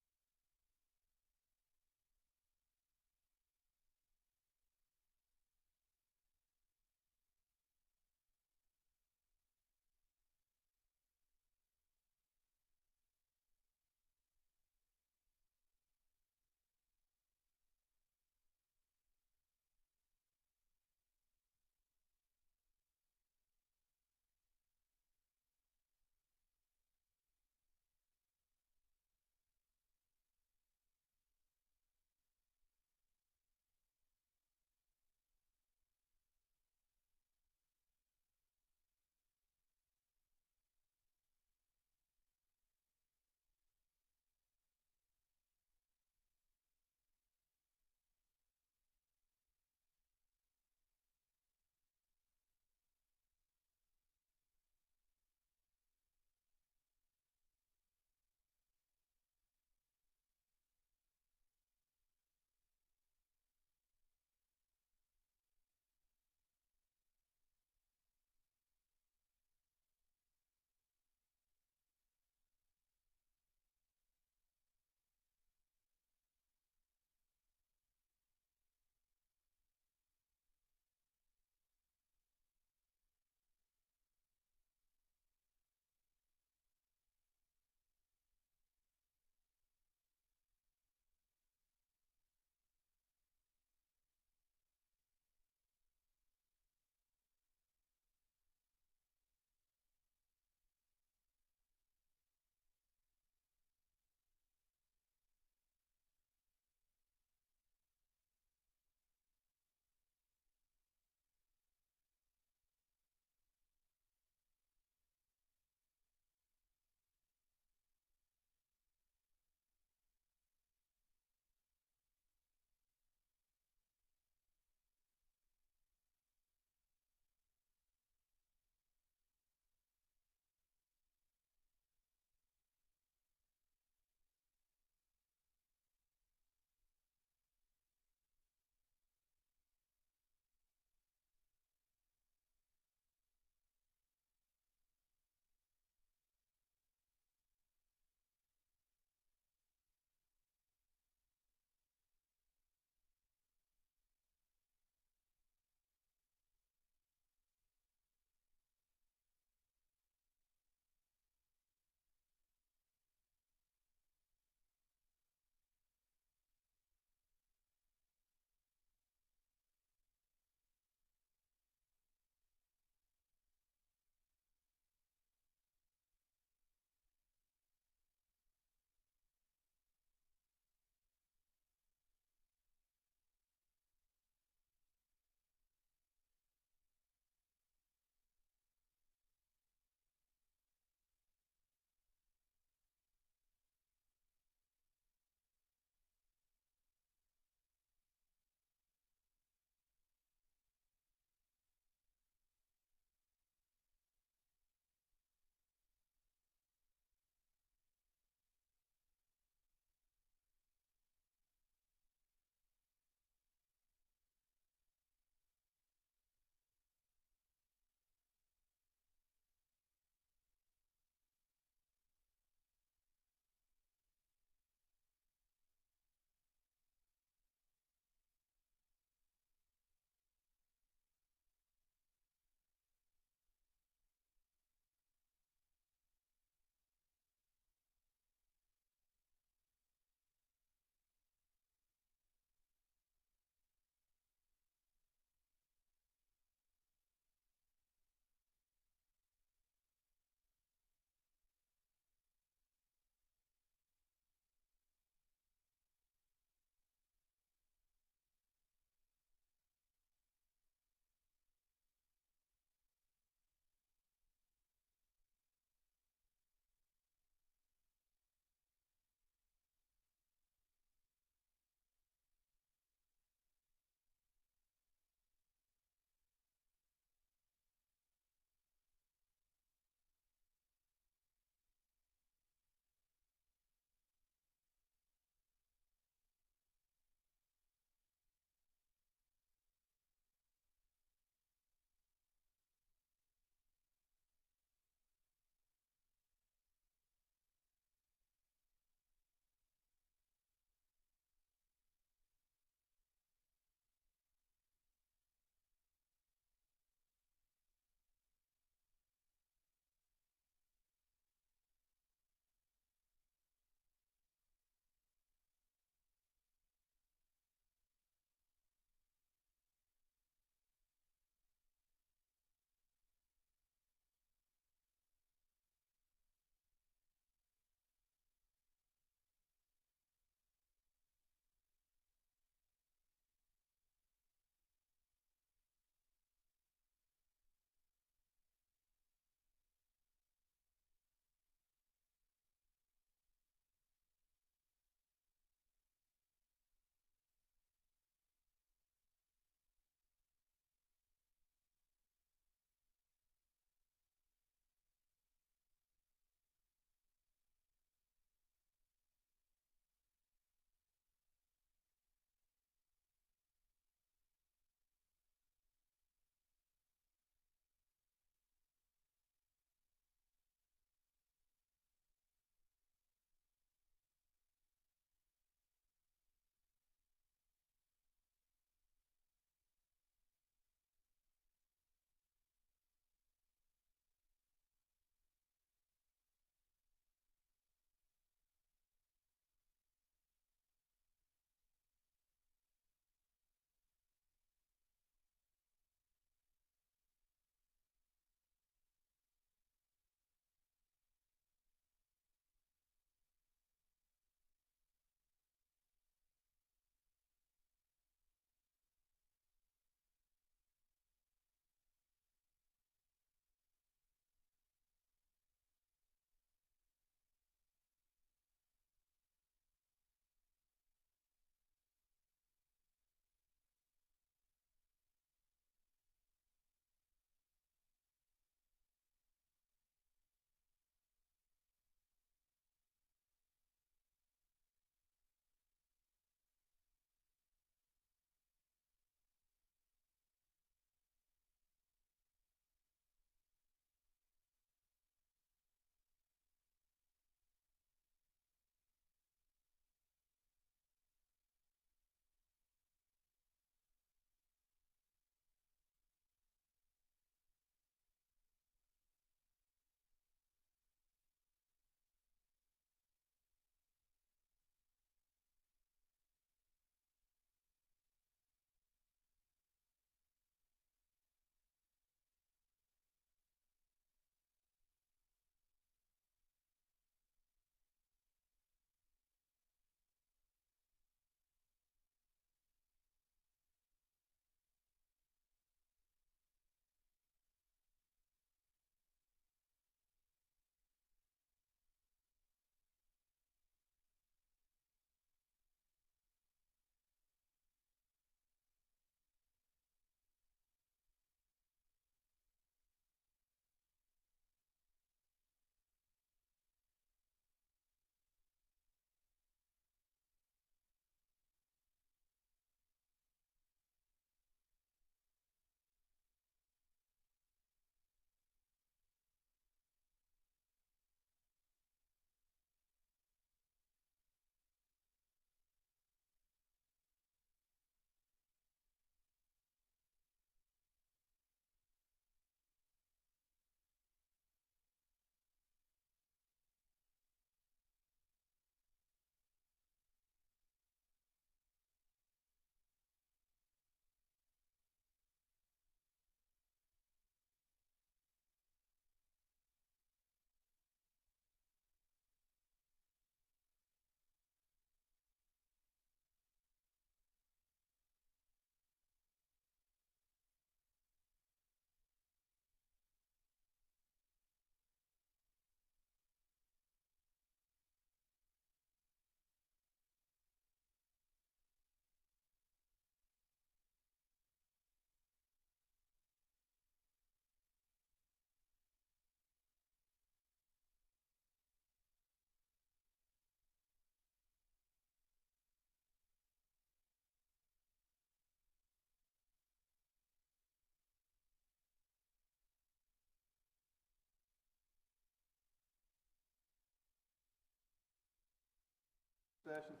session?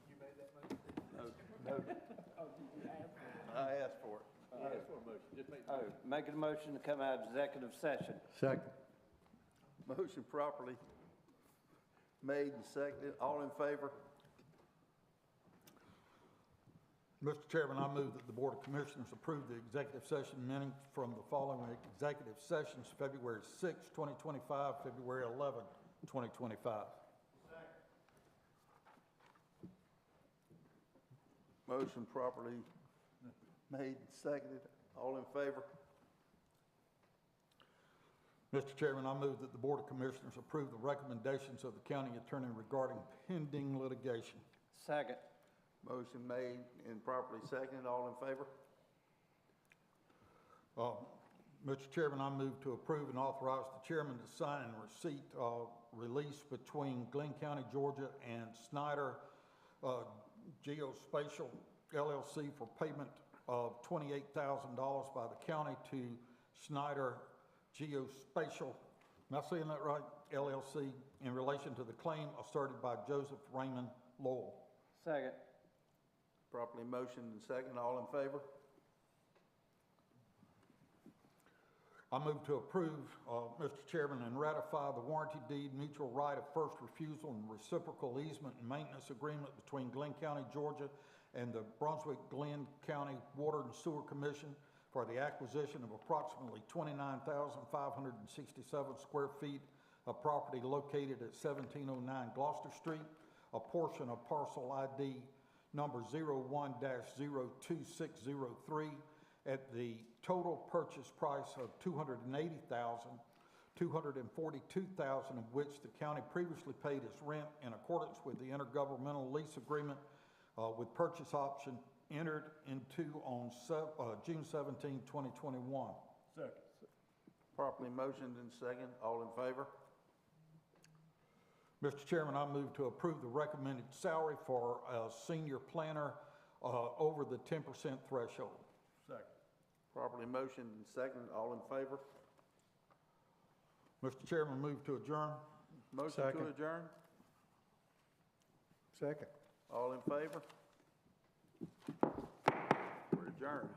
You made that motion? No. I asked for it. You asked for a motion, just make. Oh, making a motion to come out of executive session. Second. Motion properly made and seconded. All in favor? Mr. Chairman, I move that the Board of Commissioners approve the executive session minutes from the following executive sessions, February 6, 2025, February 11, 2025. Motion properly made and seconded. All in favor? Mr. Chairman, I move that the Board of Commissioners approve the recommendations of the county attorney regarding pending litigation. Second. Motion made and properly seconded. All in favor? Mr. Chairman, I move to approve and authorize the chairman to sign and receipt release between Glenn County, Georgia and Snyder Geospatial LLC for payment of $28,000 by the county to Snyder Geospatial, am I saying that right? LLC, in relation to the claim asserted by Joseph Raymond Lowell. Second. Properly motioned and seconded. All in favor? I move to approve, Mr. Chairman, and ratify the warranty deed, mutual right of first refusal, and reciprocal easement and maintenance agreement between Glenn County, Georgia, and the Brunswick-Glenn County Water and Sewer Commission for the acquisition of approximately 29,567 square feet of property located at 1709 Gloucester Street, a portion of parcel ID number 01-02603 at the total purchase price of $280,000, $242,000 of which the county previously paid as rent in accordance with the intergovernmental lease agreement with purchase option entered into on June 17, 2021. Second. Properly motioned and seconded. All in favor? Mr. Chairman, I move to approve the recommended salary for a senior planner over the 10% threshold. Second. Properly motioned and seconded. All in favor? Mr. Chairman, move to adjourn. Motion to adjourn. Second. All in favor? We're adjourned.